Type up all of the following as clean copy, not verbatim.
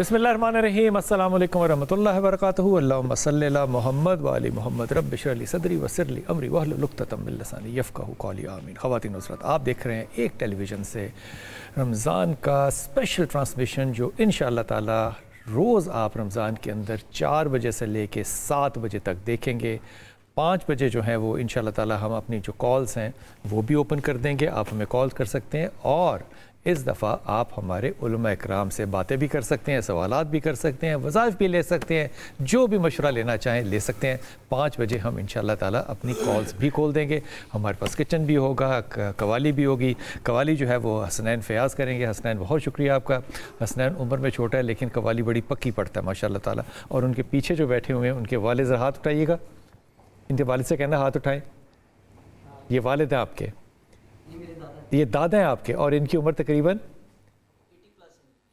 بسم اللہ الرحمن الرحیم، السلام علیکم ورحمۃ اللہ وبرکاتہ۔ اللہم صلی علی محمد وآل محمد، رب اشرح لی صدری ویسر لی امری واحلل عقدۃ من لسانی یفقہوا قولی، آمین۔ خواتین حضرات، آپ دیکھ رہے ہیں ایک ٹیلی ویژن سے رمضان کا اسپیشل ٹرانسمیشن، جو انشاءاللہ تعالی روز آپ رمضان کے اندر 4 بجے سے لے کے 7 بجے تک دیکھیں گے۔ 5 بجے جو ہیں وہ انشاءاللہ تعالی ہم اپنی جو کالز ہیں وہ بھی اوپن کر دیں گے، آپ ہمیں کال کر سکتے ہیں، اور اس دفعہ آپ ہمارے علماء اکرام سے باتیں بھی کر سکتے ہیں، سوالات بھی کر سکتے ہیں، وظائف بھی لے سکتے ہیں، جو بھی مشورہ لینا چاہیں لے سکتے ہیں۔ 5 بجے ہم انشاءاللہ تعالی اپنی کالز بھی کھول دیں گے۔ ہمارے پاس کچن بھی ہوگا، قوالی بھی ہوگی۔ قوالی جو ہے وہ حسنین فیاض کریں گے۔ حسنین بہت شکریہ آپ کا۔ حسنین عمر میں چھوٹا ہے لیکن قوالی بڑی پکی پڑتا ہے ماشاءاللہ تعالی، اور ان کے پیچھے جو بیٹھے ہوئے ہیں ان کے والد، ذرا ہاتھ اٹھائیے گا، ان کے والد سے کہنا ہاتھ اٹھائیں۔ یہ والد ہیں آپ کے، یہ دادا ہیں آپ کے، اور ان کی عمر تقریباً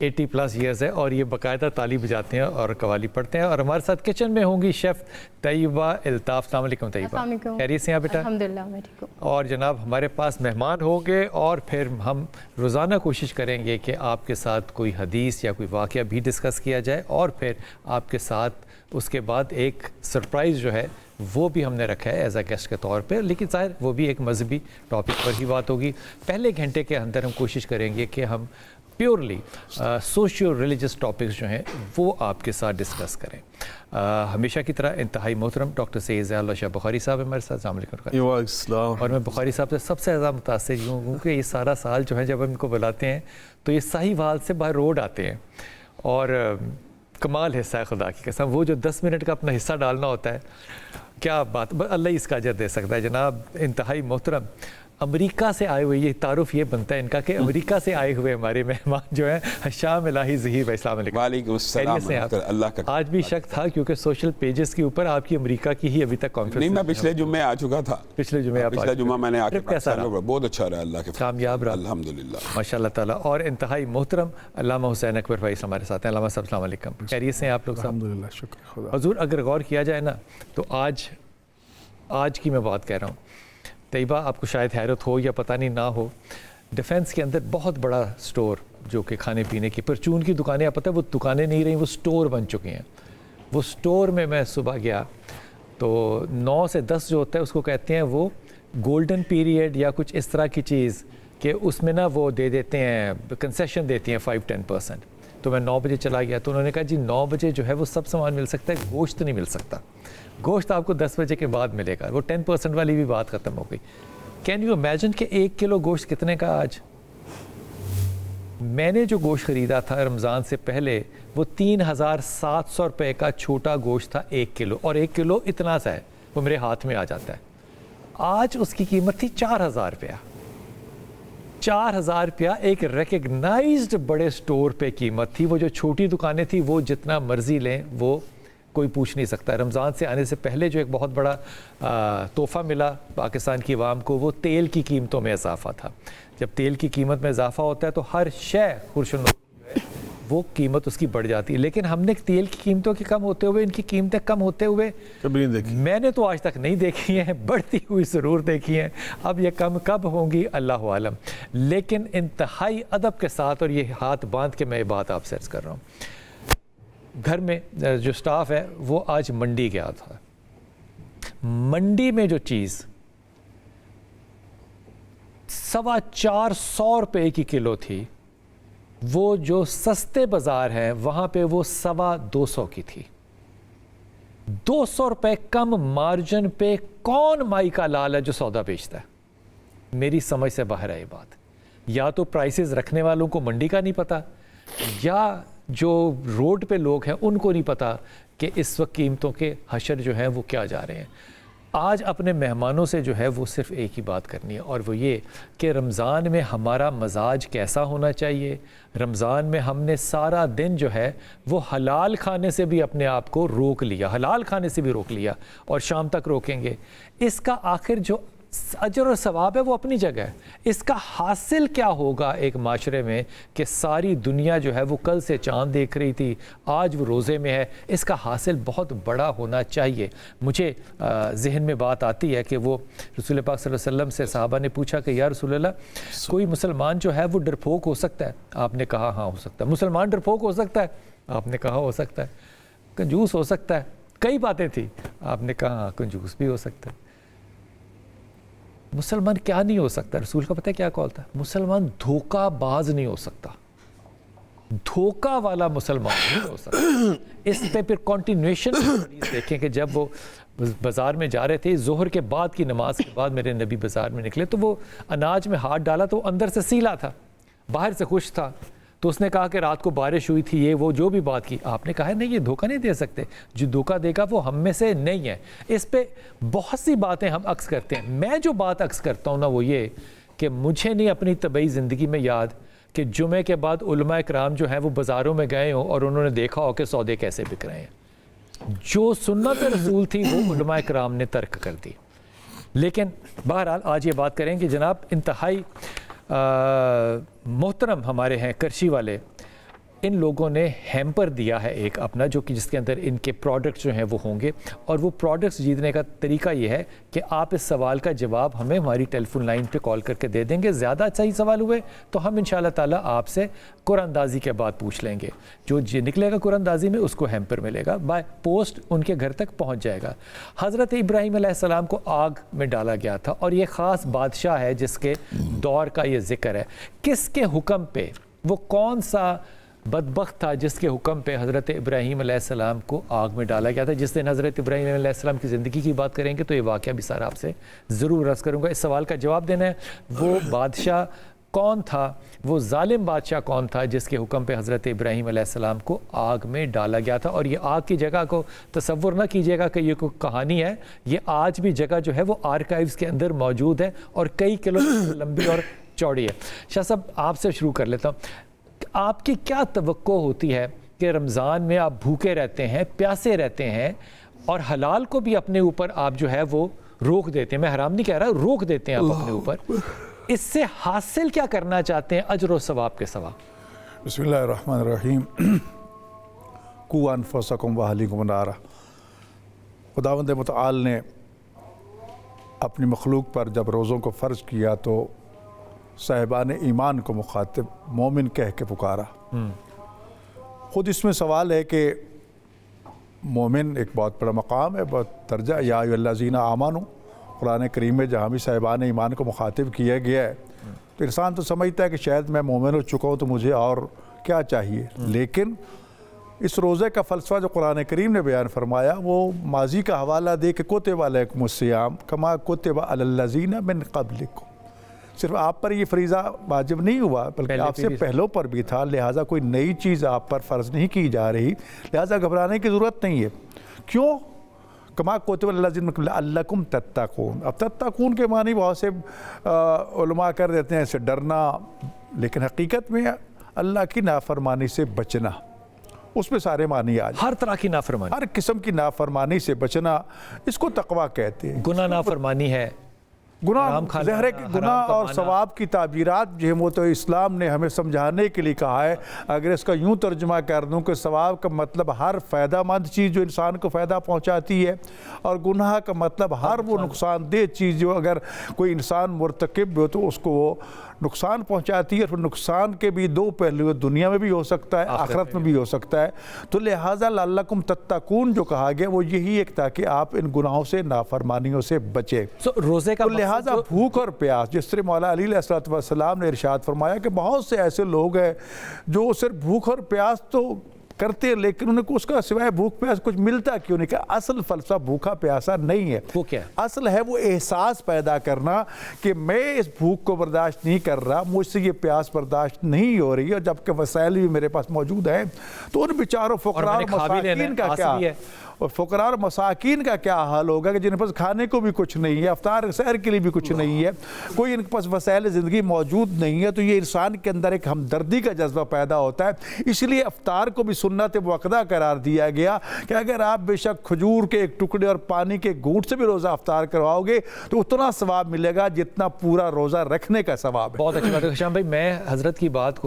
80+ ایئرز ہے، اور یہ باقاعدہ تالی بجاتے ہیں اور قوالی پڑھتے ہیں۔ اور ہمارے ساتھ کچن میں ہوں گی شیف طیبہ الطاف۔ السلام علیکم طیبہ، السلام علیکم، خیریت سے ہیں بیٹا؟ الحمدللہ میں ٹھیک ہوں۔ اور جناب ہمارے پاس مہمان ہوں گے، اور پھر ہم روزانہ کوشش کریں گے کہ آپ کے ساتھ کوئی حدیث یا کوئی واقعہ بھی ڈسکس کیا جائے، اور پھر آپ کے ساتھ اس کے بعد ایک سرپرائز جو ہے وہ بھی ہم نے رکھا ہے ایز اے گیسٹ کے طور پہ، لیکن ظاہر وہ بھی ایک مذہبی ٹاپک پر ہی بات ہوگی۔ پہلے گھنٹے کے اندر ہم کوشش کریں گے کہ ہم پیورلی سوشیو ریلیجس ٹاپکس جو ہیں وہ آپ کے ساتھ ڈسکس کریں۔ ہمیشہ کی طرح انتہائی محترم ڈاکٹر سید ضیاء اللہ شاہ بخاری صاحب ہمارے ساتھ۔ السلام علیکم۔ اور میں بخاری صاحب سے سب سے زیادہ متاثر ہوں کہ یہ سارا سال جو ہے جب ہم ان کو بلاتے ہیں تو یہ ساہیوال سے بائی روڈ آتے ہیں، اور کمال حصہ ہے خدا کی قسم، وہ جو 10 منٹ کا اپنا حصہ ڈالنا ہوتا ہے، کیا بات، اللہ اس کا اجر دے سکتا ہے۔ جناب انتہائی محترم امریکہ سے آئے ہوئے، یہ تعارف یہ بنتا ہے ان کا کہ امریکہ سے آئے ہوئے ہمارے مہمان جو ہیں شام الہی ظہیر بھائی، السلام علیکم۔ وعلیکم السلام، اللہ کا۔ آج بھی شک تھا کیونکہ سوشل پیجز کے اوپر آپ کی امریکہ کی ہی ابھی تک کانفرنس نہیں، میں پچھلے جمعے آ چکا تھا۔ پچھلے جمعہ میں نے آ کے کیسا رہا؟ بہت اچھا رہا، اللہ کے کامیاب رہا الحمدللہ ماشاء اللہ تعالیٰ۔ اور انتہائی محترم علامہ حسین اکبر بھائی ہمارے ساتھ ہیں۔ علامہ صاحب السلام علیکم، خیریت سے ہیں آپ لوگ؟ الحمدللہ، شکر خدا۔ حضور اگر غور کیا جائے نا تو آج کی میں بات کہہ رہا ہوں، طیبہ آپ کو شاید حیرت ہو یا پتہ نہیں نہ ہو، ڈیفنس کے اندر بہت بڑا سٹور جو کہ کھانے پینے کی پرچون کی دکانیں، آپ پتہ ہے وہ دکانیں نہیں رہیں، وہ سٹور بن چکی ہیں۔ وہ سٹور میں صبح گیا تو 9 سے 10 جو ہوتا ہے اس کو کہتے ہیں وہ گولڈن پیریڈ یا کچھ اس طرح کی چیز، کہ اس میں نا وہ دے دیتے ہیں، کنسیشن دیتی ہیں 5-10%۔ تو میں 9 بجے چلا گیا تو انہوں نے کہا جی 9 بجے جو ہے وہ سب سامان مل سکتا ہے، گوشت نہیں مل سکتا، گوشت آپ کو 10 بجے کے بعد ملے گا۔ وہ 10% والی بھی بات ختم ہو گئی۔ کین یو امیجن کہ 1 کلو گوشت کتنے کا آج؟ میں نے جو گوشت خریدا تھا رمضان سے پہلے وہ 3700 روپے کا چھوٹا گوشت تھا 1 کلو، اور 1 کلو اتنا سا ہے، وہ میرے ہاتھ میں آ جاتا ہے۔ آج اس کی قیمت تھی 4000 روپیہ۔ 4000 روپیہ ایک ریکگنائزڈ بڑے سٹور پہ قیمت تھی۔ وہ جو چھوٹی دکانیں تھی وہ جتنا مرضی لیں وہ کوئی پوچھ نہیں سکتا۔ رمضان سے آنے سے پہلے جو ایک بہت بڑا تحفہ ملا پاکستان کی عوام کو، وہ تیل کی قیمتوں میں اضافہ تھا۔ جب تیل کی قیمت میں اضافہ ہوتا ہے تو ہر شے خورشن وہ قیمت اس کی بڑھ جاتی ہے، لیکن ہم نے تیل کی قیمتوں کے کم ہوتے ہوئے، ان کی قیمتیں کم ہوتے ہوئے کبھی نہیں دیکھی، میں نے تو آج تک نہیں دیکھی ہیں، بڑھتی ہوئی ضرور دیکھی ہیں۔ اب یہ کم کب ہوں گی اللہ عالم، لیکن انتہائی ادب کے ساتھ، اور یہ ہاتھ باندھ کے میں یہ بات آپ سے عرض کر رہا ہوں، گھر میں جو سٹاف ہے وہ آج منڈی گیا تھا۔ منڈی میں جو چیز 425 روپے کی کلو تھی، وہ جو سستے بازار ہیں وہاں پہ وہ 225 کی تھی۔ 200 روپے کم مارجن پہ کون مائی کا لال ہے جو سودا بیچتا ہے؟ میری سمجھ سے باہر ہے یہ بات۔ یا تو پرائسز رکھنے والوں کو منڈی کا نہیں پتا، یا جو روڈ پہ لوگ ہیں ان کو نہیں پتا کہ اس وقت قیمتوں کے حشر جو ہیں وہ کیا جا رہے ہیں۔ آج اپنے مہمانوں سے جو ہے وہ صرف ایک ہی بات کرنی ہے، اور وہ یہ کہ رمضان میں ہمارا مزاج کیسا ہونا چاہیے۔ رمضان میں ہم نے سارا دن جو ہے وہ حلال کھانے سے بھی اپنے آپ کو روک لیا، حلال کھانے سے بھی روک لیا، اور شام تک روکیں گے۔ اس کا آخر جو اجر اور ثواب ہے وہ اپنی جگہ ہے، اس کا حاصل کیا ہوگا ایک معاشرے میں کہ ساری دنیا جو ہے وہ کل سے چاند دیکھ رہی تھی، آج وہ روزے میں ہے، اس کا حاصل بہت بڑا ہونا چاہیے۔ مجھے ذہن میں بات آتی ہے کہ وہ رسول پاک صلی اللہ علیہ وسلم سے صحابہ نے پوچھا کہ یا رسول اللہ کوئی مسلمان جو ہے وہ ڈرپوک ہو سکتا ہے؟ آپ نے کہا ہاں ہو سکتا ہے۔ مسلمان ڈرپوک ہو سکتا ہے؟ آپ نے کہا ہو سکتا ہے۔ کنجوس ہو سکتا ہے؟ کئی باتیں تھیں، آپ نے کہا ہاں کنجوس بھی ہو سکتا ہے۔ مسلمان کیا نہیں ہو سکتا؟ رسول کا پتہ ہے کیا کال تھا؟ مسلمان دھوکہ باز نہیں ہو سکتا، دھوکہ والا مسلمان نہیں ہو سکتا۔ اس پہ پھر کنٹینیوشن دیکھیں کہ جب وہ بازار میں جا رہے تھے ظہر کے بعد کی نماز کے بعد میرے نبی بازار میں نکلے تو وہ اناج میں ہاتھ ڈالا تو اندر سے سیلا تھا، باہر سے خوش تھا، تو اس نے کہا کہ رات کو بارش ہوئی تھی، یہ وہ جو بھی بات کی۔ آپ نے کہا ہے نہیں، یہ دھوکہ نہیں دے سکتے، جو دھوکہ دے گا وہ ہم میں سے نہیں ہے۔ اس پہ بہت سی باتیں ہم عکس کرتے ہیں۔ میں جو بات عکس کرتا ہوں نا وہ یہ کہ مجھے نہیں اپنی طبعی زندگی میں یاد کہ جمعے کے بعد علماء کرام جو ہیں وہ بازاروں میں گئے ہوں اور انہوں نے دیکھا ہو کہ سودے کیسے بک رہے ہیں۔ جو سنت رسول تھی وہ علماء کرام نے ترک کر دی۔ لیکن بہرحال آج یہ بات کریں کہ جناب انتہائی محترم ہمارے ہیں کرشی والے، ان لوگوں نے ہیمپر دیا ہے ایک اپنا، جو کہ جس کے اندر ان کے پروڈکٹس جو ہیں وہ ہوں گے، اور وہ پروڈکٹس جیتنے کا طریقہ یہ ہے کہ آپ اس سوال کا جواب ہمیں ہماری ٹیلی فون لائن پہ کال کر کے دے دیں گے۔ زیادہ صحیح سوال ہوئے تو ہم انشاءاللہ تعالیٰ آپ سے قرآن اندازی کے بعد پوچھ لیں گے، جو نکلے گا قرآن اندازی میں اس کو ہیمپر ملے گا، بائی پوسٹ ان کے گھر تک پہنچ جائے گا۔ حضرت ابراہیم علیہ السلام کو آگ میں ڈالا گیا تھا، اور یہ خاص بادشاہ ہے جس کے دور کا یہ ذکر ہے۔ کس کے حکم پہ؟ وہ کون سا بدبخت تھا جس کے حکم پہ حضرت ابراہیم علیہ السلام کو آگ میں ڈالا گیا تھا؟ جس دن حضرت ابراہیم علیہ السلام کی زندگی کی بات کریں گے تو یہ واقعہ بھی سارا آپ سے ضرور عرض کروں گا۔ اس سوال کا جواب دینا ہے وہ بادشاہ کون تھا، وہ ظالم بادشاہ کون تھا جس کے حکم پہ حضرت ابراہیم علیہ السلام کو آگ میں ڈالا گیا تھا۔ اور یہ آگ کی جگہ کو تصور نہ کیجیے گا کہ یہ کوئی کہانی ہے، یہ آج بھی جگہ جو ہے وہ آرکائیوز کے اندر موجود ہے اور کئی کلومیٹر لمبی اور چوڑی ہے۔ شاہ صاحب آپ سے شروع کر لیتا ہوں، آپ کی کیا توقع ہوتی ہے کہ رمضان میں آپ بھوکے رہتے ہیں، پیاسے رہتے ہیں، اور حلال کو بھی اپنے اوپر آپ جو ہے وہ روک دیتے ہیں؟ میں حرام نہیں کہہ رہا، روک دیتے ہیں آپ اپنے اوپر، اس سے حاصل کیا کرنا چاہتے ہیں اجر و ثواب کے سوا؟ بسم اللہ الرحمن الرحیم۔ قوا انفسکم واہلیکم نارا۔ خداوند متعال نے اپنی مخلوق پر جب روزوں کو فرض کیا تو صاحبان ایمان کو مخاطب مومن کہہ کے پکارا۔ خود اس میں سوال ہے کہ مومن ایک بہت بڑا مقام ہے، بہت درجہ، یا ایھا الذین آمنوا، قرآن کریم میں جہاں بھی صاحبان ایمان کو مخاطب کیا گیا ہے تو انسان تو سمجھتا ہے کہ شاید میں مومن ہو چکا ہوں تو مجھے اور کیا چاہیے، لیکن اس روزے کا فلسفہ جو قرآن کریم نے بیان فرمایا وہ ماضی کا حوالہ دے کہ کتب علیکم الصیام کما کتب علی الذین من قبلکم، صرف آپ پر یہ فریضہ واجب نہیں ہوا بلکہ آپ سے پہلوں پر بھی تھا، لہٰذا کوئی نئی چیز آپ پر فرض نہیں کی جا رہی، لہٰذا گھبرانے کی ضرورت نہیں ہے۔ کیوں؟ کما کتب علی الذین من قبلکم لعلکم تتقون۔ اب تتقون کے معنی بہت سے علماء کر دیتے ہیں اسے ڈرنا، لیکن حقیقت میں اللہ کی نافرمانی سے بچنا، اس میں سارے معنی آ جائیں۔ ہر طرح کی نافرمانی، ہر قسم کی نافرمانی سے بچنا، اس کو تقویٰ کہتے ہیں۔ گناہ نافرمانی ہے، گناہ ظاہر ہے کہ گناہ اور ثواب کی تعبیرات جو ہیں وہ تو اسلام نے ہمیں سمجھانے کے لیے کہا ہے۔ اگر اس کا یوں ترجمہ کر دوں کہ ثواب کا مطلب ہر فائدہ مند چیز جو انسان کو فائدہ پہنچاتی ہے، اور گناہ کا مطلب ہر وہ نقصان دہ چیز جو اگر کوئی انسان مرتکب ہو تو اس کو وہ نقصان پہنچاتی ہے، اور نقصان کے بھی دو پہلو، دنیا میں بھی ہو سکتا ہے، آخرت میں بھی ہو سکتا ہے۔ تو لہٰذا لعلکم تتقون جو کہا گیا وہ یہی ایک تاکہ آپ ان گناہوں سے، نافرمانیوں سے بچے۔ روزے کا لہٰذا بھوک اور پیاس، جس طرح مولا علی علیہ السلام نے ارشاد فرمایا کہ بہت سے ایسے لوگ ہیں جو صرف بھوک اور پیاس تو کرتے لیکن انہیں اس کا سوائے بھوک پیاس کچھ ملتا کیوں نہیں، کہ اصل فلسفہ بھوکا پیاسا نہیں ہے، وہ کیا ہے؟ اصل ہے وہ احساس پیدا کرنا کہ میں اس بھوک کو برداشت نہیں کر رہا، مجھ سے یہ پیاس برداشت نہیں ہو رہی ہے، جبکہ وسائل بھی میرے پاس موجود ہیں۔ تو ان بیچاروں فقراء اور مساکین کا کیا، اور فقراء اور مساکین کا کیا حال ہوگا کہ جن کے پاس کھانے کو بھی کچھ نہیں ہے، افطار سحر کے لیے بھی کچھ نہیں ہے، کوئی ان کے پاس وسائل زندگی موجود نہیں ہے، تو یہ انسان کے اندر ایک ہمدردی کا جذبہ پیدا ہوتا ہے۔ اس لیے افطار کو بھی سنت مؤکدہ قرار دیا گیا کہ اگر آپ بے شک کھجور کے ایک ٹکڑے اور پانی کے گھونٹ سے بھی روزہ افطار کرواؤ گے تو اتنا ثواب ملے گا جتنا پورا روزہ رکھنے کا ثواب ہے۔ بہت اچھی بات ہے ہشام بھائی، میں حضرت کی بات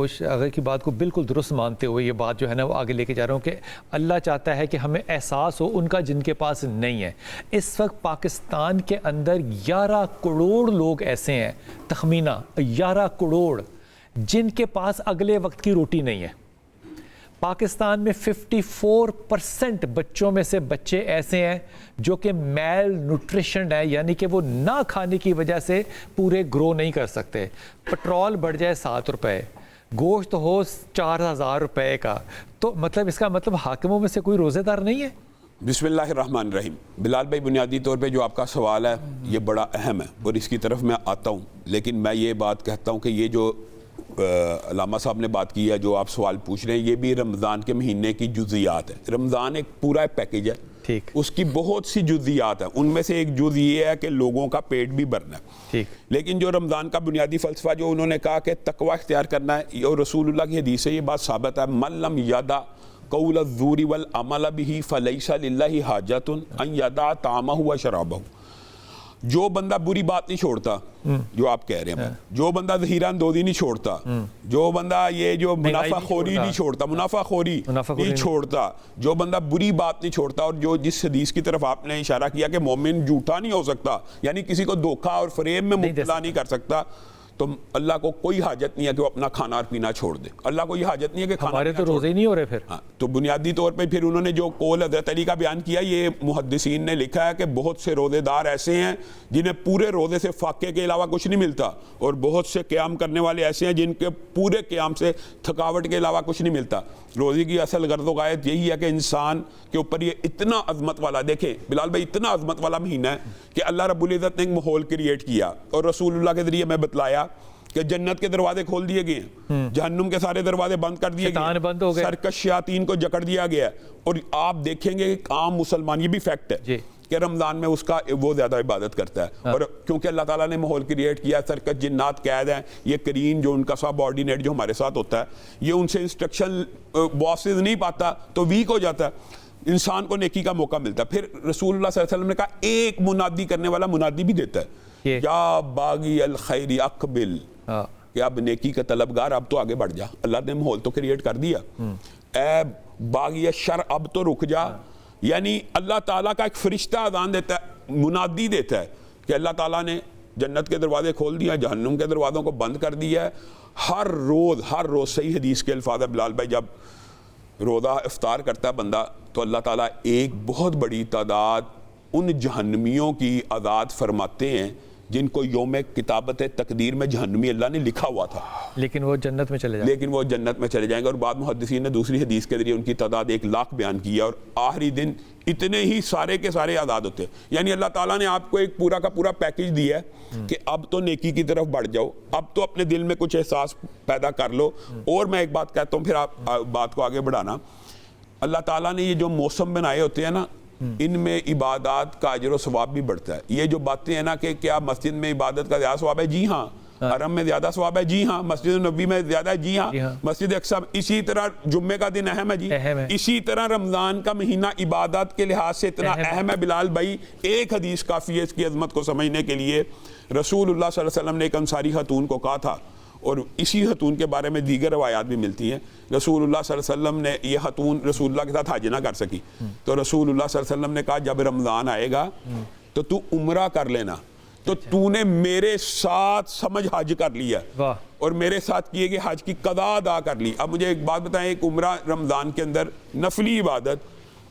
کو بالکل درست مانتے ہوئے یہ بات جو ہے نا وہ آگے لے کے جا رہا ہوں کہ اللہ چاہتا ہے کہ ہمیں احساس ہو ان کا جن کے پاس نہیں ہے۔ اس وقت پاکستان کے اندر 11 کروڑ لوگ ایسے ہیں، تخمینہ 11 کروڑ، جن کے پاس اگلے وقت کی روٹی نہیں ہے۔ پاکستان میں 54% بچوں میں سے بچے ایسے ہیں جو کہ میل نیوٹریشن ہے، یعنی کہ وہ نہ کھانے کی وجہ سے پورے گرو نہیں کر سکتے۔ پٹرول بڑھ جائے 7 روپے، گوشت ہو 4000 روپے کا، تو مطلب اس کا مطلب حاکموں میں سے کوئی روزے دار نہیں ہے؟ بسم اللہ الرحمن الرحیم۔ بلال بھائی، بنیادی طور پہ جو آپ کا سوال ہے یہ بڑا اہم ہے اور اس کی طرف میں آتا ہوں، لیکن میں یہ بات کہتا ہوں کہ یہ جو علامہ صاحب نے بات کی ہے، جو آپ سوال پوچھ رہے ہیں، یہ بھی رمضان کے مہینے کی جزیات ہے۔ رمضان ایک پورا پیکیج ہے، ٹھیک، اس کی بہت سی جزیات ہیں، ان میں سے ایک جز یہ ہے کہ لوگوں کا پیٹ بھی بھرنا ہے، ٹھیک۔ لیکن جو رمضان کا بنیادی فلسفہ جو انہوں نے کہا کہ تقوی اختیار کرنا ہے، اور رسول اللہ کی حدیث سے یہ بات ثابت ہے، من لم یدع قول الزور والعمل به فلیس للہ حاجۃ ان یدع طعامہ وشرابہ۔ جو بندہ بری بات نہیں چھوڑتا، جو آپ کہہ رہے ہیں، جو بندہ ظہیرہ اندوزی نہیں چھوڑتا، جو بندہ یہ جو منافع خوری نہیں چھوڑتا، منافع خوری نہیں چھوڑتا، جو بندہ بری بات نہیں چھوڑتا، اور جو جس حدیث کی طرف آپ نے اشارہ کیا کہ مومن جھوٹا نہیں ہو سکتا، یعنی کسی کو دھوکہ اور فریب میں مبتلا نہیں کر سکتا، تو اللہ کو کوئی حاجت نہیں ہے کہ وہ اپنا کھانا اور پینا چھوڑ دے۔ اللہ کو یہ حاجت نہیں ہے کہ کھانا ہمارے تو روزے ہی نہیں ہو رہے پھر۔ ہاں، تو بنیادی طور پہ پھر انہوں نے جو قول حضرت علی کا بیان کیا، یہ محدثین نے لکھا ہے کہ بہت سے روزے دار ایسے ہیں جنہیں پورے روزے سے فاقے کے علاوہ کچھ نہیں ملتا، اور بہت سے قیام کرنے والے ایسے ہیں جن کے پورے قیام سے تھکاوٹ کے علاوہ کچھ نہیں ملتا۔ روزے کی اصل غرض و غایت یہی ہے کہ انسان کے اوپر یہ اتنا عظمت والا، دیکھیں بلال بھائی، اتنا عظمت والا مہینہ ہے کہ اللہ رب العزت نے ایک ماحول کریٹ کیا، اور رسول اللہ کے ذریعے میں بتلایا کہ جنت کے دروازے کھول دیے گئے ہیں، جہنم کے سارے دروازے بند کر دیے گئے، بند ہو گئے، سرکش شیاطین کو جکڑ دیا گیا ہے۔ اور آپ دیکھیں گے کہ عام مسلمان، یہ بھی فیکٹ ہے کہ رمضان میں اس کا وہ زیادہ عبادت کرتا ہے، اور کیونکہ اللہ تعالیٰ نے ماحول کریٹ کیا، سرکش جنات قید ہیں، یہ کرین جو ان کا سب آرڈینیٹ جو ہمارے ساتھ ہوتا ہے، یہ ان سے انسٹرکشن باسز نہیں پاتا تو ویک ہو جاتا ہے، انسان کو نیکی کا موقع ملتا ہے۔ پھر رسول اللہ صلی اللہ علیہ وسلم نے کہا ایک منادی کرنے والا منادی بھی دیتا ہے، یا باغی الخیر اقبل، کہ اب نیکی کا طلبگار اب تو آگے بڑھ جا، اللہ نے ماحول تو کریٹ کر دیا، اے باغی شر اب تو رک جا۔ یعنی اللہ تعالیٰ کا ایک فرشتہ اذان دیتا ہے، منادی دیتا ہے کہ اللہ تعالیٰ نے جنت کے دروازے کھول دیا، جہنم کے دروازوں کو بند کر دیا ہے۔ ہر روز صحیح حدیث کے الفاظ ہے بلال بھائی، جب روزہ افطار کرتا ہے بندہ تو اللہ تعالیٰ ایک بہت بڑی تعداد ان جہنمیوں کی آزاد فرماتے ہیں جن کو یوم کتابت تقدیر میں جہنمی اللہ نے لکھا ہوا تھا، لیکن وہ جنت میں چلے جائیں گے۔ اور بعد محدثین نے دوسری حدیث کے ذریعے ان کی تعداد 1,00,000 بیان کی ہے، اور آخری دن اتنے ہی سارے کے سارے آزاد ہوتے ہیں۔ یعنی اللہ تعالیٰ نے آپ کو ایک پورا کا پورا پیکیج دیا ہے کہ اب تو نیکی کی طرف بڑھ جاؤ، اب تو اپنے دل میں کچھ احساس پیدا کر لو۔ اور میں ایک بات کہتا ہوں، پھر آپ بات کو آگے بڑھانا، اللہ تعالیٰ نے یہ جو موسم بنائے ہوتے ہیں نا، ان میں عبادات کا اجر و ثواب بھی بڑھتا ہے۔ یہ جو باتیں ہیں نا کہ کیا مسجد میں عبادت کا زیادہ ثواب ہے، جی ہاں، حرم میں زیادہ ثواب ہے، جی ہاں، مسجد نبوی میں زیادہ ہے، جی ہاں، مسجد اقصی، اسی طرح جمعے کا دن اہم ہے، جی اسی طرح رمضان کا مہینہ عبادات کے لحاظ سے اتنا اہم ہے بلال بھائی۔ ایک حدیث کافی ہے اس کی عظمت کو سمجھنے کے لیے۔ رسول اللہ صلی اللہ علیہ وسلم نے ایک انصاری خاتون کو کہا تھا، اور اسی خاتون کے بارے میں دیگر روایات بھی ملتی ہیں، رسول اللہ صلی اللہ علیہ وسلم نے، یہ خاتون رسول اللہ کے ساتھ حج نہ کر سکی، تو رسول اللہ صلی اللہ علیہ وسلم نے کہا جب رمضان آئے گا تو تو عمرہ کر لینا، تو تو نے میرے ساتھ سمجھ حج کر لیا اور میرے ساتھ کیے گئے حج کی قضا ادا کر لی۔ اب مجھے ایک بات بتائیں، ایک عمرہ رمضان کے اندر نفلی عبادت،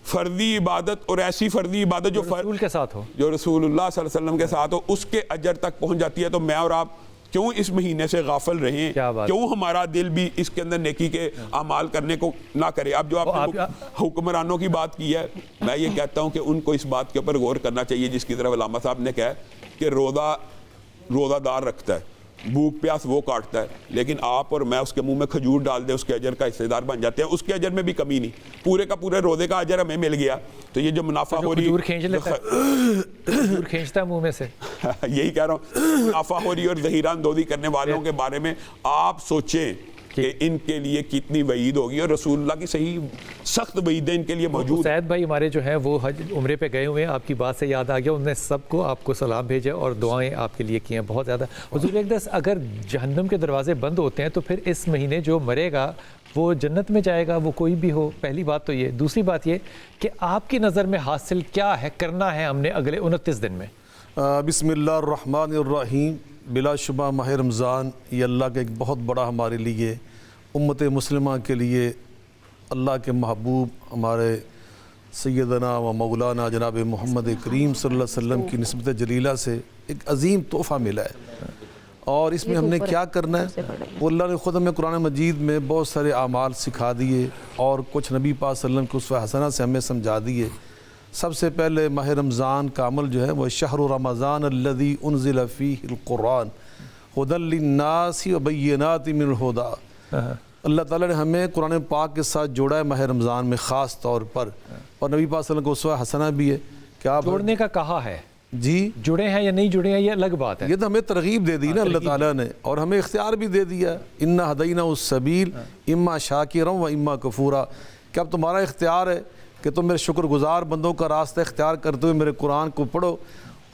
فردی عبادت، اور ایسی فردی عبادت جو رسول کے ساتھ ہو، جو رسول اللہ صلی اللہ علیہ وسلم کے ساتھ ہو، اس کے اجر تک پہنچ جاتی ہے۔ تو میں اور آپ کیوں اس مہینے سے غافل رہیں، کیوں ہمارا دل بھی اس کے اندر نیکی کے اعمال کرنے کو نہ کرے۔ اب جو آپ نے حکمرانوں کی بات کی ہے، میں یہ کہتا ہوں کہ ان کو اس بات کے اوپر غور کرنا چاہیے جس کی طرف علامہ صاحب نے کہا کہ روزہ دار رکھتا ہے، بھوک پیاس وہ کاٹتا ہے، لیکن آپ اور میں اس کے منہ میں کھجور ڈال دیں، اس کے اجر کا حصے دار بن جاتے ہیں، اس کے اجر میں بھی کمی نہیں، پورے کا پورے روزے کا اجر ہمیں مل گیا۔ تو یہ جو منافع ہو رہی کھجور کھینچتا ہے منہ میں سے، یہی کہہ رہا ہوں، منافع ہو رہی اور ظہیرہ اندوزی کرنے والوں کے بارے میں آپ سوچیں کہ ان کے لیے کتنی وعید ہوگی۔ اور رسول اللہ کی صحیح سخت وعیدیں ان کے لیے موجود ہیں۔ سعید بھائی ہمارے جو ہیں وہ حج عمرے پہ گئے ہوئے ہیں، آپ کی بات سے یاد آ گیا، انہوں نے سب کو آپ کو سلام بھیجے اور دعائیں آپ کے لیے کی ہیں بہت زیادہ۔ حضور اقدس اگر جہنم کے دروازے بند ہوتے ہیں تو پھر اس مہینے جو مرے گا وہ جنت میں جائے گا، وہ کوئی بھی ہو؟ پہلی بات تو یہ۔ دوسری بات یہ کہ آپ کی نظر میں حاصل کیا ہے، کرنا ہے ہم نے اگلے 29 دن میں؟ بسم اللہ الرحمن الرحیم۔ بلا شبہ ماہ رمضان یہ اللہ کا ایک بہت بڑا ہمارے لیے، امت مسلمہ کے لیے، اللہ کے محبوب ہمارے سیدنا و مولانا جناب محمد کریم صلی اللہ علیہ وسلم کی نسبت جلیلہ سے ایک عظیم تحفہ ملا ہے، اور اس میں ہم نے کیا کرنا ہے؟ وہ اللہ نے خود ہمیں قرآن مجید میں بہت سارے اعمال سکھا دیے اور کچھ نبی پاک صلی اللہ علیہ وسلم کے اسوہ حسنہ سے ہمیں سمجھا دیے۔ سب سے پہلے ماہ رمضان کا عمل جو ہے وہ شہر رمضان الذی انزل فیہ القرآن ھدی للناس وبینات من الہدی۔ اللہ تعالیٰ نے ہمیں قرآن پاک کے ساتھ جوڑا ہے ماہ رمضان میں خاص طور پر، اور نبی پاک صلی اللہ علیہ وسلم کو اسوہ حسنہ بھی ہے کہ آپ جوڑنے کا کہا ہے، جی جڑے ہیں یا نہیں جڑے ہیں یہ الگ بات ہے۔ یہ تو ہمیں ترغیب دے دی نا اللہ تعالیٰ نے، اور ہمیں اختیار بھی دے دیا، انا ہدینہ السبیل اما شاکرا و اما کفورا، کہ اب تمہارا اختیار ہے کہ تم میرے شکر گزار بندوں کا راستہ اختیار کرتے ہوئے میرے قرآن کو پڑھو۔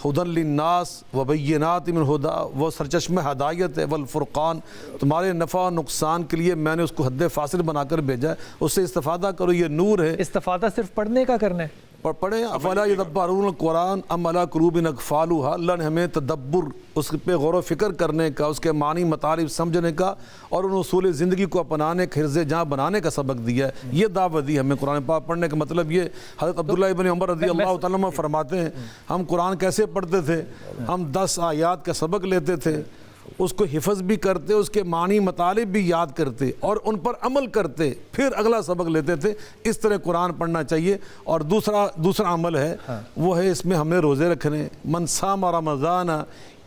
ھدی للناس وبینات من الہدی، وہ سرچشمہ ہدایت ہے، والفرقان، تمہارے نفع و نقصان کے لیے میں نے اس کو حد فاصل بنا کر بھیجا ہے، اس سے استفادہ کرو، یہ نور ہے۔ استفادہ صرف پڑھنے کا کرنا ہے؟ پڑھیں افلا یدبرون القرآن ام علی قلوب اقفالها، اللہ نے ہمیں تدبر، اس پہ غور و فکر کرنے کا، اس کے معنی مطالب سمجھنے کا اور ان اصول زندگی کو اپنانے کا، حرز جاں بنانے کا سبق دیا ہے۔ یہ دعوت دی ہمیں قرآن پاک پڑھنے کا مطلب یہ۔ حضرت عبداللہ ابن عمر رضی اللہ تعالیٰ عنہ فرماتے ہیں ہم قرآن کیسے پڑھتے تھے؟ ہم 10 آیات کا سبق لیتے تھے، اس کو حفظ بھی کرتے، اس کے معنی مطالب بھی یاد کرتے اور ان پر عمل کرتے، پھر اگلا سبق لیتے تھے۔ اس طرح قرآن پڑھنا چاہیے۔ اور دوسرا عمل ہے وہ ہے اس میں ہم نے روزے رکھنے۔ من صام رمضان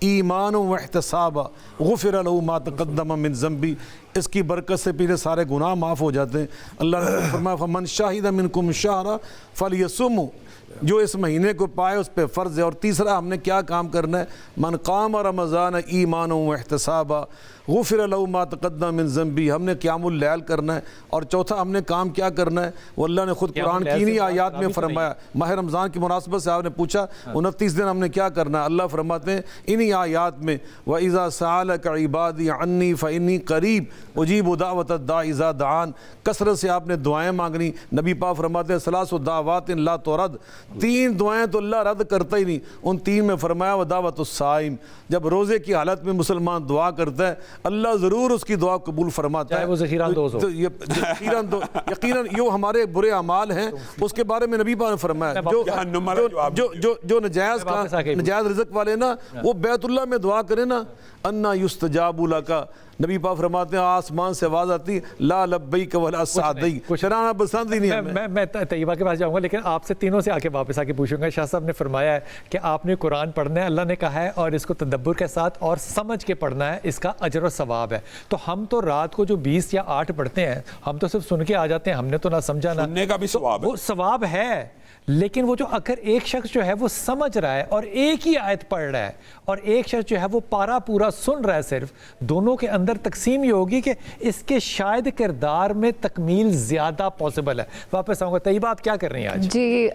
ایمان و احتسابا غفر له ما تقدم من ذنبی، اس کی برکت سے پہلے سارے گناہ معاف ہو جاتے ہیں۔ اللہ نے فرمایا فمن شاہد منکم الشہر فلیصمہ، جو اس مہینے کو پائے اس پہ فرض ہے۔ اور تیسرا ہم نے کیا کام کرنا ہے؟ من قام رمضان ایمانا و احتسابا غفر له ما تقدم من ذنبی، ہم نے قیام اللیل کرنا ہے۔ اور چوتھا ہم نے کام کیا کرنا ہے؟ وہ اللہ نے خود قرآن کی انہی آیات میں فرمایا، ماہ رمضان کی مناسبت سے آپ نے پوچھا 29 دن ہم نے کیا کرنا ہے؟ اللہ فرماتے ہیں انہی آیات میں وَإِذَا سَأَلَكَ عِبَادِي عَنِّي فَإِنِّي قَرِيبٌ أُجِيبُ دَعْوَةَ الدَّاعِ إِذَا دَعَانِ۔ کثرت سے آپ نے دعائیں مانگنی۔ نبی پاک فرماتے ہیں ثلاث دعوات لا ترد، 3 دعائیں تو اللہ رد کرتا ہی نہیں۔ ان 3 میں فرمایا ودعوۃ الصائم، جب روزے کی حالت میں مسلمان دعا کرتا ہے اللہ ضرور اس کی دعا قبول فرماتا ہے، چاہے وہ ذخیرہ اندوز ہو۔ یقیناً یہ ہمارے برے اعمال ہیں، اس کے بارے میں نبی پاک نے فرمایا جو نجائز رزق والے نا وہ بیت اللہ میں دعا کرے نا انا یستجاب لک، نبی پاک فرماتے ہیں آسمان سے آواز آتی ہے لا لبیک ولا سعدی، شرانہ پسند ہی نہیں ہمیں۔ میں طیبہ کے پاس جاؤں گا، لیکن آپ سے تینوں سے واپس آ کے پوچھوں گا۔ شاہ صاحب نے فرمایا ہے کہ آپ نے قرآن پڑھنا ہے، اللہ نے کہا ہے، اور اس کو تدبر کے ساتھ اور سمجھ کے پڑھنا ہے، اس کا اجر و ثواب ہے۔ تو ہم تو رات کو جو 20 یا 8 پڑھتے ہیں ہم تو صرف سن کے آ جاتے ہیں، ہم نے تو نہ سمجھا نہ سننے کا بھی ثواب ہے، وہ ثواب ہے، لیکن وہ جو اگر ایک شخص جو ہے وہ سمجھ رہا ہے اور ایک ہی آیت پڑھ رہا ہے اور ایک شخص جو ہے وہ پارا پورا سن رہا ہے، صرف دونوں کے اندر تقسیم یہ ہوگی کہ اس کے شاید کردار میں تکمیل زیادہ پاسبل ہے۔ واپس آؤں گا طیبہ، آپ کیا کر رہی ہیں آج؟ جی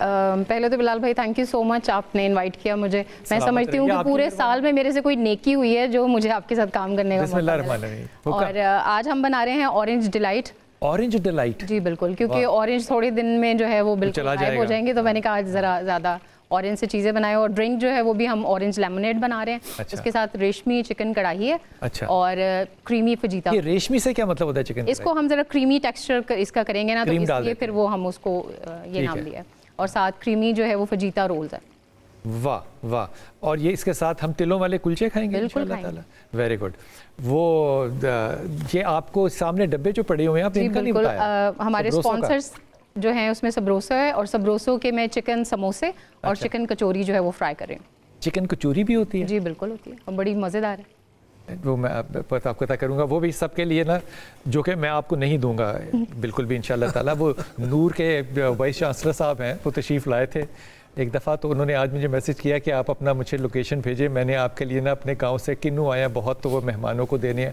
پہلے تو بلال بھائی تھینک یو سو مچ، آپ نے انوائٹ کیا مجھے۔ میں سمجھتی ہوں کہ پورے سال میں میرے سے کوئی نیکی ہوئی ہے جو مجھے آپ کے ساتھ کام کرنے کا بسم اللہ الرحمن الرحیم۔ اور آج ہم بنا رہے ہیں اورنج ڈیلائٹ۔ Orange delight? جی بالکل، کیونکہ اورنج تھوڑے دن میں جو ہے وہ بالکل غائب ہو جائیں گے، تو میں نے کہا آج ذرا زیادہ اورنج سے چیزیں بنائیں۔ اور ڈرنک جو ہے وہ بھی ہم اورنج لیمونیڈ بنا رہے ہیں، اس کے ساتھ ریشمی چکن کڑھائی ہے اور کریمی فجیتا۔ یہ ریشمی سے کیا مطلب ہوتا ہے چکن؟ اس کو ہم ذرا کریمی ٹیکسچر اس کا کریں گے نا، تو اس لیے پھر وہ ہم اس کو یہ نام دیا ہے۔ اور ساتھ کریمی جو ہے وہ فجیتا رولز ہے۔ واہ واہ، اور یہ اس کے ساتھ ہم تلوں والے کلچے کھائیں گے انشاءاللہ تعالی؟ Very good. وہ یہ آپ کو سامنے ڈبے جو پڑے ہوئے ہیں آپ نے ان کا نہیں بتایا؟ ہمارے اسپانسرز جو ہیں اس میں سبروسو ہے، اور سبروسو کے میں چکن سموسے اور چکن کچوری جو ہے وہ فرائی کر رہے ہیں۔ چکن کچوری بھی ہوتی ہے؟ جی بالکل ہوتی ہے، اور بڑی مزیدار ہے۔ وہ میں آپ کو عطا کروں گا، وہ بھی سب کے لیے نا، جو کہ میں آپ کو نہیں دوں گا بالکل بھی انشاءاللہ تعالیٰ۔ وہ نور کے وائس چانسلر صاحب ہیں، وہ تشریف لائے تھے ایک دفعہ، تو انہوں نے آج مجھے میسج کیا کہ آپ اپنا مجھے لوکیشن بھیجیں، میں نے آپ کے لیے نا اپنے گاؤں سے کنو آیا بہت، تو وہ مہمانوں کو دینے ہیں۔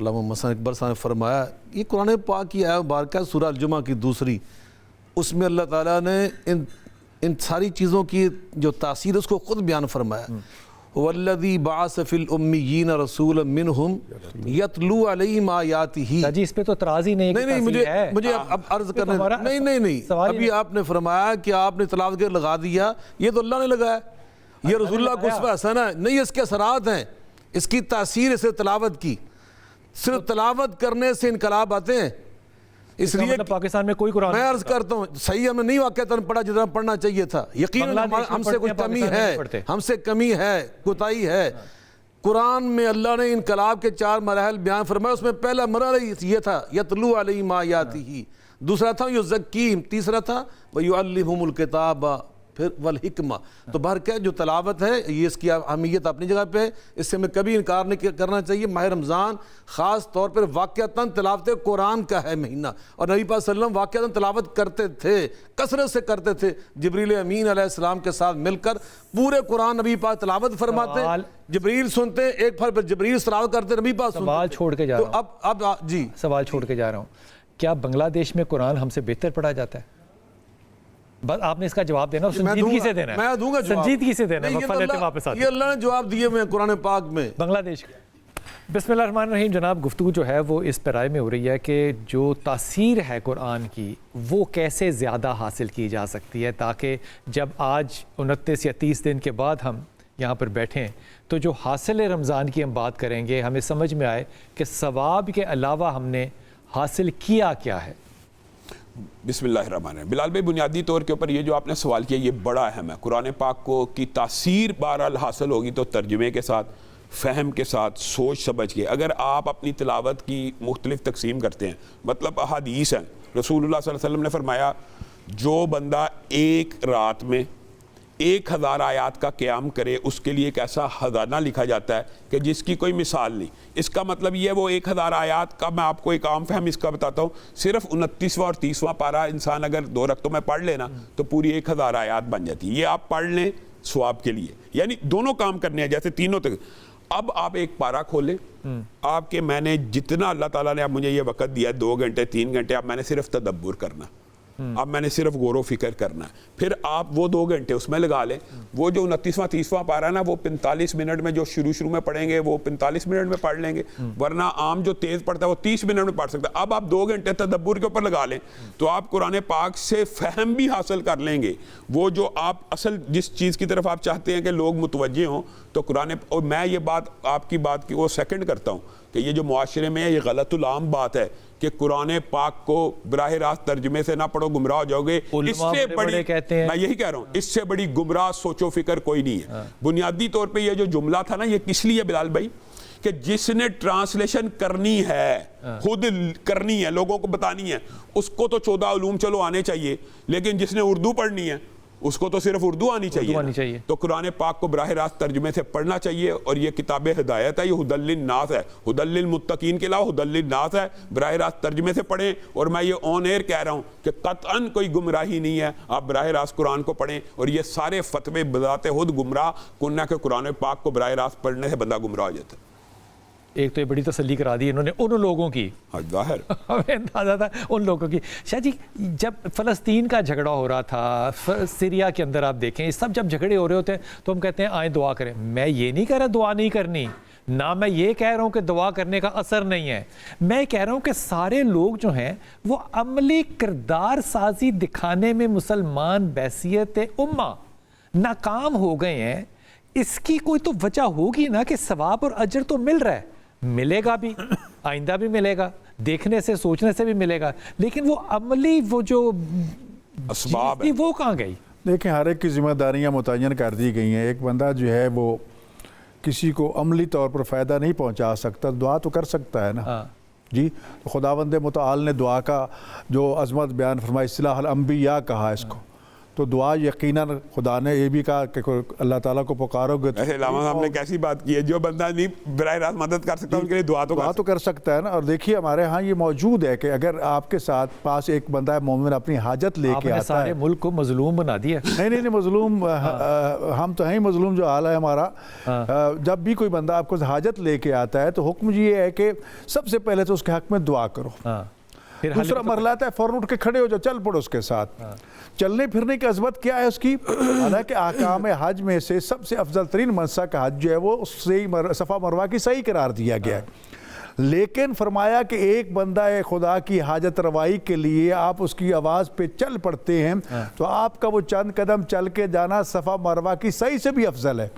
علامہ مسعود اکبر صاحب نے فرمایا، یہ قرآن پاک کی آیت مبارکہ سورہ الجمعہ کی دوسری، اس میں اللہ تعالیٰ نے ان ساری چیزوں کی جو تاثیر اس کو خود بیان فرمایا. والذی بعث فی الامیین رسولا منہم یتلو علیہم آیاتہ. جی اس پہ تو اعتراض ہی نہیں. مجھے اب عرض کرنے نہیں ابھی آپ نے فرمایا کہ آپ نے تلاوت کے لگا دیا، یہ تو اللہ نے لگایا، یہ رسول اللہ کو اسوہ حسنہ ہے نہیں، اس کے اثرات ہیں، اس کی تاثیر ہے صرف تلاوت کی. صرف تلاوت کرنے سے انقلاب آتے ہیں. اس لیے پاکستان میں کوئی قرآن میں عرض کرتا ہوں صحیح ہم نے نہیں واقعتاً پڑھا جتنا پڑھنا چاہیے تھا. یقیناً ہم سے کوئی کمی ہے، ہم سے کمی ہے، کوتاہی ہے. قرآن میں اللہ نے انقلاب کے 4 مراحل بیان فرمایا. اس میں پہلا مرحلہ یہ تھا یتلو علیہم آیاتہ، دوسرا تھا یزکیہم، تیسرا تھا ویعلمہم الکتاب، پھر والحکمہ. تو بہرکیف جو تلاوت ہے یہ اس کی اہمیت اپنی جگہ پہ ہے، اس سے ہمیں کبھی انکار نہیں کرنا چاہیے. ماہ رمضان خاص طور پر واقعتاً تلاوت قرآن کا ہے مہینہ، اور نبی پاک صلی اللہ علیہ وسلم واقعتاً تلاوت کرتے تھے، کثرت سے کرتے تھے. جبریل امین علیہ السلام کے ساتھ مل کر پورے قرآن نبی پاک تلاوت فرماتے، جبریل سنتے، ایک پھر جبریل تلاوت کرتے، نبی پاک سنتے. سوال چھوڑ کے جا رہا ہوں، اب جی سوال چھوڑ کے جا رہا ہوں، کیا بنگلہ دیش میں قرآن ہم سے بہتر پڑھا جاتا ہے؟ بس آپ نے اس کا جواب دینا، سنجیدگی سے دینا ہے. میں دوں گا جواب، سنجیدگی سے دینا ہے. وقفہ لیتے واپس آتے ہیں. یہ اللہ نے جواب دیے ہوئے ہیں قرآن پاک میں بنگلہ دیش. بسم اللہ الرحمن الرحیم. جناب گفتگو جو ہے وہ اس پیرائے میں ہو رہی ہے کہ جو تاثیر ہے قرآن کی وہ کیسے زیادہ حاصل کی جا سکتی ہے، تاکہ جب آج 29 یا 30 دن کے بعد ہم یہاں پر بیٹھیں تو جو حاصل رمضان کی ہم بات کریں گے ہمیں سمجھ میں آئے کہ ثواب کے علاوہ ہم نے حاصل کیا کیا ہے. بسم اللہ الرحمن الرحیم. بلال بھائی بنیادی طور کے اوپر یہ جو آپ نے سوال کیا یہ بڑا اہم ہے. قرآن پاک کو کی تاثیر بہرحال حاصل ہوگی تو ترجمے کے ساتھ، فہم کے ساتھ، سوچ سمجھ کے. اگر آپ اپنی تلاوت کی مختلف تقسیم کرتے ہیں، مطلب احادیث ہیں، رسول اللہ صلی اللہ علیہ وسلم نے فرمایا جو بندہ ایک رات میں 1000 آیات کا قیام کرے اس کے لیے ایک ایسا خزانہ لکھا جاتا ہے کہ جس کی کوئی مثال نہیں. اس کا مطلب یہ وہ 1000 آیات کا، میں آپ کو ایک عام فہم اس کا بتاتا ہوں، صرف 29واں اور 30واں پارہ انسان اگر 2 رکعتوں میں پڑھ لینا تو پوری 1000 آیات بن جاتی ہے. یہ آپ پڑھ لیں ثواب کے لیے، یعنی دونوں کام کرنے ہیں جیسے تینوں تک. اب آپ ایک پارہ کھولیں، آپ کے میں نے جتنا اللہ تعالیٰ نے اب مجھے یہ وقت دیا 2 گھنٹے 3 گھنٹے، اب میں نے صرف تدبر کرنا، اب میں نے صرف غور و فکر کرنا ہے. پھر آپ وہ 2 گھنٹے اس میں لگا لیں. وہ جو 29واں 30واں پارہ نا وہ 45 منٹ میں جو شروع میں پڑھیں گے وہ 45 منٹ میں پڑھ لیں گے، ورنہ عام جو تیز پڑھتا ہے وہ 30 منٹ میں پڑھ سکتا ہے. اب آپ 2 گھنٹے تدبر کے اوپر لگا لیں تو آپ قرآن پاک سے فہم بھی حاصل کر لیں گے. وہ جو آپ اصل جس چیز کی طرف آپ چاہتے ہیں کہ لوگ متوجہ ہوں تو قرآن، اور میں یہ بات آپ کی بات کی وہ سیکنڈ کرتا ہوں کہ یہ جو معاشرے میں یہ غلط العام بات ہے کہ قرآن پاک کو براہ راست ترجمے سے نہ پڑھو گمراہ ہو جاؤ گے. اس سے بڑی، میں یہی کہہ رہا ہوں، اس سے بڑی گمراہ سوچ و فکر کوئی نہیں ہے. بنیادی طور پہ یہ جو جملہ تھا نا یہ کس لیے بلال بھائی کہ جس نے ٹرانسلیشن کرنی ہے، خود کرنی ہے، لوگوں کو بتانی ہے، اس کو تو 14 علوم چلو آنے چاہیے، لیکن جس نے اردو پڑھنی ہے اس کو تو صرف اردو آنی چاہیے. تو قرآن پاک کو براہ راست ترجمے سے پڑھنا چاہیے. اور یہ کتاب ہدایت ہے، یہ ہدی للناس ہے، ہدی للمتقین کے علاوہ ہدی للناس ہے. براہ راست ترجمے سے پڑھیں. اور میں یہ آن ایئر کہہ رہا ہوں کہ قطعاً کوئی گمراہی نہیں ہے، آپ براہ راست قرآن کو پڑھیں. اور یہ سارے فتوے بذات خود گمراہ کن ہے کہ قرآن پاک کو براہ راست پڑھنے سے بندہ گمراہ ہو جاتا ہے. ایک تو یہ بڑی تسلی کرا دی انہوں نے ان لوگوں کی، ظاہر ہمیں اندازہ تھا ان لوگوں کی. شاہ جی جب فلسطین کا جھگڑا ہو رہا تھا، سیریا کے اندر آپ دیکھیں سب جب جھگڑے ہو رہے ہوتے ہیں تو ہم کہتے ہیں آئیں دعا کریں. میں یہ نہیں کہہ رہا دعا نہیں کرنی، نہ میں یہ کہہ رہا ہوں کہ دعا کرنے کا اثر نہیں ہے. میں کہہ رہا ہوں کہ سارے لوگ جو ہیں وہ عملی کردار سازی دکھانے میں مسلمان بحیثیت امہ ناکام ہو گئے ہیں. اس کی کوئی تو وجہ ہوگی نا کہ ثواب اور اجر تو مل رہا ہے، ملے گا بھی، آئندہ بھی ملے گا، دیکھنے سے سوچنے سے بھی ملے گا، لیکن وہ عملی وہ جو اسباب ہے وہ کہاں گئی؟ دیکھیں ہر ایک کی ذمہ داریاں متعین کر دی گئی ہیں. ایک بندہ جو ہے وہ کسی کو عملی طور پر فائدہ نہیں پہنچا سکتا، دعا تو کر سکتا ہے نا. جی خداوند متعال نے دعا کا جو عظمت بیان فرمائی، اصلاح الانبیاء کہا اس کو. تو دعا یقیناً خدا نے یہ بھی کہا کہ اللہ تعالیٰ کو پکارو گے ایسے علامہ صاحب نے کیسی بات کی ہے، جو بندہ نہیں براہ راست مدد کر سکتا ان کے لیے دعا تو کر سکتا ہے نا. اور دیکھیے ہمارے ہاں یہ موجود ہے کہ اگر آپ کے ساتھ پاس ایک بندہ مومن اپنی حاجت لے کے آتا ہے. سارے ملک کو مظلوم بنا دیا. نہیں مظلوم ہم تو ہیں مظلوم، جو حال ہے ہمارا. جب بھی کوئی بندہ آپ کو حاجت لے کے آتا ہے تو حکم یہ ہے کہ سب سے پہلے تو اس کے حق میں دعا کرو. دوسرا مرحلہ آتا ہے فوراً اٹھ کے کھڑے ہو جاؤ، چل پڑو اس کے ساتھ. چلنے پھرنے کی عظمت کیا ہے اس کی؟ حالانکہ احکام حج میں سے سب سے افضل ترین منسک حج جو ہے وہ صفا مروہ کی صحیح قرار دیا گیا ہے. لیکن فرمایا کہ ایک بندہ خدا کی حاجت روائی کے لیے آپ اس کی آواز پہ چل پڑتے ہیں تو آپ کا وہ چند قدم چل کے جانا صفا مروہ کی صحیح سے بھی افضل ہے.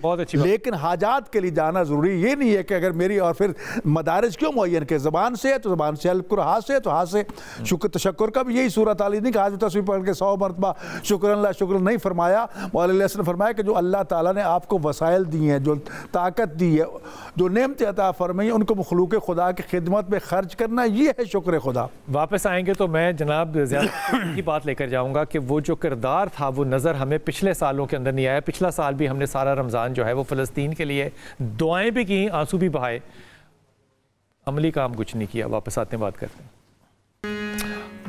بہت اچھی بات. لیکن حاجات کے لیے جانا ضروری یہ نہیں ہے کہ اگر میری، اور پھر مدارج کیوں معین کہ زبان سے ہے تو زبان سے، ہلپ کرو ہاتھ سے ہے تو ہاتھ سے. شکر تشکر کا بھی یہی صورت عالی نہیں کہ ہاتھ میں تسبیح پڑھ کے 100 مرتبہ شکر اللہ شکر نہیں فرمایا. مولا علیہ السلام نے فرمایا کہ جو اللہ تعالیٰ نے آپ کو وسائل دی ہیں، جو طاقت دی ہے، جو نعمتیں عطا فرمائی، ان کو مخلوق خدا کی خدمت میں خرچ کرنا، یہ ہے شکر خدا. واپس آئیں گے تو میں جناب زیادہ کی بات لے کر جاؤں گا کہ وہ جو کردار تھا وہ نظر ہمیں پچھلے سالوں کے اندر نہیں آیا. پچھلا سال بھی ہم نے سارا رمضان جو ہے وہ فلسطین کے لیے دعائیں بھی کی، آنسو بھی بہائے، عملی کام کچھ نہیں کیا. واپس آتے ہیں بات کرتے ہیں.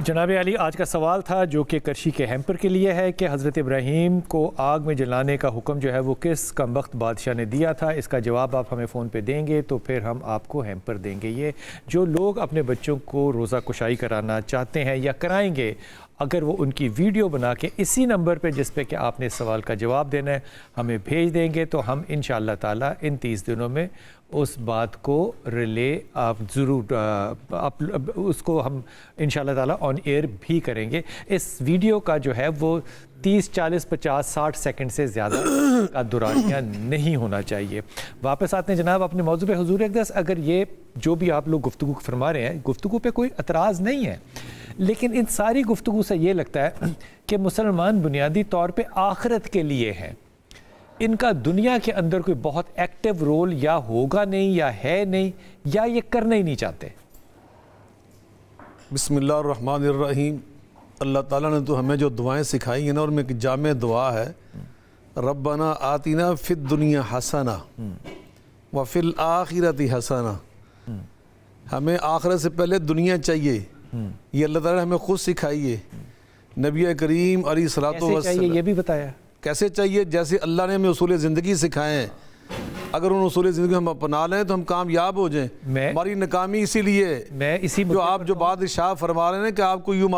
جناب علی، آج کا سوال تھا جو کہ کرشی کے ہیمپر کے لیے ہے کہ حضرت ابراہیم کو آگ میں جلانے کا حکم جو ہے وہ کس کمبخت بادشاہ نے دیا تھا؟ اس کا جواب آپ ہمیں فون پہ دیں گے تو پھر ہم آپ کو ہیمپر دیں گے. یہ جو لوگ اپنے بچوں کو روزہ کشائی کرانا چاہتے ہیں یا کرائیں گے، اگر وہ ان کی ویڈیو بنا کے اسی نمبر پہ جس پہ کہ آپ نے اس سوال کا جواب دینا ہے ہمیں بھیج دیں گے تو ہم انشاءاللہ تعالیٰ ان 30 دنوں میں اس بات کو ریلے آپ ضرور اس کو ہم انشاءاللہ تعالیٰ آن ایئر بھی کریں گے. اس ویڈیو کا جو ہے وہ 30 40 50 60 سیکنڈ سے زیادہ کا دورانیہ نہیں ہونا چاہیے. واپس آتے ہیں جناب اپنے موضوع پہ. حضور اقدس، اگر یہ جو بھی آپ لوگ گفتگو فرما رہے ہیں، گفتگو پہ کوئی اعتراض نہیں ہے، لیکن ان ساری گفتگو سے یہ لگتا ہے کہ مسلمان بنیادی طور پہ آخرت کے لیے ہیں. ان کا دنیا کے اندر کوئی بہت ایکٹیو رول یا ہوگا نہیں یا ہے نہیں یا یہ کرنا ہی نہیں چاہتے. بسم اللہ الرحمن الرحیم. اللہ تعالیٰ نے تو ہمیں جو دعائیں سکھائی ہیں نا، اور میں ایک جامع دعا ہے، ربنا آتینا فی الدنیا حسنہ وفی الآخرۃ حسنہ. ہمیں آخرت سے پہلے دنیا چاہیے، یہ اللہ تعالیٰ نے ہمیں خود سکھائی ہے. نبی کریم علیہ الصلوۃ والسلام یہ بھی بتایا کیسے چاہیے، جیسے اللہ نے ہمیں اصول زندگی سکھائے ہیں. اگر ان اصول زندگی ہم اپنا لیں تو ہم کامیاب ہو جائیں. ہماری ناکامی اسی لیے جو آپ جو بات ارشاد فرما رہے ہیں کہ آپ کو یوں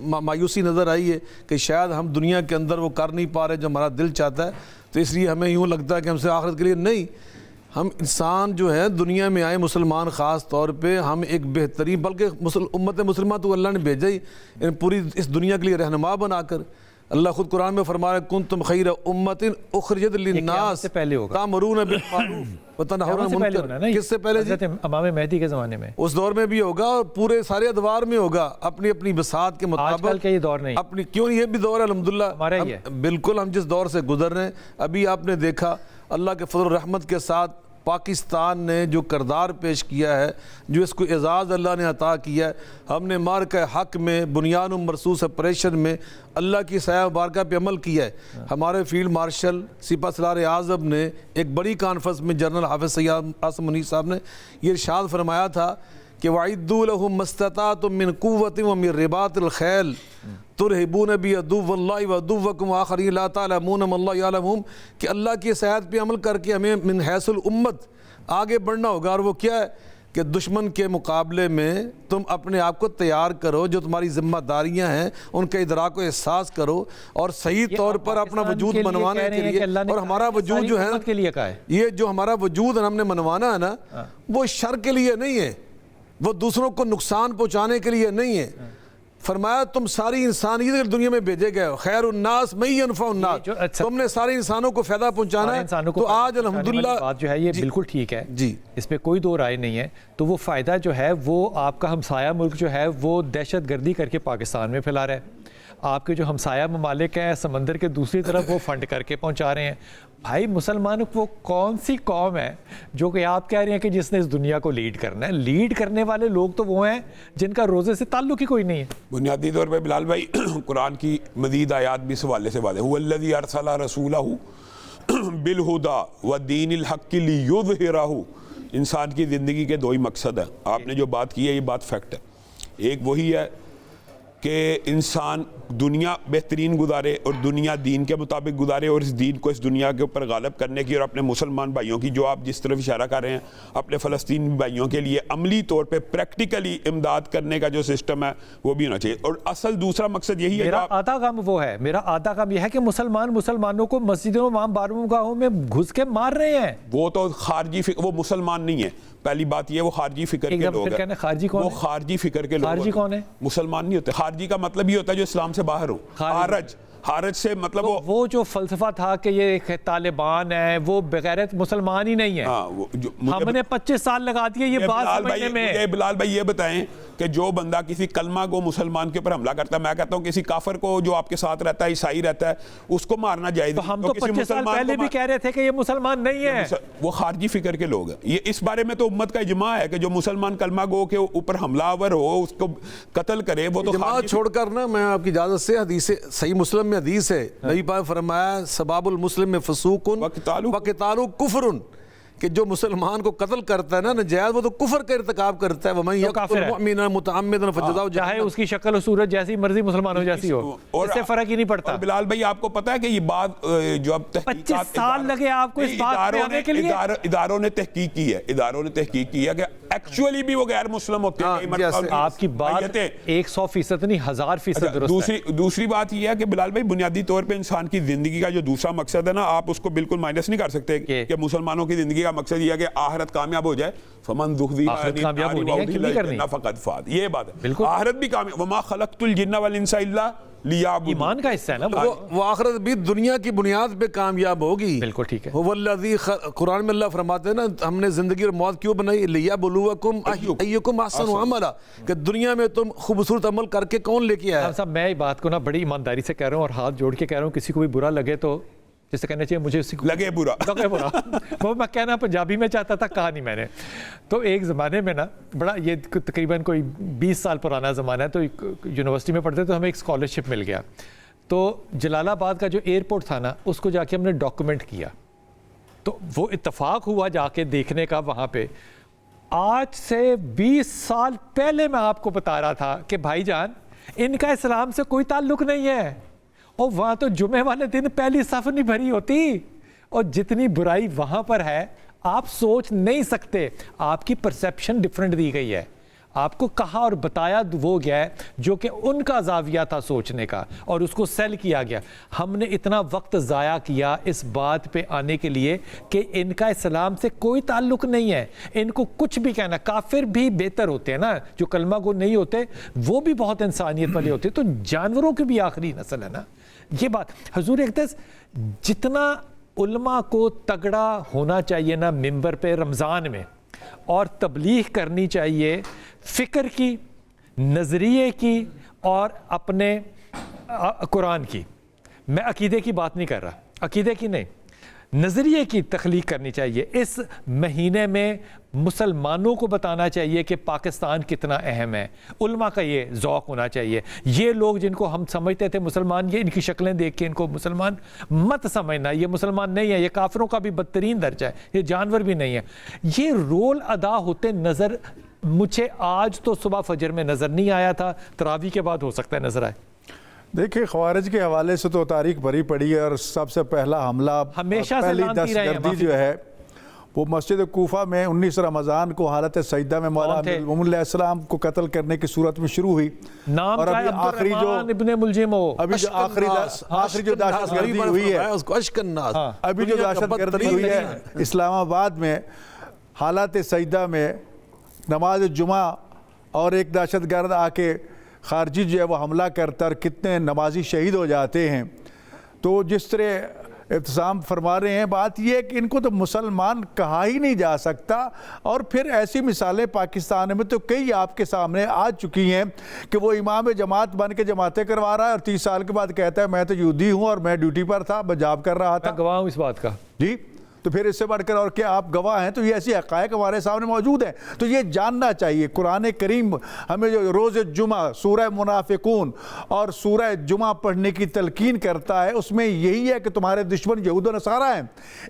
مایوسی نظر آئی ہے کہ شاید ہم دنیا کے اندر وہ کر نہیں پا رہے جو ہمارا دل چاہتا ہے، تو اس لیے ہمیں یوں لگتا ہے کہ ہم سے آخرت کے لیے نہیں. ہم انسان جو ہے دنیا میں آئے، مسلمان خاص طور پہ، ہم ایک بہترین، بلکہ امت مسلمہ تو اللہ نے بھیجا ہی پوری اس دنیا کے لیے رہنما بنا کر. اللہ خود قرآن میں فرما رہا ہے کنتم خیر امت اخرجت للناس تأمرون بالمعروف وتنہون عن المنکر. کس سے پہلے؟ حضرت امام مہدی کے زمانے میں. اس دور میں بھی ہوگا اور پورے سارے ادوار میں ہوگا، اپنی اپنی بساط کے مطابق. آج کل کا یہ دور نہیں، اپنی کیوں یہ بھی دور ہے الحمدللہ. بالکل ہم جس دور سے گزر رہے ہیں، ابھی آپ نے دیکھا اللہ کے فضل و رحمت کے ساتھ پاکستان نے جو کردار پیش کیا ہے، جو اس کو اعزاز اللہ نے عطا کیا ہے. ہم نے مارکہ حق میں بنیان و مرصوص آپریشن میں اللہ کی سایہ مبارکہ پہ عمل کیا ہے. ہمارے فیلڈ مارشل سپہ سالار اعظم نے ایک بڑی کانفرنس میں جنرل حافظ سید عاصم منیر صاحب نے یہ ارشاد فرمایا تھا کہ وَعِدُّوا لَهُم مَّا اسْتَطَعْتُم مِّن قُوَّةٍ وَمِن رِّبَاطِ الْخَيْلِ تُرْهِبُونَ بِهِ عَدُوَّ اللَّهِ وَعَدُوَّكُمْ وَآخَرِينَ لَا تَعْلَمُونَ مَا اللَّهُ يَعْلَمُهُم، کہ اللہ کی سیاحت پہ عمل کر کے ہمیں من حیث الامت آگے بڑھنا ہوگا. اور وہ کیا ہے کہ دشمن کے مقابلے میں تم اپنے آپ کو تیار کرو، جو تمہاری ذمہ داریاں ہیں ان کے ادراک و احساس کرو، اور صحیح طور پر اپنا وجود منوانے کے لیے. اور ہمارا وجود جو ہے یہ جو ہمارا وجود ہم نے منوانا ہے نا، وہ شر کے لیے نہیں ہے، وہ دوسروں کو نقصان پہنچانے کے لیے نہیں ہے. فرمایا تم ساری انسانیت دنیا میں بھیجے گئے ہو، خیر الناس من ینفع الناس، تم نے سارے انسانوں کو فائدہ پہنچانا ہے. تو آج الحمدللہ بات جو ہے یہ بالکل ٹھیک ہے جی، اس پہ کوئی دو رائے نہیں ہے. تو وہ فائدہ جو ہے وہ آپ کا ہمسایہ ملک جو ہے وہ دہشت گردی کر کے پاکستان میں پھیلا رہا ہے. آپ کے جو ہمسایہ ممالک ہیں سمندر کے دوسری طرف وہ فنڈ کر کے پہنچا رہے ہیں. بھائی مسلمان وہ کون سی قوم ہے جو کہ آپ کہہ رہے ہیں کہ جس نے اس دنیا کو لیڈ کرنا ہے؟ لیڈ کرنے والے لوگ تو وہ ہیں جن کا روزے سے تعلق ہی کوئی نہیں ہے. بنیادی طور پہ بلال بھائی قرآن کی مزید آیات بھی اس حوالے سے واضح. هو الذی ارسل رسولہ بالہدی ودین الحق لیظہرہ. انسان کی زندگی کے دو ہی مقصد ہیں. آپ نے جو بات کی ہے یہ بات فیکٹ ہے. ایک وہی ہے کہ انسان دنیا بہترین گزارے اور دنیا دین کے مطابق گزارے اور اس دین کو اس دنیا کے اوپر غالب کرنے کی اور اپنے مسلمان بھائیوں کی جو آپ جس طرف اشارہ کر رہے ہیں اپنے فلسطین بھائیوں کے لیے عملی طور پہ پریکٹیکلی امداد کرنے کا جو سسٹم ہے وہ بھی ہونا چاہیے. اور اصل دوسرا مقصد یہی ہے. میرا آدھا کام وہ ہے, میرا آدھا کام یہ ہے کہ مسلمانوں کو مسجدوں میں بارہویں گاہوں میں گھس کے مار رہے ہیں. وہ تو خارجی وہ مسلمان نہیں ہے. پہلی بات یہ وہ خارجی فکر کے لوگ ہیں. وہ خارجی فکر کے لوگ. خارجی کون ہے؟ مسلمان نہیں ہوتے. خارجی کا مطلب یہ ہوتا ہے جو اسلام سے باہر ہو. خارج سے مطلب وہ جو فلسفہ تھا کہ یہ طالبان ہے وہ بغیرت مسلمان ہی نہیں ہے. ہم نے 25 سال لگا دیے یہ بات سمجھنے میں. بلال بھائی یہ بتائیں کہ جو بندہ کسی کلمہ گو مسلمان کے اوپر حملہ کرتا ہے, میں کہتا ہوں کسی کافر کو جو آپ کے ساتھ رہتا ہے عیسائی رہتا ہے اس کو مارنا جائز. تو ہم تو 25 سال پہلے بھی کہہ رہے تھے کہ یہ مسلمان نہیں ہے. وہ خارجی فکر کے لوگ ہیں. یہ اس بارے میں تو امت کا اجماع ہے کہ جو مسلمان کلمہ گو کے اوپر حملہ آور ہو اس کو قتل کرے. وہ تو اجماع چھوڑ کر نا, میں آپ کی اجازت سے حدیث صحیح مسلم میں حدیث ہے, نبی پاک فرمایا سباب المسلم میں فسوق وقتالو کفر, کہ جو مسلمان کو قتل کرتا ہے نا نجائز وہ تو کفر کا ارتکاب کرتا ہے. ومن یقتل مؤمنا متعمدا فجزاؤ جہنم, چاہے اس کی شکل و صورت جیسی مرضی مسلمان ہو جیسی ہو, اس سے فرق ہی نہیں پڑتا. بلال بھائی آپ کو پتہ ہے کہ یہ بات جو اب 25 سال لگے آپ کو اس بات پہ آنے کے لیے. اداروں نے تحقیق کی ہے کہ ایکچولی بھی وہ غیر مسلم ہوتے ہیں. آپ کی بات 100% نہیں 1000% درست ہے. دوسری بات یہ ہے کہ بلال بھائی بنیادی طور پہ انسان کی زندگی کا جو دوسرا مقصد ہے نا, آپ اس کو بالکل مائنس نہیں کر سکتے کہ مسلمانوں کی زندگی کا مقصد یہ ہے کہ آخرت کامیاب ہو جائے. فمن زحزح عن النار وادخل الجنہ فقد فاز. یہ بات ہے. آخرت بھی کامیاب. وما خلقت الجن والانس الا لیعبدون. ایمان کا حصہ ہے نا وہ آخرت بھی دنیا کی بنیاد پہ کامیاب ہوگی. بالکل ٹھیک ہے. والذی قرآن میں اللہ فرماتے ہیں نا ہم نے زندگی اور موت کیوں بنائی, لیبلوکم ایکم احسن عملا, کہ دنیا میں تم خوبصورت عمل کر کے کون لے کے آیا. صاحب میں یہ بات کو نا بڑی ایمانداری سے کہہ رہا ہوں اور ہاتھ جوڑ کے کہہ رہا ہوں, کسی کو بھی برا لگے تو جسے کہنا چاہیے مجھے لگے برا وہ میں کہنا پنجابی میں چاہتا تھا, کہا نہیں میں نے. تو ایک زمانے میں نا بڑا یہ تقریباً کوئی 20 سال پرانا زمانہ ہے, تو یونیورسٹی میں پڑھتے تو ہمیں ایک اسکالرشپ مل گیا. تو جلال آباد کا جو ایئرپورٹ تھا نا اس کو جا کے ہم نے ڈاکومنٹ کیا. تو وہ اتفاق ہوا جا کے دیکھنے کا وہاں پہ. آج سے 20 سال پہلے میں آپ کو بتا رہا تھا کہ بھائی جان ان کا اسلام سے کوئی تعلق نہیں ہے, اور وہاں تو جمعے والے دن پہلی صف نہیں بھری ہوتی, اور جتنی برائی وہاں پر ہے آپ سوچ نہیں سکتے. آپ کی پرسیپشن ڈیفرنٹ دی گئی ہے. آپ کو کہا اور بتایا وہ گیا ہے جو کہ ان کا زاویہ تھا سوچنے کا, اور اس کو سیل کیا گیا. ہم نے اتنا وقت ضائع کیا اس بات پہ آنے کے لیے کہ ان کا اسلام سے کوئی تعلق نہیں ہے. ان کو کچھ بھی کہنا, کافر بھی بہتر ہوتے ہیں نا, جو کلمہ گو نہیں ہوتے وہ بھی بہت انسانیت والے ہوتے, تو جانوروں کی بھی آخری نسل ہے نا. یہ بات حضور اقدس جتنا علماء کو تگڑا ہونا چاہیے نا منبر پہ رمضان میں, اور تبلیغ کرنی چاہیے فکر کی, نظریے کی اور اپنے قرآن کی. میں عقیدے کی بات نہیں کر رہا, عقیدے کی نہیں, نظریے کی تخلیق کرنی چاہیے. اس مہینے میں مسلمانوں کو بتانا چاہیے کہ پاکستان کتنا اہم ہے. علماء کا یہ ذوق ہونا چاہیے. یہ لوگ جن کو ہم سمجھتے تھے مسلمان, یہ ان کی شکلیں دیکھ کے ان کو مسلمان مت سمجھنا, یہ مسلمان نہیں ہے, یہ کافروں کا بھی بدترین درجہ ہے, یہ جانور بھی نہیں ہے. یہ رول ادا ہوتے نظر مجھے آج تو صبح فجر میں نظر نہیں آیا تھا, تراویح کے بعد ہو سکتا ہے نظر آئے. دیکھیں خوارج کے حوالے سے تو تاریخ بھری پڑی ہے, اور سب سے پہلا حملہ ہمیشہ پہلی دہشت گردی جو ہے وہ مسجد کوفہ میں 19 رمضان کو حالت سجدہ میں مولا امیرالمومنین علیہ السلام کو قتل کرنے کی صورت میں شروع ہوئی. نام اور ابھی آخری جو ابن ملجم ہو, ابھی جو آخری جو دہشت گردی ہوئی ہے, ابھی جو دہشت گردی ہوئی ہے اسلام آباد میں حالت سجدہ میں نماز جمعہ, اور ایک دہشت گرد آ کے خارجی جو ہے وہ حملہ کرتا اور کتنے نمازی شہید ہو جاتے ہیں. تو جس طرح ابتسام فرما رہے ہیں، بات یہ ہے کہ ان کو تو مسلمان کہا ہی نہیں جا سکتا، اور پھر ایسی مثالیں پاکستان میں تو کئی آپ کے سامنے آ چکی ہیں کہ وہ امام جماعت بن کے جماعتیں کروا رہا ہے اور 30 سال کے بعد کہتا ہے میں تو یہودی ہوں اور میں ڈیوٹی پر تھا، میں جاب کر رہا تھا۔ میں گواہ ہوں اس بات کا۔ جی، تو پھر اس سے بڑھ کر اور کیا آپ گواہ ہیں؟ تو یہ ایسی حقائق ہمارے سامنے موجود ہیں، تو یہ جاننا چاہیے۔ قرآن کریم ہمیں جو روز جمعہ سورہ منافقون اور سورہ جمعہ پڑھنے کی تلقین کرتا ہے، اس میں یہی ہے کہ تمہارے دشمن یہود و نصارہ ہیں،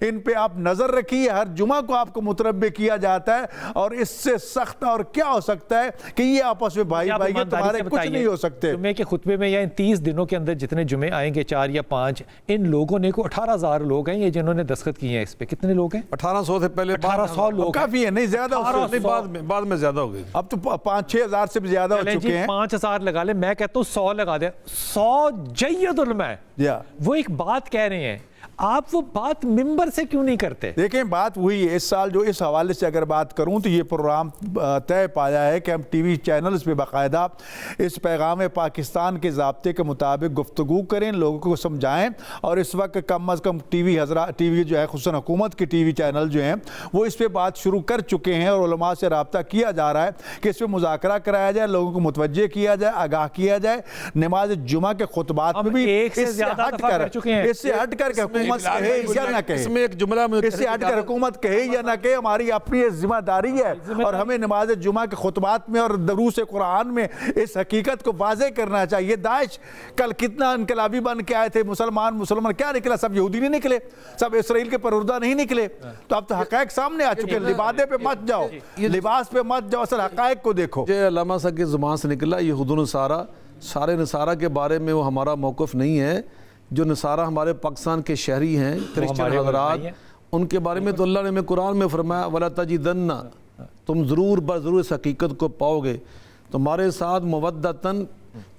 ان پہ آپ نظر رکھیے، ہر جمعہ کو آپ کو متنبہ کیا جاتا ہے، اور اس سے سخت اور کیا ہو سکتا ہے کہ یہ آپس میں بھائی بھائی ہیں، تمہارے کچھ نہیں ہو سکتے۔ جمعے کے خطبے میں یا ان 30 دنوں کے اندر جتنے جمعے آئیں گے 4 یا 5، ان لوگوں نے کو 18,000 لوگ ہیں یہ جنہوں نے دستخط کیے ہیں اس پہ، کتنے لوگ ہیں؟ 1800 سے پہلے 1800 لوگ کافی ہے، نہیں زیادہ ہو سکتے، بعد میں زیادہ ہو گئی، اب تو 5-6 ہزار سے بھی زیادہ ہو چکے ہیں۔ 5,000 لگا لیں، میں کہتا ہوں 100 لگا دیں، 100 جید علماء ہے، وہ ایک بات کہہ رہے ہیں، آپ وہ بات ممبر سے کیوں نہیں کرتے؟ دیکھیں بات وہی ہے، اس سال جو اس حوالے سے اگر بات کروں تو یہ پروگرام طے پایا ہے کہ ہم ٹی وی چینلز پہ باقاعدہ اس پیغام پاکستان کے ضابطے کے مطابق گفتگو کریں، لوگوں کو سمجھائیں، اور اس وقت کم از کم ٹی وی جو ہے خصوصاً حکومت کے ٹی وی چینل جو ہیں وہ اس پہ بات شروع کر چکے ہیں، اور علماء سے رابطہ کیا جا رہا ہے کہ اس پہ مذاکرہ کرایا جائے، لوگوں کو متوجہ کیا جائے، آگاہ کیا جائے۔ نماز جمعہ کے خطبات میں بھی اس سے ہٹ کر کہ حکومت کہے یا نہ کہے، اس میں ایک جملہ میں اس سے ہٹ کر حکومت کہے یا نہ کہے، ہماری اپنی ذمہ داری ہے، اور ہمیں نماز جمعہ کے خطبات میں اور دروس قرآن میں اس حقیقت کو واضح کرنا چاہیے۔ داعش کل کتنا انقلابی بن کے آئے تھے، مسلمان کیا نکلا؟ سب یہودی نہیں نکلے، سب اسرائیل کے پروردہ نہیں نکلے، تو اب تو حقائق سامنے آ چکے ہیں۔ لبادے پہ مت جاؤ، لباس پہ مت جاؤ، اصل حقائق کو دیکھو۔ یہ علامہ صاحب کی زبان سے نکلا یہود و نصارہ، سارے نصارہ کے بارے میں وہ ہمارا موقف نہیں ہے۔ جو نصارہ ہمارے پاکستان کے شہری ہیں، کرسچن حضرات، ان کے بارے میں تو اللہ نے قرآن میں فرمایا وَلَا تَجِدَنَّ، تم ضرور بضرور اس حقیقت کو پاؤ گے، تمہارے ساتھ مودتاً،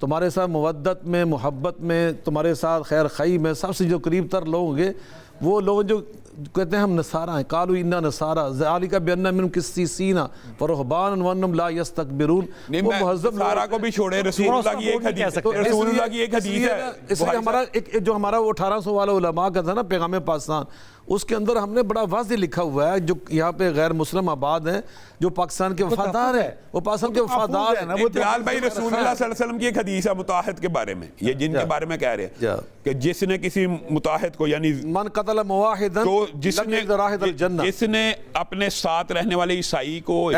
تمہارے ساتھ مودت میں، محبت میں، تمہارے ساتھ خیر خواہی میں سب سے جو قریب تر لوگ ہوں گے وہ لوگ جو کہتے ہیں ہم نصارہ ہیں، قالوا انا نصارى ذلك بان منهم قسيسين ورهبانا وانهم لا يستكبرون۔ وہ مہذب نصارہ کو بھی چھوڑے، رسول اللہ کی ایک حدیث ہے، رسول اللہ کی ایک حدیث ہے۔ اس لیے ہمارا جو ہمارا وہ 1800 والا علماء کا تھا نا پیغام پاکستان، اس کے اندر ہم نے بڑا واضح لکھا ہوا ہے، جو یہاں پہ غیر مسلم آباد ہیں، جو پاکستان کے وفادار ہیں، وہ پاکستان کے وفادار ہیں۔ بلال بھائی، رسول اللہ صلی اللہ علیہ وسلم کی ایک حدیث ہے متعاہد کے بارے میں، یہ جن کے بارے میں کہہ رہے ہیں کہ جس نے کسی متعاہد کو، یعنی من قتل مواحدا جس نے اپنے ساتھ رہنے والے عیسائی کو،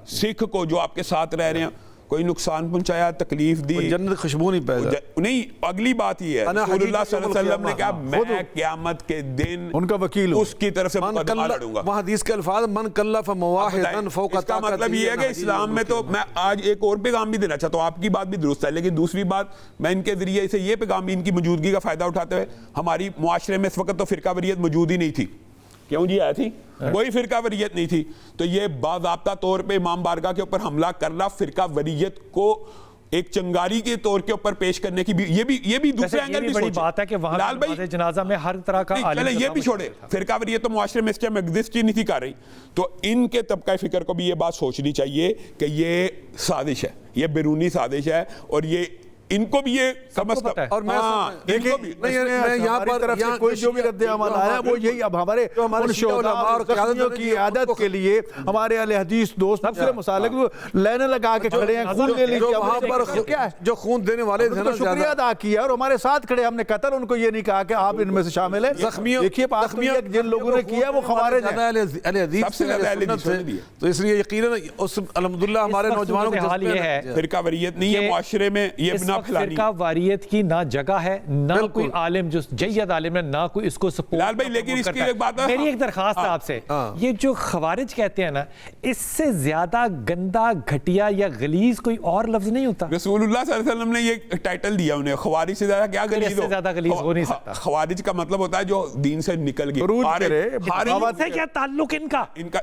سکھ کو جو آپ کے ساتھ رہ رہے ہیں، کوئی نقصان پہنچایا، تکلیف دی، جنت خوشبو نہیں پیدا نہیں، اگلی بات یہ ہے رسول اللہ صلی اللہ علیہ وسلم نے کہا میں قیامت کے دن ان کا وکیل ہوں، اس کی طرف سے مقدمہ لڑوں گا۔ وہاں حدیث کے الفاظ من کلف مواحدا فوق اس کا مطلب یہ ہے کہ اسلام میں تو، میں آج ایک اور پیغام بھی دینا چاہتا ہوں، آپ کی بات بھی درست ہے، لیکن دوسری بات میں ان کے ذریعے سے یہ پیغام بھی ان کی موجودگی کا فائدہ اٹھاتے ہوئے، ہماری معاشرے میں اس وقت تو فرقہ واریت موجود ہی نہیں تھی، کیوں جی آئی تھی؟ کوئی فرقہ وریت نہیں تھی، تو یہ باضابطہ طور پہ امام بارگاہ کے اوپر حملہ کرنا فرقہ وریت کو ایک چنگاری کے طور کے اوپر پیش کرنے کی بھی، یہ بھی دوسرے اینگل بھی بڑی بات ہے کہ وہاں نماز جنازہ میں ہر طرح کا عالم، چلے یہ بھی چھوڑے، فرقہ وریت تو معاشرے میں اس ٹائم ایگزسٹ ہی نہیں تھی کر رہی، تو ان کے طبقہ فکر کو بھی یہ بات سوچنی چاہیے کہ یہ سازش ہے، یہ بیرونی سازش ہے، اور یہ ان کو بھی یہ سمجھتا ہے۔ اور میں یہاں پر کوئی جو بھی رد عمل آیا وہ یہی، اب ہمارے ان شہداء اور زخمیوں کی عیادت کے لیے ہمارے اہل حدیث دوست دوسرے مسالک لینے لگا کے کھڑے ہیں، خون لے لیجیے، وہاں پر جو خون دینے والے تھے نا، شکریہ ادا کیا اور ہمارے ساتھ کھڑے، ہم نے قتل ان کو یہ نہیں کہا کہ آپ ان میں سے شامل ہیں۔ دیکھیے زخمیوں جن لوگوں نے کیا وہ خوارج ہیں، اہل حدیث سے، تو اس لیے یقیناً الحمدللہ ہمارے نوجوانوں کا حال یہ ہے فرقہ وریت نہیں ہے معاشرے میں، یہ بنا فرقہ واریت کی نہ جگہ ہے، نہ کوئی عالم جو جید عالم ہے، نہ کوئی اس کو سپورٹ۔ لال بھائی لیکن اس کی ایک بات ہے، میری ایک درخواست ہے آپ سے، یہ جو خوارج کہتے ہیں نا، اس سے زیادہ گندا، گھٹیا یا غلیظ کوئی اور لفظ نہیں ہوتا۔ رسول اللہ صلی اللہ علیہ وسلم نے یہ ٹائٹل دیا انہیں، خوارج سے زیادہ کیا غلیظ ہو، زیادہ غلیظ ہو نہیں سکتا۔ خوارج کا مطلب ہوتا ہے جو دین سے نکل گئے، سے کیا تعلق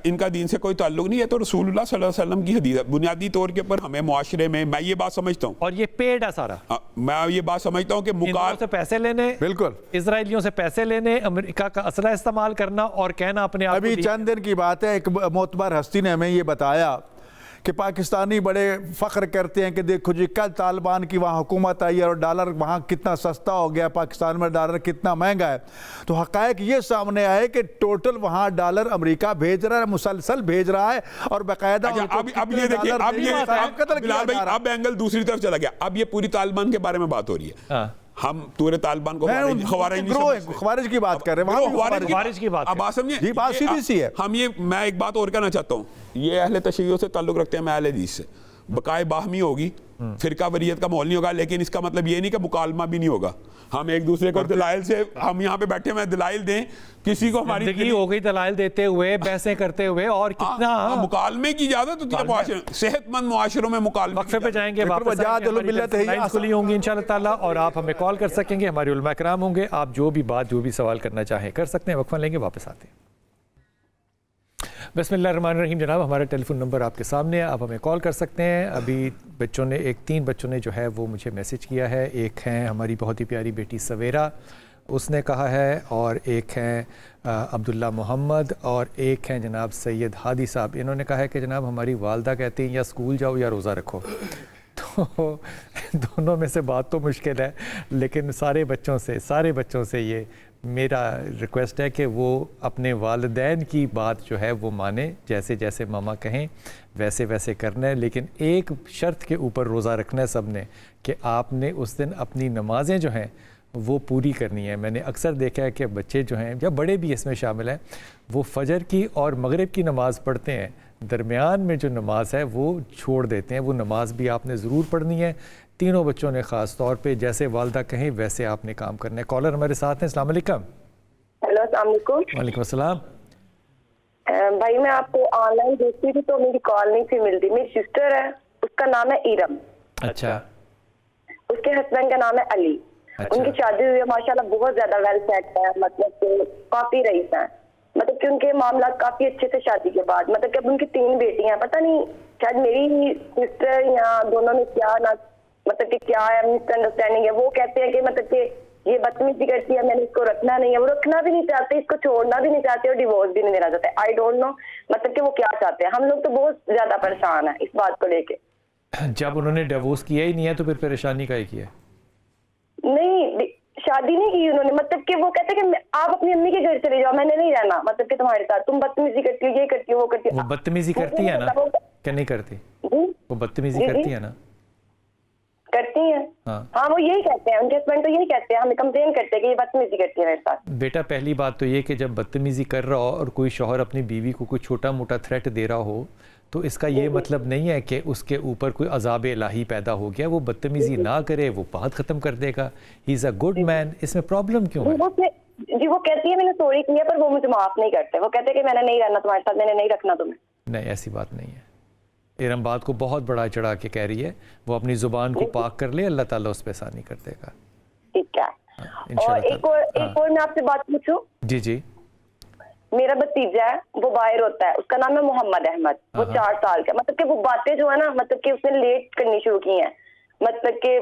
ان کا دین سے کوئی تعلق نہیں ہے، تو رسول اللہ صلی اللہ علیہ وسلم کی حدیث بنیادی طور کے اوپر ہمیں معاشرے میں، میں یہ بات سمجھتا ہوں، اور یہ پیڈ ہے سارا، میں یہ بات سمجھتا ہوں کہ سے پیسے لینے، بالکل اسرائیلیوں سے پیسے لینے، امریکہ کا اسلحہ استعمال کرنا اور کہنا اپنے آپ۔ ابھی چند دن کی بات ہے، ایک معتبر ہستی نے ہمیں یہ بتایا کہ پاکستانی بڑے فخر کرتے ہیں کہ دیکھو جی کل طالبان کی وہاں حکومت آئی ہے اور ڈالر وہاں کتنا سستا ہو گیا، پاکستان میں ڈالر کتنا مہنگا ہے. تو حقائق یہ سامنے آئے کہ ٹوٹل وہاں ڈالر امریکہ بھیج رہا ہے، مسلسل بھیج رہا ہے، اور باقاعدہ اب یہ دیکھیں، اب اینگل دوسری طرف چلا گیا. اب یہ پوری طالبان کے بارے میں بات ہو رہی ہے. ہم پورے طالبان کو خوارج کی بات کر رہے ہیں، خوارج کی بات. اب بات سمجھیں، جی بات سیدھی سی ہے. ہم میں ایک بات اور کہنا چاہتا ہوں، یہ اہل تشیع سے تعلق رکھتے ہیں، میں اہل حدیث سے. بقائے باہمی ہوگی، فرقہ وریت کا ماحول نہیں ہوگا، لیکن اس کا مطلب یہ نہیں کہ مکالمہ بھی نہیں ہوگا. ہم ایک دوسرے کو دلائل سے، ہم یہاں پہ بیٹھے میں دلائل دیں، کسی کو ہماری زندگی ہو گئی دلائل دیتے ہوئے، بحثیں کرتے ہوئے، اور کتنا مکالمے کی اجازت ہوتی ہے معاشرے، صحت مند معاشروں میں مکالمے. وقفے پہ جائیں گے، واپس لائنز کھلی ہوں گی انشاءاللہ تعالیٰ، اور آپ ہمیں کال کر سکیں گے، ہمارے علماء کرام ہوں گے، آپ جو بھی بات جو بھی سوال کرنا چاہیں کر سکتے ہیں. وقفہ لیں گے، واپس آتے ہیں. بسم اللہ الرحمن الرحیم. جناب ہمارا ٹیلی فون نمبر آپ کے سامنے ہے، آپ ہمیں کال کر سکتے ہیں. ابھی بچوں نے 3 بچوں نے جو ہے وہ مجھے میسج کیا ہے. ایک ہیں ہماری بہت ہی پیاری بیٹی سویرا، اس نے کہا ہے، اور ایک ہیں عبداللہ محمد، اور ایک ہیں جناب سید ہادی صاحب. انہوں نے کہا ہے کہ جناب ہماری والدہ کہتی ہیں یا اسکول جاؤ یا روزہ رکھو. تو دونوں میں سے بات تو مشکل ہے، لیکن سارے بچوں سے یہ میرا ریکویسٹ ہے کہ وہ اپنے والدین کی بات جو ہے وہ مانیں، جیسے جیسے ماما کہیں ویسے ویسے کرنا ہے. لیکن ایک شرط کے اوپر روزہ رکھنا ہے سب نے، کہ آپ نے اس دن اپنی نمازیں جو ہیں وہ پوری کرنی ہے. میں نے اکثر دیکھا ہے کہ بچے جو ہیں یا بڑے بھی اس میں شامل ہیں، وہ فجر کی اور مغرب کی نماز پڑھتے ہیں، درمیان میں جو نماز ہے وہ چھوڑ دیتے ہیں. وہ نماز بھی آپ نے ضرور پڑھنی ہے. تینوں بچوں نے خاص طور پہ جیسے والدہ کہیں ویسے آپ نے کام کرنا ہے. کالر ہمارے ساتھ ہیں. السلام علیکم. ہیلو، السلام علیکم. وعلیکم السلام. بھائی میں آپ کو آن لائن دیکھتی تھی تو میری کال نہیں تھی ملتی. میری سسٹر ہے، اس کا نام ہے ایرم. اچھا. اس کے ہسبینڈ کا نام ہے علی. ان کی شادی ہوئی ہے، ماشاءاللہ بہت زیادہ ویل سیٹ ہے، مطلب کہ کافی رئیس ہیں، مطلب کہ ان کے معاملات کافی اچھے سے شادی کے بعد. مطلب کہ اب ان کی 3 بیٹیاں ہیں. پتہ نہیں شاید میری سسٹر یا دونوں میں کیا نہ مطلب کہ کیا ہے مس انڈرسٹینڈنگ ہے. وہ کہتے ہیں کہ مطلب کہ یہ بدتمیزی کرتی ہے، میں نے اس کو رکھنا نہیں ہے. وہ رکھنا بھی نہیں چاہتے، اس کو چھوڑنا بھی نہیں چاہتے، اور ڈیورس بھی نہیں دینا چاہتے. آئی ڈونٹ نو مطلب کہ وہ کیا چاہتے ہیں. ہم لوگ تو بہت زیادہ پریشان ہیں اس بات کو لے کے. جب انہوں نے ڈیورس کیا ہی نہیں ہے تو پھر پریشانی کا ہی کیا ہے؟ نہیں، شادی نہیں کی انہوں نے. مطلب کہ وہ کہتے ہیں کہ آپ اپنی امی کے گھر چلے جاؤ، میں نے نہیں رہنا مطلب کہ تمہارے ساتھ. تم بدتمیزی کرتی ہو، یہ کرتی ہو، وہ کرتی ہو. وہ بدتمیزی کرتی ہے نا کہ نہیں کرتی؟ وہ بدتمیزی کرتی ہے نا؟ کرتی ہیں. ہاں وہ یہی کہتے ہیں، ان کے ہسبینڈ تو یہی کہتے ہیں، ہمیں کمپلین کرتے ہیں کہ یہ بدتمیزی کرتی ہے میرے ساتھ. بیٹا پہلی بات تو یہ کہ جب بدتمیزی کر رہا ہو اور کوئی شوہر اپنی بیوی کو کوئی چھوٹا موٹا تھریٹ دے رہا ہو تو اس کا یہ مطلب نہیں ہے کہ اس کے اوپر کوئی عذاب الہی پیدا ہو گیا. وہ بدتمیزی نہ کرے، وہ بات ختم کر دے گا. ہی از اے گڈ مین. اس میں پرابلم کیوں ہے؟ جی وہ کہتی ہے میں نے سوری کی ہے، پر وہ مجھے معاف نہیں کرتے. وہ کہتے ہیں کہ میں نے نہیں رہنا تمہارے ساتھ، میں نے نہیں رکھنا تمہیں. نہیں، ایسی بات نہیں ہے. ارم بات کو بہت بڑا چڑھا کے کہہ رہی ہے. وہ اپنی زبان کو پاک کر لے، اللہ تعالیٰ اس پہ آسانی کر دے گا. ٹھیک ہے. اور ایک اور میں آپ سے بات پوچھوں. جی. میرا بھتیجا ہے، وہ باہر ہوتا ہے، اس کا نام ہے محمد احمد. وہ 4 سال کا. مطلب کہ وہ باتیں جو ہے نا مطلب کہ اس نے لیٹ کرنی شروع کی ہیں. مطلب کہ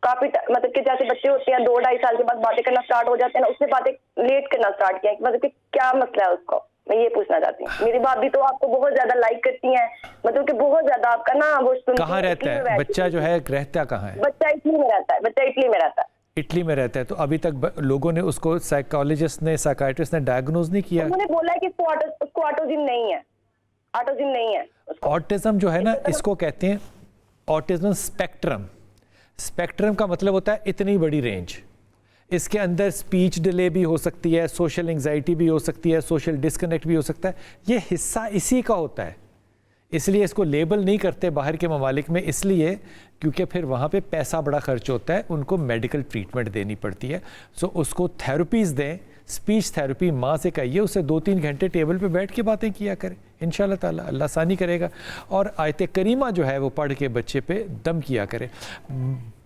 کافی مطلب کہ جیسے بچے ہوتے ہیں 2-2.5 سال کے بعد باتیں کرنا سٹارٹ ہو جاتے ہیں نا، اس نے باتیں لیٹ کرنا سٹارٹ کیا. مطلب کہ کیا مسئلہ ہے اس کو، میں یہ پوچھنا چاہتی ہوں. میری بات بھی تو آپ کو بہت زیادہ لائک کرتی ہیں، مطلب کہ بہت زیادہ آپ کا نا وہ کہاں رہتا ہے بچہ جو ہے؟ رہتا کہاں ہے بچہ؟ اٹلی میں رہتا ہے. بچہ اٹلی میں رہتا ہے. اٹلی میں رہتا ہے. تو ابھی تک لوگوں نے اس کو سائیکالوجسٹ نے سائیکائٹرسٹ نے ڈائگنوز نہیں کیا؟ انہوں نے بولا ہے کہ اس کو آٹوزم نہیں ہے. آٹوزم نہیں ہے. آٹزم جو ہے نا اس کو کہتے ہیں آٹزم اسپیکٹرم. اسپیکٹرم کا مطلب ہوتا ہے اتنی بڑی رینج. اس کے اندر سپیچ ڈیلے بھی ہو سکتی ہے، سوشل انگزائٹی بھی ہو سکتی ہے، سوشل ڈسکنیکٹ بھی ہو سکتا ہے. یہ حصہ اسی کا ہوتا ہے. اس لیے اس کو لیبل نہیں کرتے باہر کے ممالک میں، اس لیے کیونکہ پھر وہاں پہ پیسہ بڑا خرچ ہوتا ہے، ان کو میڈیکل ٹریٹمنٹ دینی پڑتی ہے. سو اس کو تھیراپیز دیں. سپیچ تھیراپی ماں سے کہیے اسے 2-3 گھنٹے ٹیبل پہ بیٹھ کے باتیں کیا کرے. انشاءاللہ تعالیٰ اللہ آسانی کرے گا. اور آیت کریمہ جو ہے وہ پڑھ کے بچے پہ دم کیا کرے.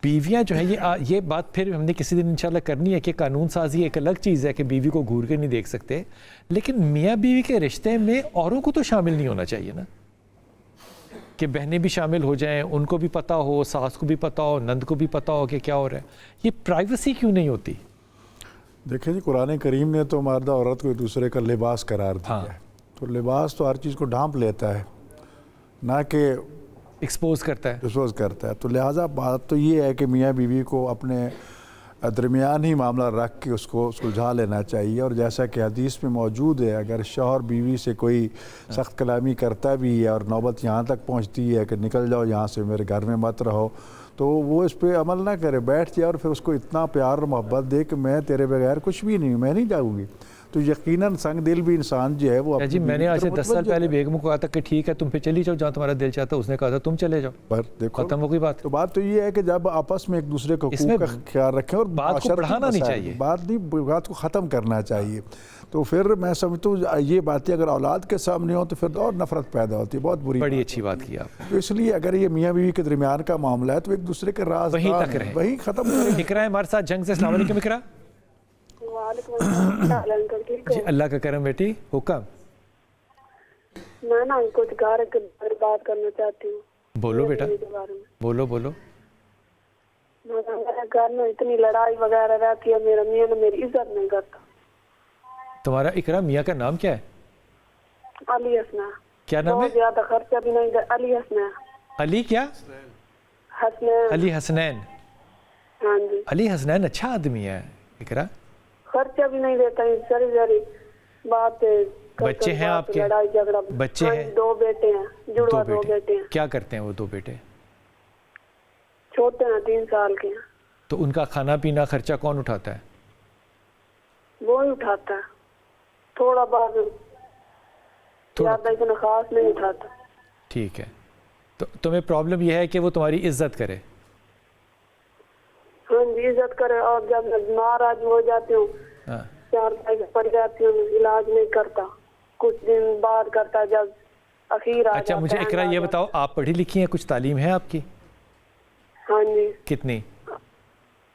بیویاں جو ہیں یہ بات پھر ہم نے کسی دن انشاءاللہ کرنی ہے کہ قانون سازی ایک الگ چیز ہے کہ بیوی کو گھور کے نہیں دیکھ سکتے، لیکن میاں بیوی کے رشتے میں اوروں کو تو شامل نہیں ہونا چاہیے نا، کہ بہنیں بھی شامل ہو جائیں، ان کو بھی پتہ ہو، ساس کو بھی پتہ ہو، نند کو بھی پتہ ہو کہ کیا ہو رہا ہے. یہ پرائیویسی کیوں نہیں ہوتی؟ دیکھیں جی قرآن کریم نے تو مرد عورت کو ایک دوسرے کا لباس قرار دیا ہے. تو لباس تو ہر چیز کو ڈھانپ لیتا ہے. نہ کہ ایکسپوز کرتا ہے. تو لہٰذا بات تو یہ ہے کہ میاں بیوی کو اپنے درمیان ہی معاملہ رکھ کے اس کو سلجھا لینا چاہیے. اور جیسا کہ حدیث میں موجود ہے اگر شوہر بیوی سے کوئی سخت کلامی کرتا بھی ہے اور نوبت یہاں تک پہنچتی ہے کہ نکل جاؤ یہاں سے میرے گھر میں مت رہو, تو وہ اس پہ عمل نہ کرے, بیٹھ جائے اور پھر اس کو اتنا پیار اور محبت دے کہ میں تیرے بغیر کچھ بھی نہیں, میں نہیں جاؤں گی. تو یقیناً سنگ دل بھی انسان جو ہے وہ جی میں نے آج سے 10 سال پہلے بیگم کو کہا تھا کہ ٹھیک ہے تم پہ چلی جاؤ جہاں تمہارا دل چاہتا ہے, اس نے کہا تھا تم چلے جاؤ, پر دیکھو ختم ہو گئی بات. تو بات تو یہ ہے کہ جب آپس میں ایک دوسرے کو حقوق کا خیال رکھیں اور بات کو بڑھانا نہیں چاہیے, بات کو ختم کرنا چاہیے. تو پھر میں سمجھتا ہوں یہ باتیں اگر اولاد کے سامنے ہوں تو پھر اور نفرت پیدا ہوتی ہے, بہت بڑی اچھی بات کی آپ نے. تو اس لیے اگر یہ میاں بیوی کے درمیان کا معاملہ ہے تو ایک دوسرے کے راز وہیں تک رہیں, وہیں ختم کریں. اقرا ہے ہمارے ساتھ جنگ سے. السلام علیکم اقرا. وعلیکم السلام. جی اللہ کا کرم بیٹی, حکم. میں نا کچھ گھر کے بارے میں بات کرنا چاہتی ہوں. بولو بیٹا, بولو. میرے گھر میں اتنی لڑائی وغیرہ رہتی ہے, میرا میاں نے میری عزت نہیں کرتا. تمہارا اقرا میاں کا نام کیا ہے؟ علی حسنین. کیا نام ہے؟ بہت زیادہ خرچہ بھی نہیں دیتا. علی حسنین. علی کیا؟ حسنین. علی حسنین. ہاں جی. علی حسنین اچھا آدمی ہے اقرا. خرچہ بھی نہیں دیتا, ساری بات. بچے ہیں آپ کے؟ لڑائی جھگڑا. بچے ہیں؟ 2 بیٹے ہیں, جڑوا 2 بیٹے ہیں. کیا کرتے ہیں وہ 2 بیٹے؟ چھوٹے ہیں, 3 سال کے ہیں. تو ان کا کھانا پینا خرچہ کون اٹھاتا ہے؟ وہ ہی اٹھاتا ہے, تھوڑا بہت, زیادہ اتنا خاص نہیں اٹھاتا. ٹھیک ہے, تو تمہیں پرابلم یہ ہے کہ وہ تمہاری عزت کرے؟ ہاں جی عزت کرے, اور جب میں ناراض ہو جاتی ہوں 4 پیسے پڑ جاتی ہوں, علاج نہیں کرتا, کچھ دن بعد کرتا جب اخیر آ. اچھا مجھے اقرا یہ بتاؤ, آپ پڑھی لکھی ہیں, کچھ تعلیم ہے آپ کی؟ ہاں جی. کتنی؟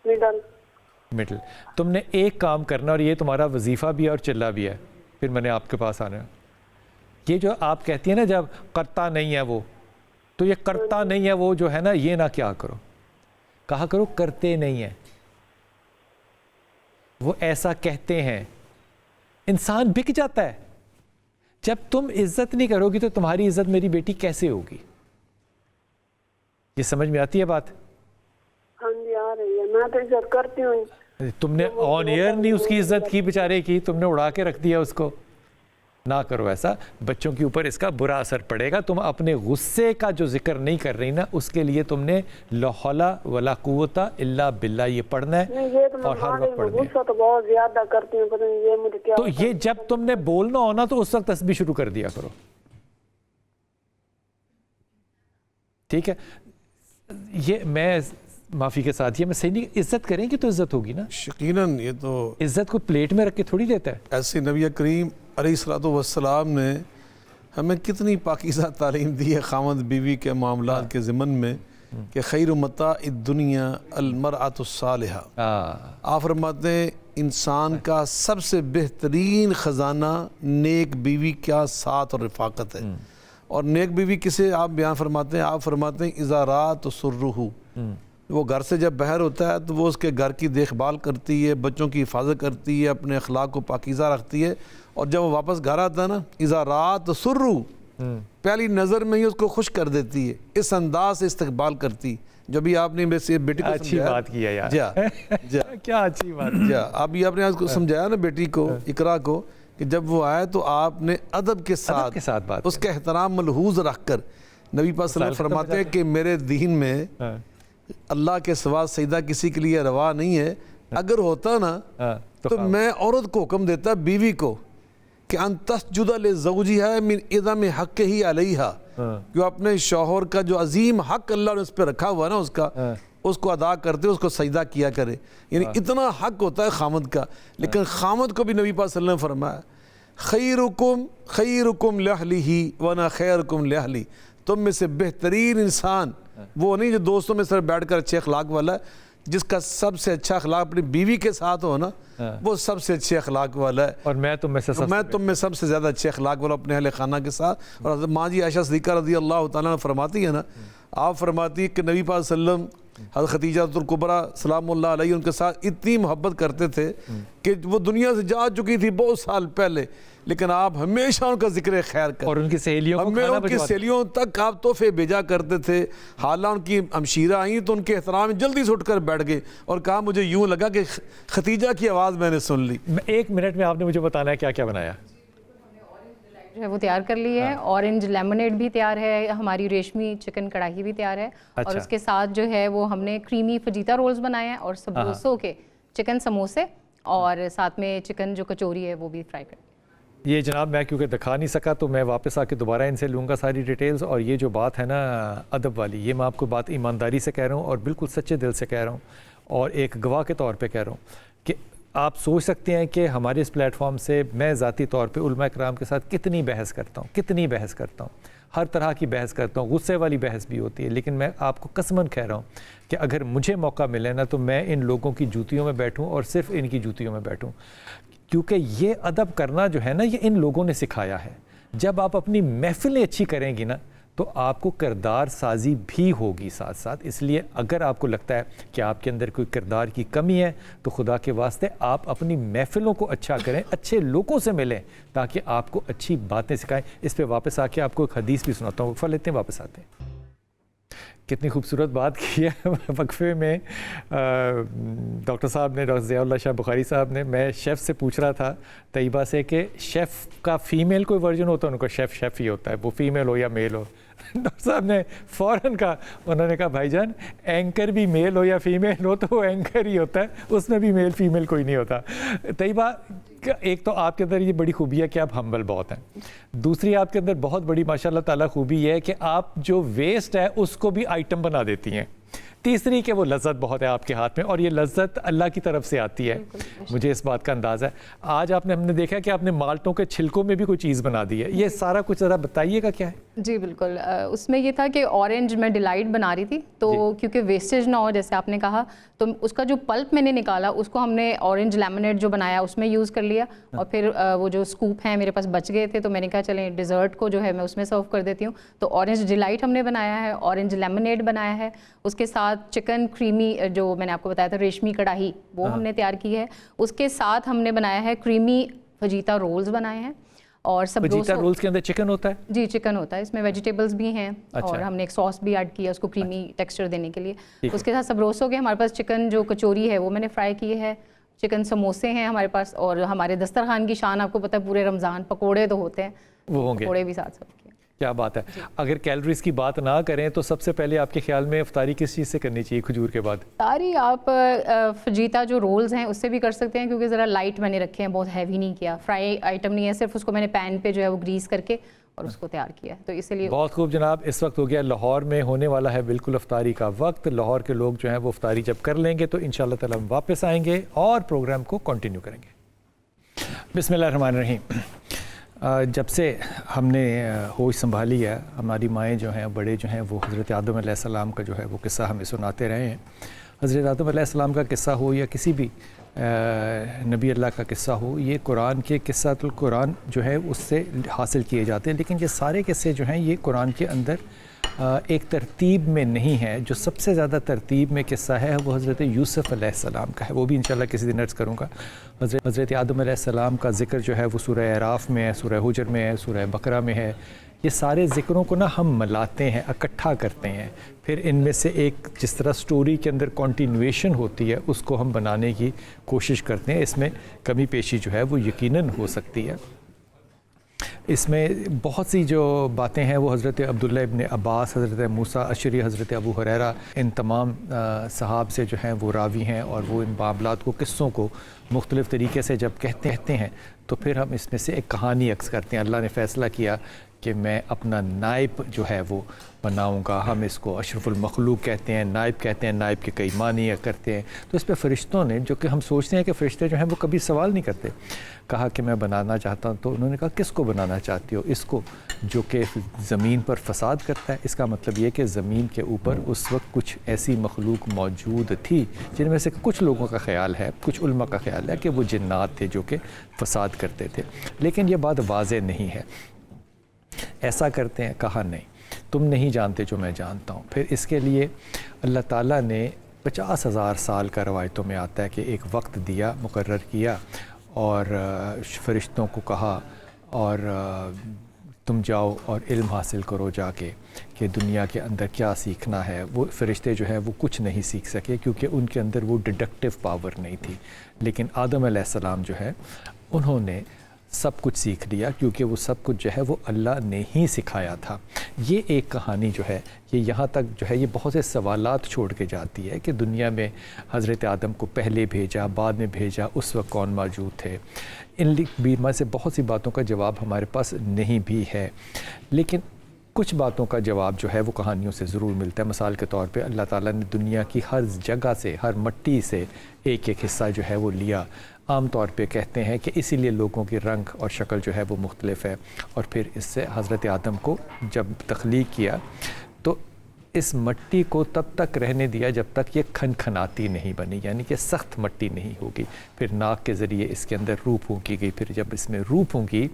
مڈل. تم نے ایک کام کرنا, اور یہ تمہارا وظیفہ بھی ہے اور چلہ بھی ہے, پھر میں نے آپ کے پاس آنا. یہ جو آپ کہتی ہیں نا جب کرتا نہیں ہے وہ, تو یہ کرتا نہیں ہے وہ جو ہے نا, یہ نہ کیا کرو, کہا کرو کرتے نہیں ہیں. وہ ایسا کہتے ہیں, انسان بک جاتا ہے. جب تم عزت نہیں کرو گی تو تمہاری عزت میری بیٹی کیسے ہوگی؟ یہ سمجھ میں آتی ہے بات؟ ہاں جی آ رہی ہے, میں تو عزت کرتی ہوں. تم نے آن ایئر نہیں اس کی عزت کی بیچارے کی, تم نے اڑا کے رکھ دیا اس کو. نہ کرو ایسا, بچوں کے اوپر اس کا برا اثر پڑے گا. تم اپنے غصے کا جو ذکر نہیں کر رہی نا, اس کے لیے تم نے لا حول ولا قوت الا باللہ یہ پڑھنا ہے, اور ہر وقت پڑھنا ہے. غصہ تو بہت زیادہ کرتی ہوں, پتہ نہیں یہ مجھے کیا. تو یہ جب تم نے بولنا ہونا تو اس وقت تسبیح شروع کر دیا کرو, ٹھیک ہے؟ یہ میں معافی کے ساتھ, یہ میں صحیح نہیں, عزت کریں گے تو عزت ہوگی نا. یقیناً یہ تو عزت کو پلیٹ میں رکھ کے تھوڑی دیتا ہے. ایسے نبی کریم علیہ الصلوۃ والسلام نے ہمیں کتنی پاکیزہ تعلیم دی ہے خامد بیوی کے معاملات کے ضمن میں, کہ خیر متاع الدنیا المرأۃ الصالحہ. آپ فرماتے ہیں انسان کا سب سے بہترین خزانہ نیک بیوی کا ساتھ اور رفاقت ہے. اور نیک بیوی کسے آپ بیان فرماتے ہیں؟ آپ فرماتے ہیں اذا رات سرہ, وہ گھر سے جب باہر ہوتا ہے تو وہ اس کے گھر کی دیکھ بھال کرتی ہے, بچوں کی حفاظت کرتی ہے, اپنے اخلاق کو پاکیزہ رکھتی ہے. اور جب وہ واپس گھر آتا ہے نا, اذا رات سرہ, پہلی نظر میں ہی اس کو خوش کر دیتی ہے, اس انداز سے استقبال کرتی. جو بھی آپ نے بیٹی کو اچھی بات کیا یار, کیا اچھی بات. ابھی آپ نے آج کو سمجھایا نا بیٹی کو, اقرا کو, کہ جب وہ آئے تو آپ نے ادب کے ساتھ بات, اس کا احترام ملحوظ رکھ کر. نبی پاک صلی اللہ علیہ وسلم فرماتے ہیں کہ میرے دین میں اللہ کے سوا سجدہ کسی کے لیے روا نہیں ہے. اگر ہوتا نا تو میں عورت کو حکم دیتا, بیوی کو, کہ ان تسجد لزوجها من اعظم حقہ علیہا, کہ اپنے شوہر کا جو عظیم حق اللہ نے اس پہ رکھا ہوا ہے نا, اس کا, اس کو ادا کرتے, اس کو سجدہ کیا کرے. یعنی اتنا حق ہوتا ہے خامد کا. لیکن خامد کو بھی نبی پاک صلی اللہ علیہ وسلم نے فرمایا خیرکم لأہلہ وانا خیرکم لأہلی. تم میں سے بہترین انسان وہ نہیں جو دوستوں میں سر بیٹھ کر اچھے اخلاق والا ہے, جس کا سب سے اچھا اخلاق اپنی بیوی کے ساتھ ہو نا, وہ سب سے اچھے اخلاق والا ہے. اور میں تم میں سب سے زیادہ اچھے اخلاق والا اپنے اہل خانہ کے ساتھ. اور حضرت ماں جی عائشہ صدیقہ رضی اللہ تعالیٰ عنہ فرماتی ہے نا, آپ فرماتی ہے کہ نبی پاک صلی اللہ علیہ وسلم حضرت خدیجہ الکبریٰ سلام اللہ علیہ ان کے ساتھ اتنی محبت کرتے تھے کہ وہ دنیا سے جا چکی تھی بہت سال پہلے, لیکن آپ ہمیشہ ان کا ذکر خیر کریں. اور ان کی سہیلیوں کو ہمیں ان کی سہیلیوں تک آپ تحفے بھیجا کرتے تھے. حالانکہ ان کی ہمشیرہ آئیں تو ان کے احترام جلدی سے اٹھ کر بیٹھ گئے اور کہا مجھے یوں لگا کہ ختیجہ کی آواز میں نے سن لی. 1 منٹ میں آپ نے مجھے بتانا ہے کیا کیا بنایا. جو ہے وہ تیار کر لی ہے. اورنج لیمونیڈ بھی تیار ہے, ہماری ریشمی چکن کڑاہی بھی تیار ہے, اور اس کے ساتھ جو ہے وہ ہم نے کریمی فجیتا رولز بنائے ہیں اور سموسوں کے چکن سموسے, اور ساتھ میں چکن جو کچوری ہے وہ بھی فرائی کر. یہ جناب میں کیونکہ دکھا نہیں سکا تو میں واپس آ کے دوبارہ ان سے لوں گا ساری ڈیٹیلز. اور یہ جو بات ہے نا ادب والی, یہ میں آپ کو بات ایمانداری سے کہہ رہا ہوں اور بالکل سچے دل سے کہہ رہا ہوں, اور ایک گواہ کے طور پہ کہہ رہا ہوں کہ آپ سوچ سکتے ہیں کہ ہمارے اس پلیٹ فارم سے میں ذاتی طور پہ علماء کرام کے ساتھ کتنی بحث کرتا ہوں, ہر طرح کی بحث کرتا ہوں, غصے والی بحث بھی ہوتی ہے, لیکن میں آپ کو قسماً کہہ رہا ہوں کہ اگر مجھے موقع ملے نا تو میں ان لوگوں کی جوتیوں میں بیٹھوں اور صرف ان کی جوتیوں میں بیٹھوں, کیونکہ یہ ادب کرنا جو ہے نا یہ ان لوگوں نے سکھایا ہے. جب آپ اپنی محفلیں اچھی کریں گی نا تو آپ کو کردار سازی بھی ہوگی ساتھ ساتھ. اس لیے اگر آپ کو لگتا ہے کہ آپ کے اندر کوئی کردار کی کمی ہے تو خدا کے واسطے آپ اپنی محفلوں کو اچھا کریں, اچھے لوگوں سے ملیں تاکہ آپ کو اچھی باتیں سکھائیں. اس پہ واپس آ کے آپ کو ایک حدیث بھی سناتا ہوں, وقفہ لیتے ہیں واپس آتے ہیں. کتنی خوبصورت بات کی ہے وقفے میں ڈاکٹر صاحب نے, ڈاکٹر ضیاء اللہ شاہ بخاری صاحب نے. میں شیف سے پوچھ رہا تھا طیبہ سے کہ شیف کا فیمیل کوئی ورژن ہوتا ہے؟ ان کا شیف ہی ہوتا ہے, وہ فیمیل ہو یا میل ہو. ڈاکٹر صاحب نے فوراً کہا, انہوں نے کہا بھائی جان اینکر بھی میل ہو یا فیمیل ہو تو وہ اینکر ہی ہوتا ہے, اس میں بھی میل فیمیل کوئی نہیں ہوتا. طیبہ ایک تو آپ کے اندر یہ بڑی خوبی ہے کہ آپ ہمبل بہت ہیں, دوسری آپ کے اندر بہت بڑی ماشاء اللہ تعالیٰ خوبی یہ ہے کہ آپ جو ویسٹ ہے اس کو بھی آئٹم بنا دیتی ہیں, تیسری کہ وہ لذت بہت ہے آپ کے ہاتھ میں, اور یہ لذت اللہ کی طرف سے آتی ہے, مجھے اس بات کا اندازہ ہے. آج ہم نے دیکھا کہ آپ نے مالٹوں کے چھلکوں میں بھی کوئی چیز بنا دی ہے, یہ سارا کچھ ذرا بتائیے گا کیا ہے؟ جی بالکل, اس میں یہ تھا کہ اورنج میں ڈیلائٹ بنا رہی تھی تو کیونکہ ویسٹیج نہ ہو جیسے آپ نے کہا, تو اس کا جو پلپ میں نے نکالا اس کو ہم نے اورنج لیمونیڈ جو بنایا اس میں یوز کر لیا, اور پھر وہ جو اسکوپ ہیں میرے پاس بچ گئے تھے تو میں نے کہا چلیں ڈیزرٹ کو جو ہے میں اس میں سرو کر دیتی ہوں. تو اورنج ڈیلائٹ ہم نے بنایا ہے, اورنج لیمونیڈ بنایا ہے, اس کے ساتھ چکن کریمی جو میں نے آپ کو بتایا تھا ریشمی کڑاہی وہ ہم نے تیار کی ہے, اس کے ساتھ ہم نے بنایا ہے کریمی فجیتا رولز بنائے ہیں. اور فجیتا رولز کے اندر چکن ہوتا ہے؟ جی چکن ہوتا ہے, اس میں ویجیٹیبلز بھی ہیں, اور ہم نے ایک سوس بھی ایڈ کیا اس کو کریمی ٹیکسچر دینے کے لیے. اس کے ساتھ سبروسو کے ہمارے پاس چکن جو کچوری ہے وہ میں نے فرائی کی ہے, چکن سموسے ہیں ہمارے پاس, اور ہمارے دسترخوان کی شان آپ کو پتہ ہے پورے رمضان پکوڑے تو ہوتے ہیں, وہ ہوں گے, پکوڑے بھی ساتھ ساتھ. کیا بات ہے. اگر کیلوریز کی بات نہ کریں تو سب سے پہلے آپ کے خیال میں افطاری کس چیز سے کرنی چاہیے کھجور کے بعد؟ افطاری آپ فجیتا جو رولز ہیں اس سے بھی کر سکتے ہیں, کیونکہ ذرا لائٹ میں نے رکھے ہیں, بہت ہیوی نہیں کیا, فرائی آئٹم نہیں ہے, صرف اس کو میں نے پین پہ جو ہے وہ گریس کر کے اور اس کو تیار کیا ہے, تو اس لیے. بہت خوب جناب, اس وقت ہو گیا لاہور میں ہونے والا ہے بالکل افطاری کا وقت. لاہور کے لوگ جو ہیں وہ افطاری جب کر لیں گے تو انشاءاللہ تعالی ہم واپس آئیں گے اور پروگرام کو کنٹینیو کریں گے. بسم اللہ الرحمن الرحیم. جب سے ہم نے ہوش سنبھالی ہے, ہماری مائیں جو ہیں بڑے جو ہیں وہ حضرت آدم علیہ السلام کا جو ہے وہ قصہ ہمیں سناتے رہے ہیں. حضرت آدم علیہ السلام کا قصہ ہو یا کسی بھی نبی اللہ کا قصہ ہو, یہ قرآن کے قصہ القرآن جو ہے اس سے حاصل کیے جاتے ہیں, لیکن یہ سارے قصے جو ہیں یہ قرآن کے اندر ایک ترتیب میں نہیں ہے. جو سب سے زیادہ ترتیب میں قصہ ہے وہ حضرت یوسف علیہ السلام کا ہے, وہ بھی انشاءاللہ کسی دن عرض کروں گا. حضرت آدم علیہ السلام کا ذکر جو ہے وہ سورہ اعراف میں ہے, سورہ حجر میں ہے, سورہ بقرہ میں ہے. یہ سارے ذکروں کو نا ہم ملاتے ہیں, اکٹھا کرتے ہیں, پھر ان میں سے ایک جس طرح سٹوری کے اندر کنٹینویشن ہوتی ہے اس کو ہم بنانے کی کوشش کرتے ہیں. اس میں کمی پیشی جو ہے وہ یقیناً ہو سکتی ہے. اس میں بہت سی جو باتیں ہیں وہ حضرت عبداللہ ابن عباس, حضرت موسیٰ اشعری, حضرت ابو ہریرہ, ان تمام صحاب سے جو ہیں وہ راوی ہیں, اور وہ ان معاملات کو قصوں کو مختلف طریقے سے جب کہتے ہیں تو پھر ہم اس میں سے ایک کہانی عکس کرتے ہیں. اللہ نے فیصلہ کیا کہ میں اپنا نائب جو ہے وہ بناؤں گا. ہم اس کو اشرف المخلوق کہتے ہیں, نائب کہتے ہیں, نائب کے کئی معنی کرتے ہیں. تو اس پہ فرشتوں نے, جو کہ ہم سوچتے ہیں کہ فرشتے جو ہیں وہ کبھی سوال نہیں کرتے, کہا کہ میں بنانا چاہتا ہوں. تو انہوں نے کہا کس کو بنانا چاہتی ہو؟ اس کو جو کہ زمین پر فساد کرتا ہے. اس کا مطلب یہ کہ زمین کے اوپر اس وقت کچھ ایسی مخلوق موجود تھی جن میں سے کچھ لوگوں کا خیال ہے, کچھ علماء کا خیال ہے کہ وہ جنات تھے جو کہ فساد کرتے تھے, لیکن یہ بات واضح نہیں ہے. ایسا کرتے ہیں؟ کہا نہیں, تم نہیں جانتے جو میں جانتا ہوں. پھر اس کے لیے اللہ تعالیٰ نے 50,000 سال کا روایتوں میں آتا ہے کہ ایک وقت دیا, مقرر کیا, اور فرشتوں کو کہا اور تم جاؤ اور علم حاصل کرو جا کے کہ دنیا کے اندر کیا سیکھنا ہے. وہ فرشتے جو ہے وہ کچھ نہیں سیکھ سکے کیونکہ ان کے اندر وہ ڈیڈکٹیو پاور نہیں تھی. لیکن آدم علیہ السلام جو ہے انہوں نے سب کچھ سیکھ لیا کیونکہ وہ سب کچھ جو ہے وہ اللہ نے ہی سکھایا تھا. یہ ایک کہانی جو ہے یہ یہاں تک جو ہے یہ بہت سے سوالات چھوڑ کے جاتی ہے کہ دنیا میں حضرت آدم کو پہلے بھیجا, بعد میں بھیجا, اس وقت کون موجود تھے. ان میں سے بہت سی باتوں کا جواب ہمارے پاس نہیں بھی ہے, لیکن کچھ باتوں کا جواب جو ہے وہ کہانیوں سے ضرور ملتا ہے. مثال کے طور پہ اللہ تعالیٰ نے دنیا کی ہر جگہ سے, ہر مٹی سے ایک ایک حصہ جو ہے وہ لیا. عام طور پہ کہتے ہیں کہ اسی لیے لوگوں کی رنگ اور شکل جو ہے وہ مختلف ہے. اور پھر اس سے حضرت آدم کو جب تخلیق کیا تو اس مٹی کو تب تک رہنے دیا جب تک یہ کھنکھناتی نہیں بنی, یعنی کہ سخت مٹی نہیں ہوگی. پھر ناک کے ذریعے اس کے اندر روح پھونکی گئی. پھر جب اس میں روح پھونکی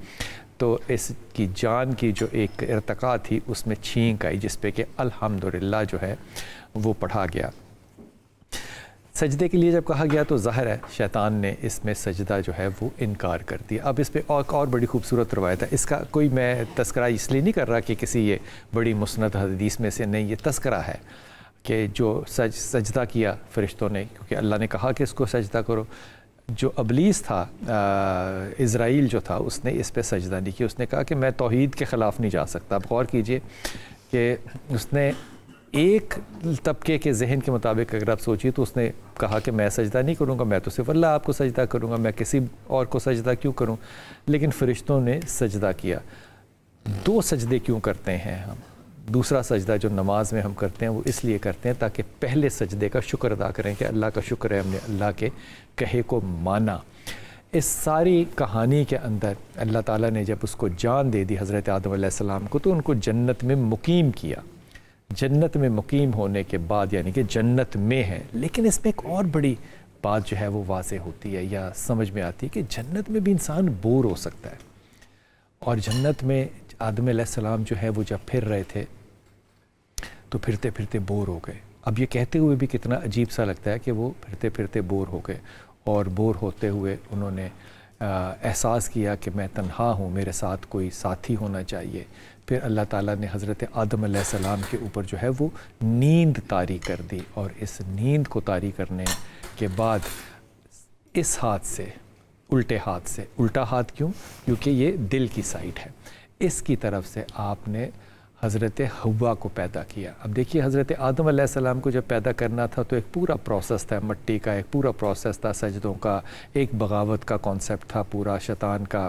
تو اس کی جان کی جو ایک ارتقاء تھی اس میں چھینک آئی, جس پہ کہ الحمدللہ جو ہے وہ پڑھا گیا. سجدے کے لیے جب کہا گیا تو ظاہر ہے شیطان نے اس میں سجدہ جو ہے وہ انکار کر دیا. اب اس پہ اور بڑی خوبصورت روایت ہے. اس کا کوئی میں تذکرہ اس لیے نہیں کر رہا کہ کسی یہ بڑی مسند حدیث میں سے نہیں, یہ تذکرہ ہے کہ جو سجدہ کیا فرشتوں نے, کیونکہ اللہ نے کہا کہ اس کو سجدہ کرو. جو ابلیس تھا, عزرائیل جو تھا, اس نے اس پہ سجدہ نہیں کیا. اس نے کہا کہ میں توحید کے خلاف نہیں جا سکتا. اب غور کیجئے کہ اس نے ایک طبقے کے ذہن کے مطابق اگر آپ سوچیے تو اس نے کہا کہ میں سجدہ نہیں کروں گا, میں تو صرف اللہ آپ کو سجدہ کروں گا, میں کسی اور کو سجدہ کیوں کروں. لیکن فرشتوں نے سجدہ کیا. 2 سجدے کیوں کرتے ہیں ہم؟ دوسرا سجدہ جو نماز میں ہم کرتے ہیں وہ اس لیے کرتے ہیں تاکہ پہلے سجدے کا شکر ادا کریں کہ اللہ کا شکر ہے ہم نے اللہ کے کہے کو مانا. اس ساری کہانی کے اندر اللہ تعالیٰ نے جب اس کو جان دے دی حضرت آدم علیہ السلام کو تو ان کو جنت میں مقیم کیا. جنت میں مقیم ہونے کے بعد یعنی کہ جنت میں ہے, لیکن اس میں ایک اور بڑی بات جو ہے وہ واضح ہوتی ہے یا سمجھ میں آتی ہے کہ جنت میں بھی انسان بور ہو سکتا ہے. اور جنت میں آدم علیہ السلام جو ہے وہ جب پھر رہے تھے تو پھرتے پھرتے بور ہو گئے. اب یہ کہتے ہوئے بھی کتنا عجیب سا لگتا ہے کہ وہ پھرتے پھرتے بور ہو گئے, اور بور ہوتے ہوئے انہوں نے احساس کیا کہ میں تنہا ہوں, میرے ساتھ کوئی ساتھی ہونا چاہیے. پھر اللہ تعالیٰ نے حضرت آدم علیہ السلام کے اوپر جو ہے وہ نیند طاری کر دی, اور اس نیند کو طاری کرنے کے بعد اس ہاتھ سے, الٹے ہاتھ سے, الٹا ہاتھ کیوں؟ کیونکہ یہ دل کی سائڈ ہے, اس کی طرف سے آپ نے حضرت حوا کو پیدا کیا. اب دیکھیے حضرت آدم علیہ السلام کو جب پیدا کرنا تھا تو ایک پورا پروسیس تھا, مٹی کا ایک پورا پروسیس تھا, سجدوں کا, ایک بغاوت کا کانسیپٹ تھا پورا, شیطان کا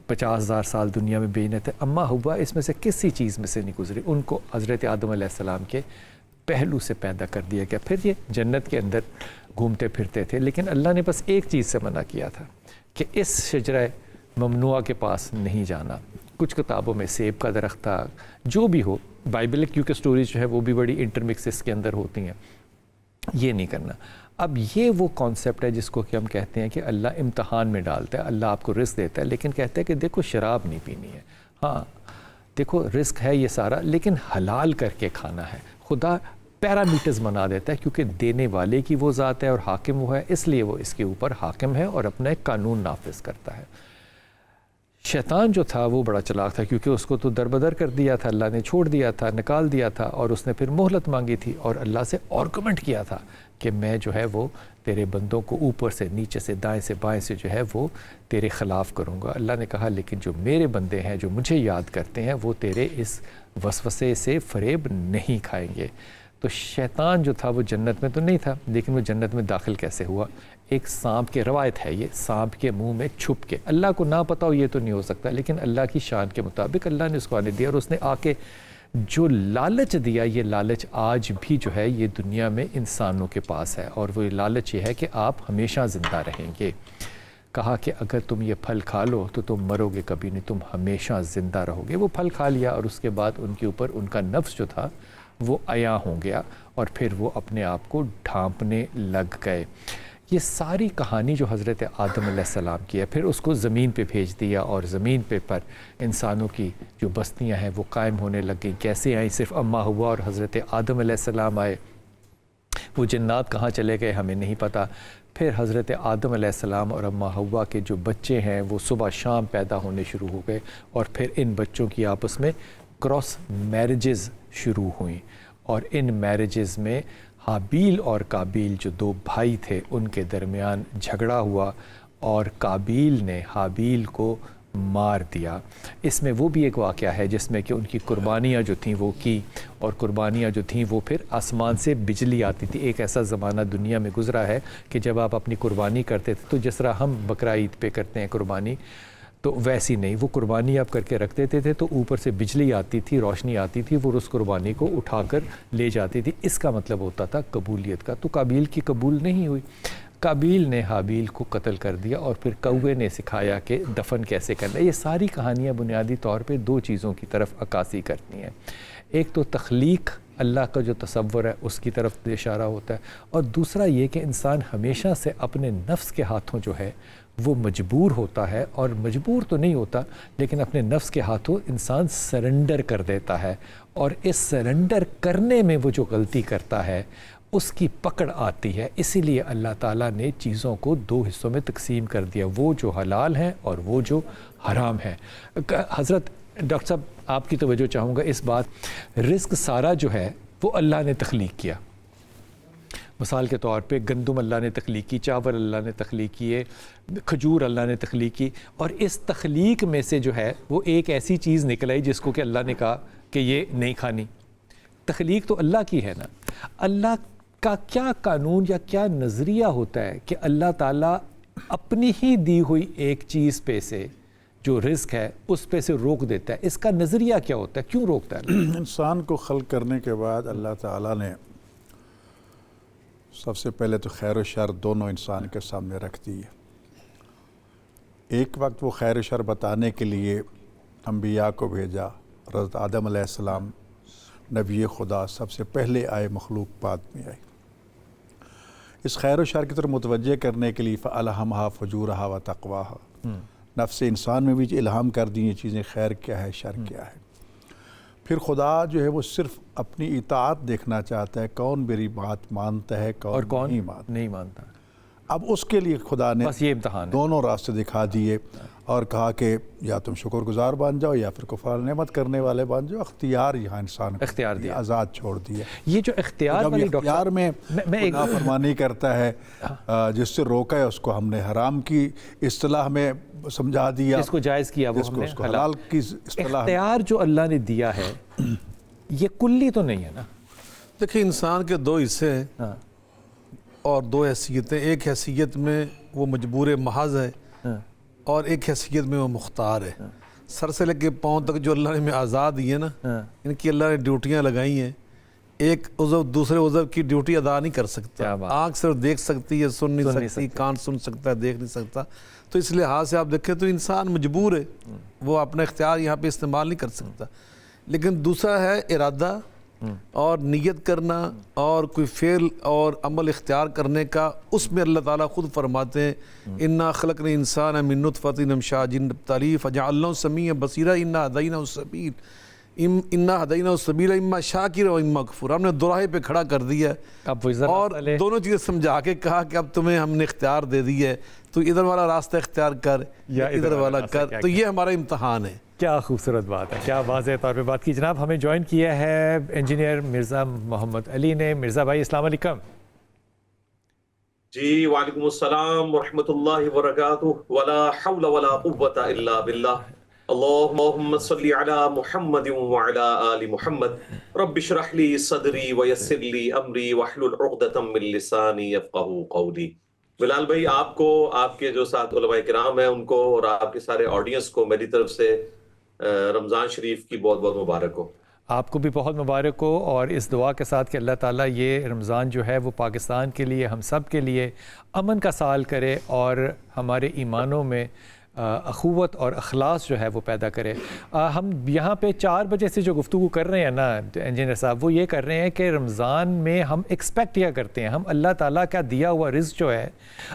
50,000 سال دنیا میں بھیجنے تھے. اما حوا اس میں سے کسی چیز میں سے نہیں گزری, ان کو حضرت آدم علیہ السلام کے پہلو سے پیدا کر دیا گیا. پھر یہ جنت کے اندر گھومتے پھرتے تھے, لیکن اللہ نے بس ایک چیز سے منع کیا تھا کہ اس شجرہ ممنوعہ کے پاس نہیں جانا. کچھ کتابوں میں سیب کا درخت تھا, جو بھی ہو, بائبل کیونکہ سٹوریز جو ہے وہ بھی بڑی انٹرمکس اس کے اندر ہوتی ہیں, یہ نہیں کرنا. اب یہ وہ کانسیپٹ ہے جس کو کہ ہم کہتے ہیں کہ اللہ امتحان میں ڈالتا ہے, اللہ آپ کو رزق دیتا ہے, لیکن کہتا ہے کہ دیکھو شراب نہیں پینی ہے, ہاں دیکھو رزق ہے یہ سارا, لیکن حلال کر کے کھانا ہے. خدا پیرامیٹرز بنا دیتا ہے کیونکہ دینے والے کی وہ ذات ہے اور حاکم وہ ہے, اس لیے وہ اس کے اوپر حاکم ہے اور اپنا ایک قانون نافذ کرتا ہے. شیطان جو تھا وہ بڑا چلاک تھا کیونکہ اس کو تو دربدر کر دیا تھا, اللہ نے چھوڑ دیا تھا, نکال دیا تھا, اور اس نے پھر مہلت مانگی تھی اور اللہ سے آرگومنٹ کیا تھا کہ میں جو ہے وہ تیرے بندوں کو اوپر سے, نیچے سے, دائیں سے, بائیں سے جو ہے وہ تیرے خلاف کروں گا. اللہ نے کہا لیکن جو میرے بندے ہیں جو مجھے یاد کرتے ہیں وہ تیرے اس وسوسے سے فریب نہیں کھائیں گے. تو شیطان جو تھا وہ جنت میں تو نہیں تھا, لیکن وہ جنت میں داخل کیسے ہوا؟ ایک سانپ کے, روایت ہے یہ, سانپ کے منہ میں چھپ کے, اللہ کو نہ پتا ہو یہ تو نہیں ہو سکتا, لیکن اللہ کی شان کے مطابق اللہ نے اس کو آنے دیا, اور اس نے آ کے جو لالچ دیا, یہ لالچ آج بھی جو ہے یہ دنیا میں انسانوں کے پاس ہے, اور وہ لالچ یہ ہے کہ آپ ہمیشہ زندہ رہیں گے. کہا کہ اگر تم یہ پھل کھا لو تو تم مرو گے کبھی نہیں, تم ہمیشہ زندہ رہو گے. وہ پھل کھا لیا اور اس کے بعد ان کے اوپر ان کا نفس جو تھا وہ عیاں ہو گیا, اور پھر وہ اپنے آپ کو ڈھانپنے لگ گئے. یہ ساری کہانی جو حضرت آدم علیہ السلام کی ہے, پھر اس کو زمین پہ بھیج دیا, اور زمین پہ پر انسانوں کی جو بستیاں ہیں وہ قائم ہونے لگ گئیں. کیسے آئیں؟ صرف اما ہوا اور حضرت آدم علیہ السلام آئے. وہ جنات کہاں چلے گئے ہمیں نہیں پتہ. پھر حضرت آدم علیہ السلام اور اماں حوا کے جو بچے ہیں وہ صبح شام پیدا ہونے شروع ہو گئے, اور پھر ان بچوں کی آپس میں کراس میرجز شروع ہوئیں, اور ان میرجز میں حابیل اور قابیل جو دو بھائی تھے ان کے درمیان جھگڑا ہوا, اور قابیل نے حابیل کو مار دیا. اس میں وہ بھی ایک واقعہ ہے جس میں کہ ان کی قربانیاں جو تھیں وہ کی, اور قربانیاں جو تھیں وہ پھر آسمان سے بجلی آتی تھی. ایک ایسا زمانہ دنیا میں گزرا ہے کہ جب آپ اپنی قربانی کرتے تھے تو جس طرح ہم بقرہ عید پہ کرتے ہیں قربانی, تو ویسی نہیں, وہ قربانی آپ کر کے رکھ دیتے تھے تو اوپر سے بجلی آتی تھی, روشنی آتی تھی, وہ اس قربانی کو اٹھا کر لے جاتی تھی. اس کا مطلب ہوتا تھا قبولیت کا. تو قابیل کی قبول نہیں ہوئی, قابیل نے حابیل کو قتل کر دیا, اور پھر کوے نے سکھایا کہ دفن کیسے کرنا ہے. یہ ساری کہانیاں بنیادی طور پہ دو چیزوں کی طرف عکاسی کرتی ہیں. ایک تو تخلیق, اللہ کا جو تصور ہے اس کی طرف اشارہ ہوتا ہے, اور دوسرا یہ کہ انسان ہمیشہ سے اپنے نفس کے ہاتھوں جو ہے وہ مجبور ہوتا ہے, اور مجبور تو نہیں ہوتا لیکن اپنے نفس کے ہاتھوں انسان سرنڈر کر دیتا ہے, اور اس سرنڈر کرنے میں وہ جو غلطی کرتا ہے اس کی پکڑ آتی ہے. اسی لیے اللہ تعالیٰ نے چیزوں کو دو حصوں میں تقسیم کر دیا, وہ جو حلال ہیں اور وہ جو حرام ہیں. حضرت ڈاکٹر صاحب آپ کی توجہ چاہوں گا اس بات, رزق سارا جو ہے وہ اللہ نے تخلیق کیا. مثال کے طور پہ گندم اللہ نے تخلیق کی, چاول اللہ نے تخلیق کیے, کھجور اللہ نے تخلیق کی, اور اس تخلیق میں سے جو ہے وہ ایک ایسی چیز نکل آئی جس کو کہ اللہ نے کہا کہ یہ نہیں کھانی. تخلیق تو اللہ کی ہے نا. اللہ کا کیا قانون یا کیا نظریہ ہوتا ہے کہ اللہ تعالیٰ اپنی ہی دی ہوئی ایک چیز پہ سے جو رزق ہے اس پہ سے روک دیتا ہے؟ اس کا نظریہ کیا ہوتا ہے, کیوں روکتا ہے؟ انسان کو خلق کرنے کے بعد اللہ تعالیٰ نے سب سے پہلے تو خیر و شر دونوں انسان کے سامنے رکھ دی ہے. ایک وقت وہ خیر و شر بتانے کے لیے انبیاء کو بھیجا. حضرت آدم علیہ السلام نبی خدا سب سے پہلے آئے, مخلوق بعد میں آئی. اس خیر و شر کی طرف متوجہ کرنے کے لیے فَأَلْهَمْهَا فُجُورَهَا وَتَقْوَاهَا, نفس انسان میں بھی الہام کر دی یہ چیزیں, خیر کیا ہے شر کیا ہے. پھر خدا جو ہے وہ صرف اپنی اطاعت دیکھنا چاہتا ہے, کون میری بات مانتا ہے کون نہیں مانتا. اب اس کے لیے خدا نے بس یہ امتحان دونوں راستے دکھا دیے اور کہا کہ یا تم شکر گزار بن جاؤ یا پھر کفر نعمت کرنے والے بن جاؤ. اختیار یہاں انسان کو اختیار دیا, آزاد چھوڑ دیا. یہ جو اختیار والی اختیار میں نافرمانی کرتا ہے, جس سے روکا ہے اس کو ہم نے حرام کی اصطلاح میں سمجھا دیا, اس کو جائز کیا وہ ہم نے حلال کی اصطلاح. اختیار جو اللہ نے دیا ہے یہ کلی تو نہیں ہے نا. دیکھیں انسان کے دو حصے ہیں اور دو حیثیتیں. ایک حیثیت میں وہ مجبور محض ہے اور ایک حیثیت میں وہ مختار ہے. سر سے لے کے پاؤں تک جو اللہ نے ہمیں آزاد دی ہے نا, ان کی اللہ نے ڈیوٹیاں لگائی ہیں. ایک عضو دوسرے عضو کی ڈیوٹی ادا نہیں کر سکتا. آنکھ صرف دیکھ سکتی ہے, سن نہیں سکتی, کان سن سکتا ہے, دیکھ نہیں سکتا. تو اس لحاظ سے آپ دیکھیں تو انسان مجبور ہے, وہ اپنا اختیار یہاں پہ استعمال نہیں کر سکتا. لیکن دوسرا ہے ارادہ اور نیت کرنا اور کوئی فعل اور عمل اختیار کرنے کا. اس میں اللہ تعالیٰ خود فرماتے ہیں اِنَّا خَلَقْنَا الْإِنسَانَ مِن نُطْفَةٍ أَمْشَاجٍ نَبْتَلِيهِ فَجَعَلْنَاهُ سَمِيعًا بَصِيرًا إِنَّا هَدَيْنَاهُ السَّبِيلَ إِنَّا هَدَيْنَاهُ السَّبِيلَ إِمَّا شَاكِرًا وَإِمَّا كَفُورًا. ہم نے دوراہے پہ کھڑا کر دیا اور دونوں چیزیں سمجھا کے کہا کہ اب تمہیں ہم نے اختیار دے دی ہے, تو ادھر والا راستہ اختیار کر یا ادھر والا کر. تو یہ ہمارا امتحان ہے. کیا خوبصورت بات ہے, کیا واضح طور پہ بات کی. جناب ہمیں جوائن کیا ہے انجینئر مرزا محمد علی نے. مرزا بھائی السلام علیکم. جی وعلیکم السلام ورحمۃ اللہ وبرکاتہ. ولا حول ولا قوۃ الا باللہ. اللہم صلی علی محمد وعلی آل محمد رب اشرح لی صدری ویسر لی امری واحلل عقدۃ من لسانی یفقہوا قولی. بلال بھائی آپ کو, آپ کے جو ساتھ علماء کرام ہیں ان کو اور آپ کے سارے آڈینس کو میری طرف سے رمضان شریف کی بہت بہت مبارک ہو. آپ کو بھی بہت مبارک ہو, اور اس دعا کے ساتھ کہ اللہ تعالیٰ یہ رمضان جو ہے وہ پاکستان کے لیے, ہم سب کے لیے امن کا سال کرے اور ہمارے ایمانوں میں اخوت اور اخلاص جو ہے وہ پیدا کرے. ہم یہاں پہ 4 بجے سے جو گفتگو کر رہے ہیں نا انجینئر صاحب، وہ یہ کر رہے ہیں کہ رمضان میں ہم ایکسپیکٹ کیا کرتے ہیں، ہم اللہ تعالیٰ کا دیا ہوا رزق جو ہے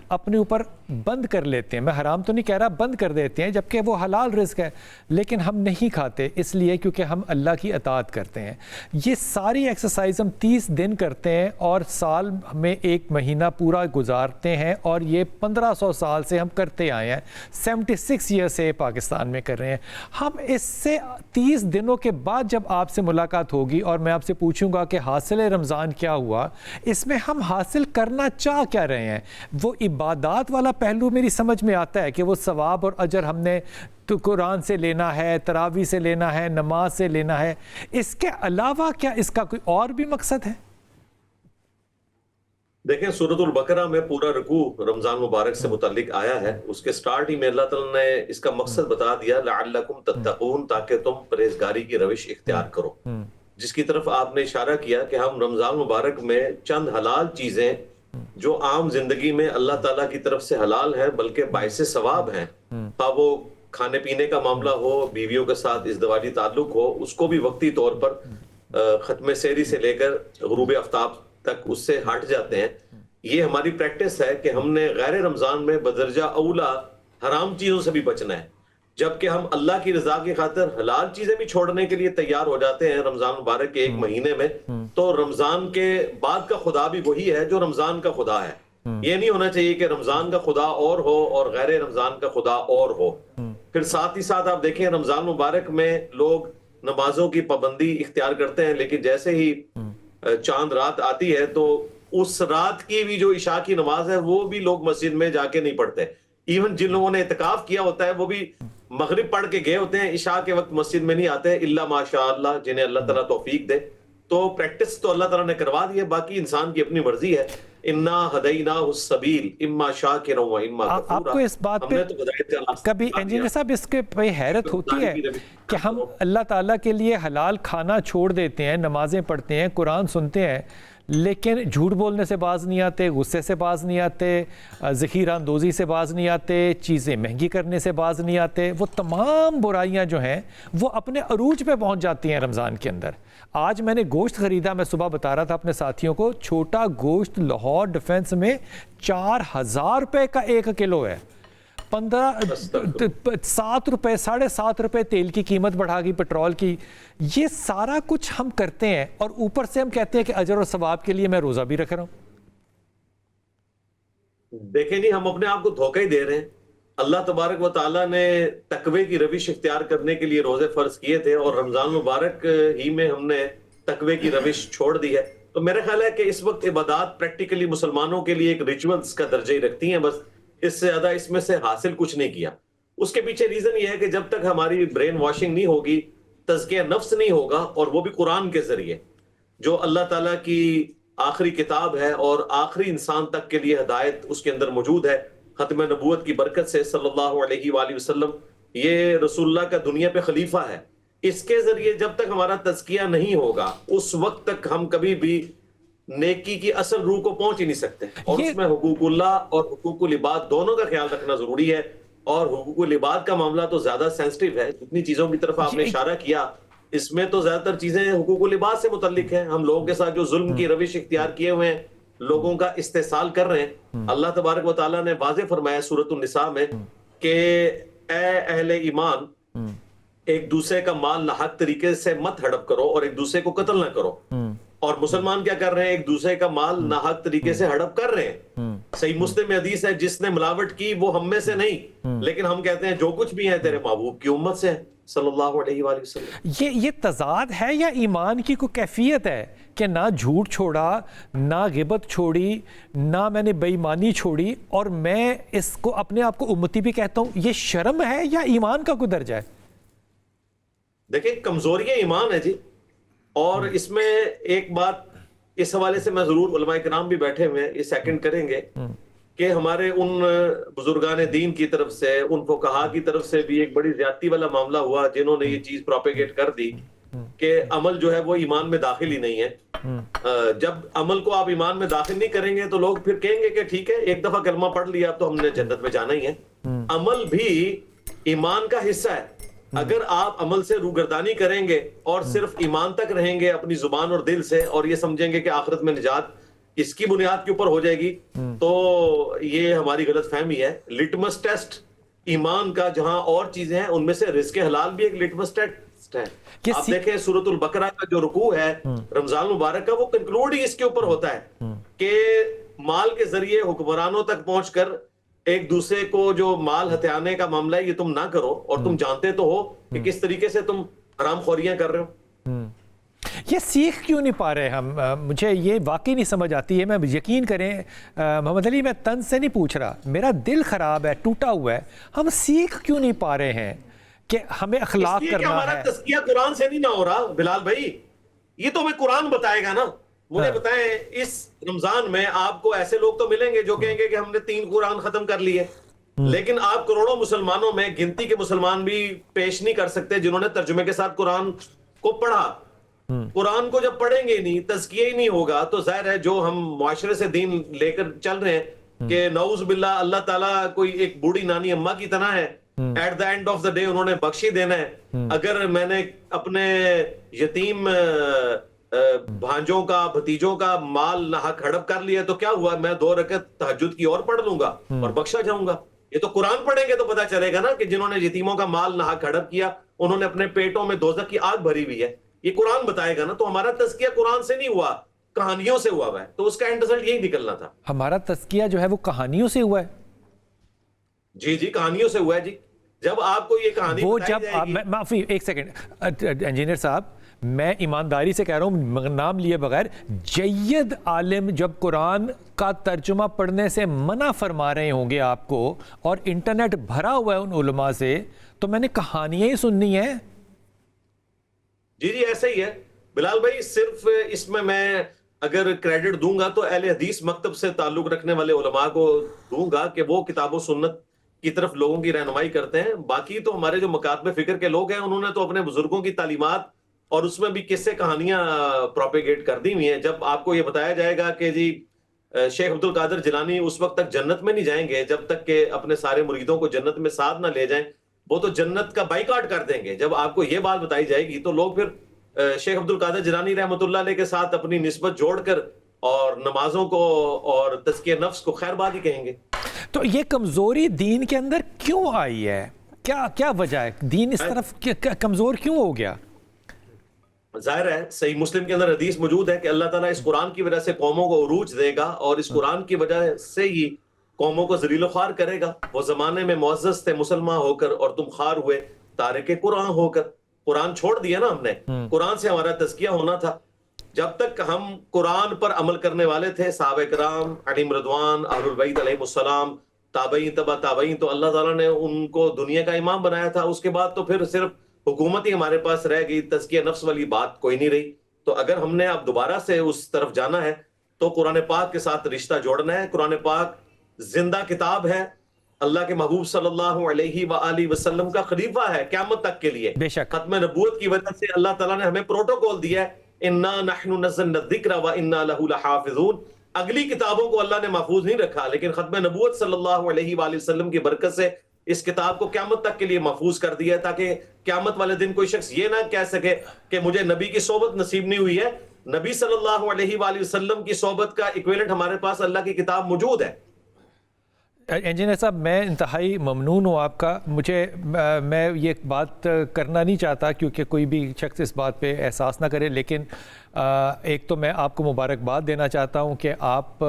اپنے اوپر بند کر لیتے ہیں. میں حرام تو نہیں کہہ رہا، بند کر دیتے ہیں، جبکہ وہ حلال رزق ہے، لیکن ہم نہیں کھاتے اس لیے کیونکہ ہم اللہ کی اطاعت کرتے ہیں. یہ ساری ایکسرسائز ہم 30 دن کرتے ہیں اور سال میں 1 مہینہ پورا گزارتے ہیں، اور یہ 1500 سال سے ہم کرتے آئے ہیں، 76 ایئر سے پاکستان میں کر رہے ہیں. ہم اس سے 30 دنوں کے بعد جب آپ سے ملاقات ہوگی اور میں آپ سے پوچھوں گا کہ حاصل رمضان کیا ہوا، اس میں ہم حاصل کرنا چاہ کیا رہے ہیں. وہ عبادات والا پہلو میری سمجھ میں آتا ہے کہ وہ ثواب اور اجر ہم نے تو قرآن سے لینا ہے، تراویح سے لینا ہے، نماز سے لینا ہے. اس کے علاوہ کیا اس کا کوئی اور بھی مقصد ہے؟ دیکھیں سورۃ البقرہ میں پورا رکوع رمضان مبارک سے متعلق آیا ہے. اس کے سٹارٹ ہی میں اللہ تعالیٰ نے اس کا مقصد بتا دیا، لعلکم تتقون، تاکہ تم پرہیزگاری کی روش اختیار کرو، جس کی طرف آپ نے اشارہ کیا کہ ہم رمضان مبارک میں چند حلال چیزیں جو عام زندگی میں اللہ تعالیٰ کی طرف سے حلال ہیں بلکہ باعث ثواب ہیں، خواہ وہ کھانے پینے کا معاملہ ہو، بیویوں کے ساتھ ازدواجی تعلق ہو، اس کو بھی وقتی طور پر ختم سحری سے لے کر غروب آفتاب تک اس سے ہٹ جاتے ہیں. یہ ہماری پریکٹس ہے کہ ہم نے غیر رمضان میں بدرجہ اولا حرام چیزوں سے بھی بچنا ہے، جبکہ ہم اللہ کی رضا کی خاطر حلال چیزیں بھی چھوڑنے کے لیے تیار ہو جاتے ہیں رمضان مبارک کے 1 مہینے میں. تو رمضان کے بعد کا خدا بھی وہی ہے جو رمضان کا خدا ہے. یہ نہیں ہونا چاہیے کہ رمضان کا خدا اور ہو اور غیر رمضان کا خدا اور ہو. پھر ساتھ ہی ساتھ آپ دیکھیں رمضان مبارک میں لوگ نمازوں کی پابندی اختیار کرتے ہیں، لیکن جیسے ہی چاند رات آتی ہے تو اس رات کی بھی جو عشاء کی نماز ہے وہ بھی لوگ مسجد میں جا کے نہیں پڑھتے. ایون جن لوگوں نے اعتکاف کیا ہوتا ہے وہ بھی مغرب پڑھ کے گئے ہوتے ہیں، عشاء کے وقت مسجد میں نہیں آتے، الا ماشاء اللہ، جنہیں اللہ تعالیٰ توفیق دے. تو پریکٹس تو اللہ تعالیٰ نے کروا دی ہے، باقی انسان کی اپنی مرضی ہے. انا ہدیناہ السبیل اما شاکرا و اما کفورا. آپ کو اس بات پہ کبھی انجینئر صاحب اس کے پہ حیرت ہوتی ہے کہ ہم اللہ تعالیٰ کے لیے حلال کھانا چھوڑ دیتے ہیں، نمازیں پڑھتے ہیں، قرآن سنتے ہیں، لیکن جھوٹ بولنے سے باز نہیں آتے، غصے سے باز نہیں آتے، ذخیرہ اندوزی سے باز نہیں آتے، چیزیں مہنگی کرنے سے باز نہیں آتے. وہ تمام برائیاں جو ہیں وہ اپنے عروج پہ پہنچ جاتی ہیں رمضان کے اندر. آج میں نے گوشت خریدا، میں صبح بتا رہا تھا اپنے ساتھیوں کو، چھوٹا گوشت لاہور ڈیفنس میں 4000 روپے کا 1 کلو ہے. 7 روپے 7.5 روپے تیل کی قیمت بڑھا گئی، پیٹرول کی. یہ سارا کچھ ہم کرتے ہیں اور اوپر سے ہم کہتے ہیں کہ اجر اور ثواب کے لیے میں روزہ بھی رکھ رہا ہوں. دیکھیں نہیں، ہم اپنے آپ کو دھوکہ ہی دے رہے ہیں. اللہ تبارک و تعالیٰ نے تقوی کی روش اختیار کرنے کے لیے روزے فرض کیے تھے، اور رمضان مبارک ہی میں ہم نے تقوی کی روش چھوڑ دی ہے. تو میرا خیال ہے کہ اس وقت عبادات پریکٹیکلی مسلمانوں کے لیے ایک ریچولز کا درجہ ہی رکھتی ہیں، بس اس سے زیادہ اس میں سے حاصل کچھ نہیں کیا. اس کے پیچھے ریزن یہ ہے کہ جب تک ہماری برین واشنگ نہیں ہوگی، تزکیہ نفس نہیں ہوگا، اور وہ بھی قرآن کے ذریعے جو اللہ تعالیٰ کی آخری کتاب ہے اور آخری انسان تک کے لیے ہدایت اس کے اندر موجود ہے، ختم نبوت کی برکت سے صلی اللہ علیہ وآلہ وسلم یہ رسول اللہ کا دنیا پہ خلیفہ ہے. اس کے ذریعے جب تک ہمارا تزکیہ نہیں ہوگا اس وقت تک ہم کبھی بھی نیکی کی اصل روح کو پہنچ ہی نہیں سکتے. اور اس میں حقوق اللہ اور حقوق العباد دونوں کا خیال رکھنا ضروری ہے. اور حقوق العباد کا معاملہ تو زیادہ سینسٹیو ہے. جتنی چیزوں کی طرف آپ نے اشارہ کیا اس میں تو زیادہ تر چیزیں حقوق العباد سے متعلق ہیں. ہم لوگوں کے ساتھ جو ظلم کی روش اختیار کیے ہوئے ہیں، لوگوں کا استحصال کر رہے ہیں. اللہ تبارک و تعالیٰ نے واضح فرمایا سورۃ النساء میں کہ اے اہل ایمان، ایک دوسرے کا مال ناحق طریقے سے مت ہڑپ کرو اور ایک دوسرے کو قتل نہ کرو. اور مسلمان کیا کر رہے ہیں؟ ایک دوسرے کا مال ناحق طریقے سے ہڑپ کر رہے ہیں. صحیح مسلم میں حدیث ہے، جس نے ملاوٹ کی وہ ہم میں سے نہیں، لیکن ہم کہتے ہیں جو کچھ بھی ہے تیرے محبوب کی امت سے ہے صلی اللہ علیہ وآلہ وسلم. یہ تضاد ہے یا ایمان کی کوئی کیفیت ہے کہ نہ جھوٹ چھوڑا، نہ غیبت چھوڑی، نہ میں نے بے ایمانی چھوڑی، اور میں اس کو اپنے آپ کو امتی بھی کہتا ہوں؟ یہ شرم ہے یا ایمان کا کوئی درجہ ہے؟ دیکھیں کمزوری ایمان ہے جی. اور اس میں ایک بات اس حوالے سے میں ضرور، علماء کرام بھی بیٹھے ہوئے ہیں، یہ سیکنڈ کریں گے کہ ہمارے ان بزرگان دین کی طرف سے، ان فقہا کی طرف سے بھی ایک بڑی زیادتی والا معاملہ ہوا، جنہوں نے یہ چیز پروپیگیٹ کر دی کہ عمل جو ہے وہ ایمان میں داخل ہی نہیں ہے. جب عمل کو آپ ایمان میں داخل نہیں کریں گے تو لوگ پھر کہیں گے کہ ٹھیک ہے، ایک دفعہ کلمہ پڑھ لیا اب تو ہم نے جنت میں جانا ہی ہے. عمل بھی ایمان کا حصہ ہے. اگر آپ عمل سے روگردانی کریں گے اور صرف ایمان تک رہیں گے اپنی زبان اور دل سے, اور یہ سمجھیں گے کہ آخرت میں نجات اس کی بنیاد کے اوپر ہو جائے گی, تو یہ ہماری غلط فہمی ہے. لٹمس ٹیسٹ ایمان کا جہاں اور چیزیں ہیں ان میں سے رزق حلال بھی ایک لٹمس ٹیسٹ ہے. آپ دیکھیں سورۃ البقرہ کا جو رکوع ہے رمضان مبارک کا, وہ کنکلوڈ ہی اس کے اوپر ہوتا ہے کہ مال کے ذریعے حکمرانوں تک پہنچ کر ایک دوسرے کو جو مال ہتھیانے کا معاملہ ہے یہ تم نہ کرو, اور تم جانتے تو ہو کہ کس طریقے سے تم حرام خوریاں کر رہے ہو. یہ سیکھ کیوں نہیں پا رہے ہم؟ مجھے یہ واقعی نہیں سمجھ آتی ہے. میں یقین کریں محمد علی, میں طنز سے نہیں پوچھ رہا, میرا دل خراب ہے, ٹوٹا ہوا ہے. ہم سیکھ کیوں نہیں پا رہے ہیں کہ ہمیں اخلاق کرنا ہے؟ ہمارا تزکیہ قرآن سے نہیں نہ ہو رہا بلال بھائی, یہ تو ہمیں قرآن بتائے گا نا. مجھے بتائیں اس رمضان میں آپ کو ایسے لوگ تو ملیں گے جو کہیں گے کہ ہم نے 3 قرآن ختم کر لیے, لیکن آپ کروڑوں مسلمانوں میں گنتی کے مسلمان بھی پیش نہیں کر سکتے جنہوں نے ترجمے کے ساتھ قرآن کو پڑھا. قرآن کو جب پڑھیں گے نہیں, تزکیہ ہی نہیں ہوگا, تو ظاہر ہے جو ہم معاشرے سے دین لے کر چل رہے ہیں کہ نعوذ باللہ اللہ تعالیٰ کوئی ایک بوڑھی نانی اماں کی طرح ہے, at the end of the day انہوں نے بخشی دینا ہے. اگر میں نے اپنے یتیم بھانجوں کا بھتیجوں کا مال ناحق ہڑپ کر لیا تو کیا ہوا, میں 2 رکعت تہجد کی اور پڑھ لوں گا اور بخشا جاؤں گا. یہ تو قرآن پڑھیں گے تو پتا چلے گا نا کہ جنہوں نے یتیموں کا مال ناحق ہڑپ کیا انہوں نے اپنے پیٹوں میں دوزخ کی آگ بھری ہوئی ہے. یہ قرآن بتائے گا نا. تو ہمارا تزکیہ قرآن سے نہیں ہوا, کہانیوں سے ہوا ہے, تو اس کا اینڈ رزلٹ یہی نکلنا تھا. ہمارا تزکیہ جو ہے وہ کہانیوں سے ہوا ہے. جی کہانیوں سے ہوا ہے جی. جب آپ کو یہ کہانی وہ جب معافی ایک سیکنڈ انجینئر صاحب, میں ایمانداری سے کہہ رہا ہوں نام لیے بغیر, جید عالم جب قرآن کا ترجمہ پڑھنے سے منع فرما رہے ہوں گے آپ کو, اور انٹرنیٹ بھرا ہوا ہے ان علماء سے, تو میں نے کہانیاں ہی سننی ہیں. جی ایسا ہی ہے بلال بھائی. صرف اس میں اگر کریڈٹ دوں گا تو اہل حدیث مکتب سے تعلق رکھنے والے علماء کو دوں گا کہ وہ کتاب و سنت کی طرف لوگوں کی رہنمائی کرتے ہیں. باقی تو ہمارے جو مکاتب فکر کے لوگ ہیں انہوں نے تو اپنے بزرگوں کی تعلیمات اور اس میں بھی قصے کہانیاں پروپیگیٹ کر دی ہوئی ہیں. جب آپ کو یہ بتایا جائے گا کہ جی شیخ عبد القادر جیلانی اس وقت تک جنت میں نہیں جائیں گے جب تک کہ اپنے سارے مریدوں کو جنت میں ساتھ نہ لے جائیں, وہ تو جنت کا بائیکاٹ کر دیں گے. جب آپ کو یہ بات بتائی جائے گی تو لوگ پھر شیخ عبد القادر جیلانی رحمۃ اللہ علیہ کے ساتھ اپنی نسبت جوڑ کر اور نمازوں کو اور تزکیہ نفس کو خیر بات ہی کہیں گے. تو یہ کمزوری دین کے اندر کیوں آئی ہے؟ کیا وجہ ہے دین اس طرف کمزور کیوں ہو گیا؟ ظاہر ہے صحیح مسلم کے اندر حدیث موجود ہے کہ اللہ تعالیٰ اس قرآن کی وجہ سے قوموں کو عروج دے گا, اور اس قرآن کی وجہ سے ہی قوموں کو ذلیل و خوار کرے گا. وہ زمانے میں معزز تھے مسلمان ہو کر اور تم خوار ہوئے تارک قرآن ہو کر. قرآن چھوڑ دیا نا ہم نے, قرآن سے ہمارا تزکیہ ہونا تھا. جب تک ہم قرآن پر عمل کرنے والے تھے, صحابہ کرام علیم رضوان اہل البیت علیہم السلام, تابعین تبع تابعین, تو اللہ تعالیٰ نے ان کو دنیا کا امام بنایا تھا. اس کے بعد تو پھر صرف حکومت ہی ہمارے پاس رہ گئی, تزکیہ نفس والی بات کوئی نہیں رہی. تو اگر ہم نے اب دوبارہ سے اس طرف جانا ہے تو قرآن پاک کے ساتھ رشتہ جوڑنا ہے. قرآن پاک زندہ کتاب ہے, اللہ کے محبوب صلی اللہ علیہ وآلہ وسلم کا خلیفہ ہے قیامت تک کے لیے. بے شک ختم نبوت کی وجہ سے اللہ تعالیٰ نے ہمیں پروٹوکول دیا ہے, انا نحن نزلنا الذکر وانا لہ لحافظون. اگلی کتابوں کو اللہ نے محفوظ نہیں رکھا, لیکن ختم نبوت صلی اللہ علیہ وآلہ وسلم کی برکت سے اس کتاب کو قیامت تک کے لیے محفوظ کر دیا ہے, تاکہ قیامت والے دن کوئی شخص یہ نہ کہہ سکے کہ مجھے نبی کی صحبت نصیب نہیں ہوئی ہے. نبی صلی اللہ علیہ وآلہ وسلم کی صحبت کا ایکویلنٹ ہمارے پاس اللہ کی کتاب موجود ہے. انجینئر صاحب میں انتہائی ممنون ہوں آپ کا. میں یہ بات کرنا نہیں چاہتا کیونکہ کوئی بھی شخص اس بات پہ احساس نہ کرے, لیکن ایک تو میں آپ کو مبارکباد دینا چاہتا ہوں کہ آپ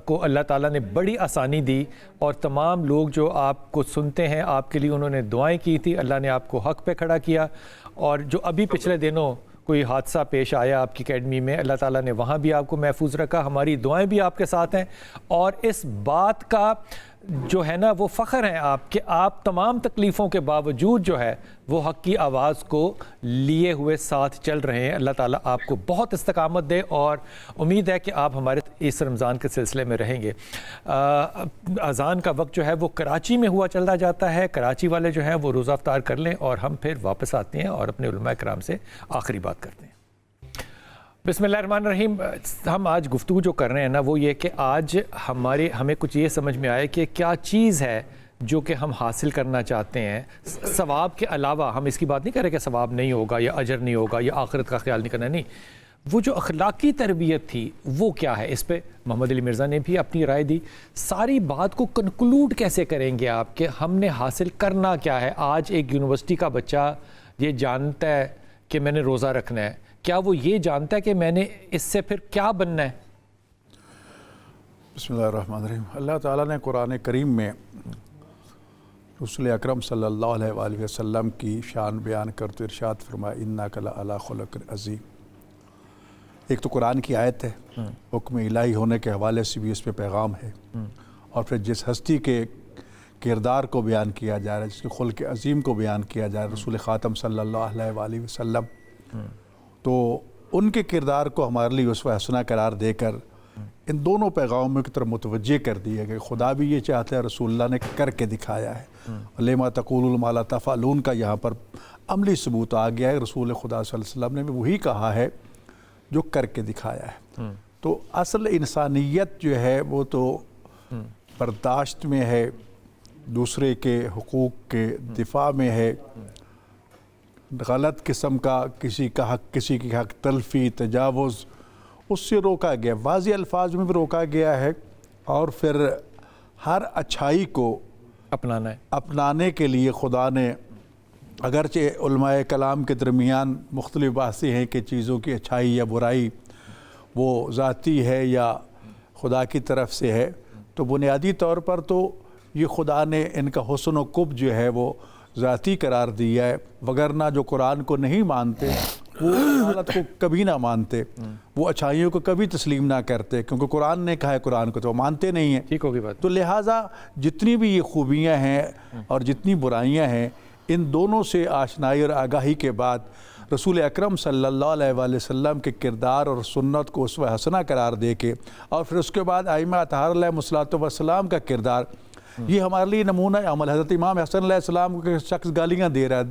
کو اللہ تعالیٰ نے بڑی آسانی دی, اور تمام لوگ جو آپ کو سنتے ہیں آپ کے لیے انہوں نے دعائیں کی تھی, اللہ نے آپ کو حق پہ کھڑا کیا. اور جو ابھی پچھلے دنوں کوئی حادثہ پیش آیا آپ کی اکیڈمی میں, اللہ تعالیٰ نے وہاں بھی آپ کو محفوظ رکھا. ہماری دعائیں بھی آپ کے ساتھ ہیں, اور اس بات کا جو ہے نا وہ فخر ہے آپ کہ آپ تمام تکلیفوں کے باوجود جو ہے وہ حق کی آواز کو لیے ہوئے ساتھ چل رہے ہیں. اللہ تعالیٰ آپ کو بہت استقامت دے, اور امید ہے کہ آپ ہمارے اس رمضان کے سلسلے میں رہیں گے. اذان کا وقت جو ہے وہ کراچی میں ہوا چلتا جاتا ہے. کراچی والے جو ہیں وہ روزہ افطار کر لیں, اور ہم پھر واپس آتے ہیں اور اپنے علماء کرام سے آخری بات کرتے ہیں. بسم اللہ الرحمن الرحیم. ہم آج گفتگو جو کر رہے ہیں نا وہ یہ کہ آج ہمیں کچھ یہ سمجھ میں آئے کہ کیا چیز ہے جو کہ ہم حاصل کرنا چاہتے ہیں ثواب کے علاوہ، ہم اس کی بات نہیں کر رہے کہ ثواب نہیں ہوگا یا اجر نہیں ہوگا یا آخرت کا خیال نہیں کرنا، نہیں، وہ جو اخلاقی تربیت تھی وہ کیا ہے؟ اس پہ محمد علی مرزا نے بھی اپنی رائے دی. ساری بات کو کنکلوڈ کیسے کریں گے آپ کہ ہم نے حاصل کرنا کیا ہے؟ آج ایک یونیورسٹی کا بچہ یہ جانتا ہے کہ میں نے روزہ رکھنا ہے، کیا وہ یہ جانتا ہے کہ میں نے اس سے پھر کیا بننا ہے؟ بسم اللہ الرحمن الرحیم. اللہ تعالیٰ نے قرآن کریم میں رسول اکرم صلی اللہ علیہ وآلہ وسلم کی شان بیان کرتے ارشاد فرمایا انک لعلی خلق عظیم. ایک تو قرآن کی آیت ہے، حکم الہی ہونے کے حوالے سے بھی اس پہ پیغام ہے، اور پھر جس ہستی کے کردار کو بیان کیا جا رہا ہے، جس کے خلق عظیم کو بیان کیا جا رہا ہے، رسول خاتم صلی اللہ علیہ وآلہ وسلم، تو ان کے کردار کو ہمارے لیے اسوہ حسنہ قرار دے کر ان دونوں پیغاموں کی طرف متوجہ کر دیا کہ خدا بھی یہ چاہتا ہے، رسول اللہ نے کر کے دکھایا ہے. لما تقولون ما لا تفعلون کا یہاں پر عملی ثبوت آ گیا ہے. رسول خدا صلی اللہ علیہ وسلم نے بھی وہی کہا ہے جو کر کے دکھایا ہے. تو اصل انسانیت جو ہے وہ تو برداشت میں ہے، دوسرے کے حقوق کے دفاع میں ہے، غلط قسم کا کسی کا حق، کسی کی حق تلفی، تجاوز، اس سے روکا گیا، واضح الفاظ میں بھی روکا گیا ہے. اور پھر ہر اچھائی کو اپنانے کے لیے خدا نے، اگرچہ علماء کلام کے درمیان مختلف بحثیں ہیں کہ چیزوں کی اچھائی یا برائی وہ ذاتی ہے یا خدا کی طرف سے ہے، تو بنیادی طور پر تو یہ خدا نے ان کا حسن و قب جو ہے وہ ذاتی قرار دیا ہے. وگرنہ جو قرآن کو نہیں مانتے وہ حالت کو کبھی نہ مانتے، وہ اچھائیوں کو کبھی تسلیم نہ کرتے، کیونکہ قرآن نے کہا ہے قرآن کو تو وہ مانتے نہیں ہیں. ٹھیک ہوگی بات. تو لہٰذا جتنی بھی یہ خوبیاں ہیں اور جتنی برائیاں ہیں، ان دونوں سے آشنائی اور آگاہی کے بعد رسول اکرم صلی اللہ علیہ وآلہ وسلم کے کردار اور سنت کو اسوہ حسنہ قرار دے کے، اور پھر اس کے بعد ائمہ اطہار علیہ الصلوۃ والسلام کا کردار، یہ ہمارے لیے نمونہ عمل. حضرت امام حسن علیہ السلام کو شخص گالیاں دے رہا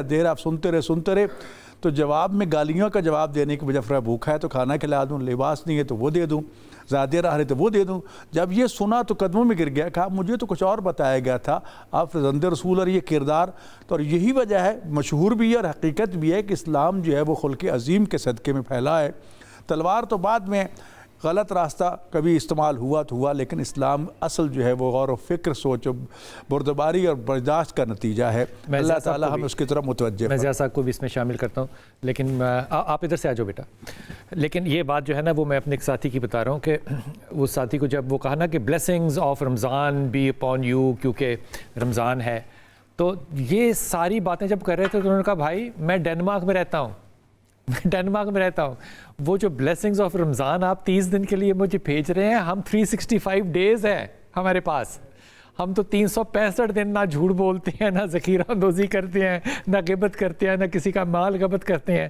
ہے، آپ سنتے رہے، تو جواب میں گالیوں کا جواب دینے کی بجائے بھوکھا ہے تو کھانا کھلا دوں، لباس نہیں ہے تو وہ دے دوں، زیادہ رہ رہے تو وہ دے دوں. جب یہ سنا تو قدموں میں گر گیا، کہا مجھے تو کچھ اور بتایا گیا تھا، آپ زندہ رسول اور یہ کردار. تو یہی وجہ ہے، مشہور بھی ہے اور حقیقت بھی ہے کہ اسلام جو ہے وہ خلق عظیم کے صدقے میں پھیلا ہے. تلوار تو بعد میں غلط راستہ کبھی استعمال ہوا لیکن اسلام اصل جو ہے وہ غور و فکر، سوچ و بردباری اور برداشت کا نتیجہ ہے. اللہ تعالیٰ ہم اس کی طرف متوجہ. میں زیاد صاحب کو بھی اس میں شامل کرتا ہوں، لیکن آپ ادھر سے آ جاؤ بیٹا. لیکن یہ بات جو ہے نا وہ میں اپنے ایک ساتھی کی بتا رہا ہوں کہ وہ ساتھی کو جب وہ کہا نا کہ blessings of Ramzan be upon you, کیونکہ رمضان ہے، تو یہ ساری باتیں جب کر رہے تھے تو انہوں نے کہا بھائی میں ڈینمارک میں رہتا ہوں، وہ جو بلیسنگز آف رمضان آپ 30 دن کے لیے مجھے بھیج رہے ہیں، ہم 365 ڈیز ہے ہمارے پاس، ہم تو 365 دن نہ جھوٹ بولتے ہیں، نہ ذخیرہ اندوزی کرتے ہیں، نہ غیبت کرتے ہیں، نہ کسی کا مال غیبت کرتے ہیں.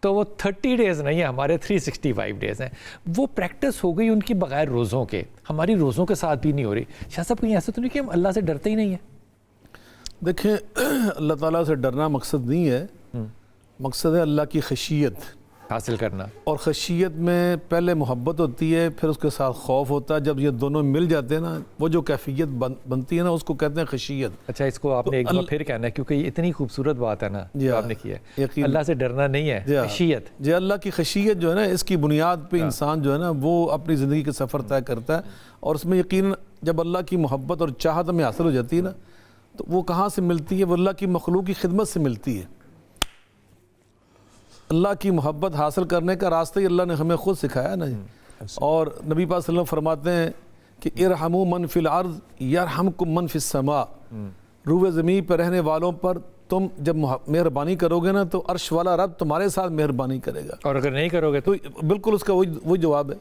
تو وہ 30 ڈیز نہیں ہے، ہمارے 365 ڈیز ہیں. وہ پریکٹس ہو گئی ان کی بغیر روزوں کے، ہماری روزوں کے ساتھ بھی نہیں ہو رہی. شاہ صاحب کہیں ایسا تو نہیں کہ ہم اللہ سے ڈرتے ہی نہیں ہیں؟ دیکھیں اللہ تعالیٰ سے ڈرنا مقصد نہیں ہے، مقصد ہے اللہ کی خشیت حاصل کرنا. اور خشیت میں پہلے محبت ہوتی ہے، پھر اس کے ساتھ خوف ہوتا ہے. جب یہ دونوں مل جاتے ہیں نا، وہ جو کیفیت بنتی ہے نا، اس کو کہتے ہیں خشیت. اچھا، اس کو آپ نے ایک بار پھر کہنا ہے کیونکہ یہ اتنی خوبصورت بات ہے نا جو آپ نے کی ہے. اللہ سے ڈرنا نہیں ہے، خشیت. جی، اللہ کی خشیت جو ہے نا، اس کی بنیاد پہ انسان جو ہے نا وہ اپنی زندگی کے سفر طے کرتا ہے. اور اس میں یقیناً جب اللہ کی محبت اور چاہت میں حاصل ہو جاتی ہے نا، تو وہ کہاں سے ملتی ہے؟ وہ اللہ کی مخلوق کی خدمت سے ملتی ہے. اللہ کی محبت حاصل کرنے کا راستہ ہی اللہ نے ہمیں خود سکھایا نا. اور نبی پاک صلی اللہ علیہ وسلم فرماتے ہیں کہ ارحموا من فی الارض یرحمکم من فی السماء. روح زمین پر رہنے والوں پر تم جب مہربانی کرو گے نا تو عرش والا رب تمہارے ساتھ مہربانی کرے گا، اور اگر نہیں کرو گے تو بالکل اس کا وہی جواب ہے.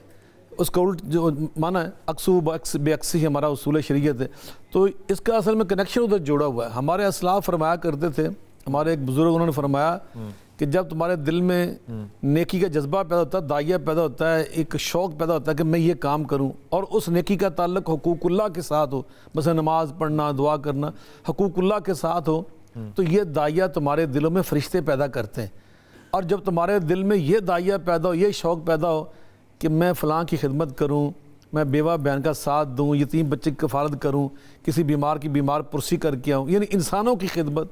اس کا الٹ جو معنی ہے اکسو بے عکسی ہمارا اصول شریعت ہے. تو اس کا اصل میں کنیکشن ادھر جوڑا ہوا ہے. ہمارے اسلاف فرمایا کرتے تھے، ہمارے ایک بزرگ انہوں نے فرمایا کہ جب تمہارے دل میں نیکی کا جذبہ پیدا ہوتا ہے، داعیہ پیدا ہوتا ہے، ایک شوق پیدا ہوتا ہے کہ میں یہ کام کروں، اور اس نیکی کا تعلق حقوق اللہ کے ساتھ ہو، مثلا نماز پڑھنا، دعا کرنا حقوق اللہ کے ساتھ ہو، تو یہ داعیہ تمہارے دلوں میں فرشتے پیدا کرتے ہیں. اور جب تمہارے دل میں یہ داعیہ پیدا ہو، یہ شوق پیدا ہو کہ میں فلاں کی خدمت کروں، میں بیوہ بہن کا ساتھ دوں، یتیم بچے کی کفالت کروں، کسی بیمار کی بیمار پرسی کر کے آؤں، یعنی انسانوں کی خدمت،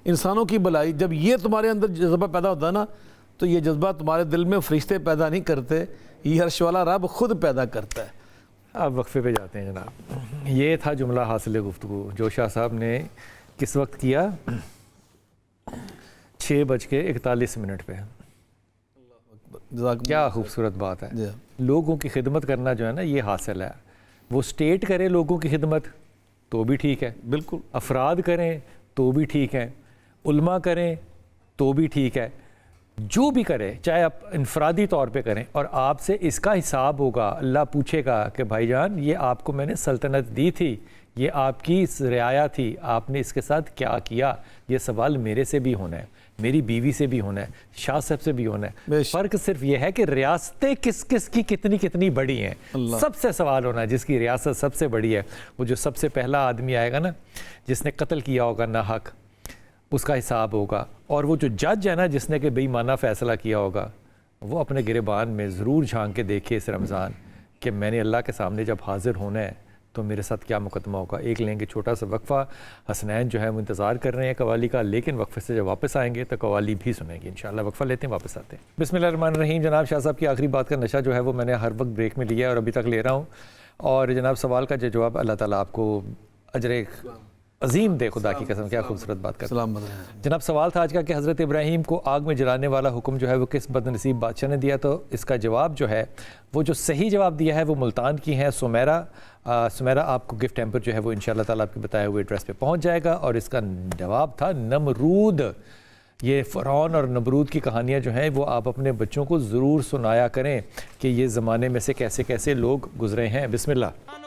انسانوں کی بھلائی. جب یہ تمہارے اندر جذبہ پیدا ہوتا ہے نا تو یہ جذبہ تمہارے دل میں فرشتے پیدا نہیں کرتے، یہ عرش والا رب خود پیدا کرتا ہے. اب وقفے پہ جاتے ہیں جناب. یہ تھا جملہ حاصل گفتگو جو شاہ صاحب نے کس وقت کیا؟ 6:41 پہ. کیا خوبصورت بات ہے. لوگوں کی خدمت کرنا جو ہے نا یہ حاصل ہے. وہ اسٹیٹ کرے لوگوں کی خدمت تو بھی ٹھیک ہے، بالکل، افراد کریں تو بھی ٹھیک ہے، علماء کریں تو بھی ٹھیک ہے، جو بھی کرے چاہے آپ انفرادی طور پہ کریں، اور آپ سے اس کا حساب ہوگا. اللہ پوچھے گا کہ بھائی جان یہ آپ کو میں نے سلطنت دی تھی، یہ آپ کی رعایا تھی، آپ نے اس کے ساتھ کیا کیا. یہ سوال میرے سے بھی ہونا ہے، میری بیوی سے بھی ہونا ہے، شاہ صاحب سے بھی ہونا ہے. فرق صرف یہ ہے کہ ریاستیں کس کس کی کتنی بڑی ہیں. سب سے سوال ہونا ہے جس کی ریاست سب سے بڑی ہے. وہ جو سب سے پہلا آدمی آئے گا نا جس نے قتل کیا ہوگا ناحق، اس کا حساب ہوگا. اور وہ جو جج ہے نا جس نے کہ بے ایمانہ فیصلہ کیا ہوگا، وہ اپنے گریبان میں ضرور جھانک کے دیکھے اس رمضان کہ میں نے اللہ کے سامنے جب حاضر ہونا ہے تو میرے ساتھ کیا مقدمہ ہوگا. ایک لیں گے چھوٹا سا وقفہ. حسنین جو ہے وہ انتظار کر رہے ہیں قوالی کا، لیکن وقفے سے جب واپس آئیں گے تو قوالی بھی سنیں گے انشاءاللہ. وقفہ لیتے ہیں، واپس آتے ہیں. بسم اللہ الرحمن الرحیم. جناب شاہ صاحب کی آخری بات کا نشہ جو ہے وہ میں نے ہر وقت بریک میں لیا ہے اور ابھی تک لے رہا ہوں. اور جناب سوال کا جو جواب اللہ تعالیٰ آپ کو اجر عظیم دے، خدا کی قسم. کیا خوبصورت بات کرتے ہیں جناب. سوال تھا آج کا کہ حضرت ابراہیم کو آگ میں جلانے والا حکم جو ہے وہ کس بد نصیب بادشاہ نے دیا؟ تو اس کا جواب جو ہے وہ جو صحیح جواب دیا ہے وہ ملتان کی ہیں سمیرہ. آپ کو گفٹ ہیمپر جو ہے وہ انشاءاللہ تعالیٰ آپ کے بتائے ہوئے ایڈریس پہ پہنچ جائے گا. اور اس کا جواب تھا نمرود. یہ فرعون اور نمرود کی کہانیاں جو ہیں وہ آپ اپنے بچوں کو ضرور سنایا کریں کہ یہ زمانے میں سے کیسے کیسے لوگ گزرے ہیں. بسم اللہ.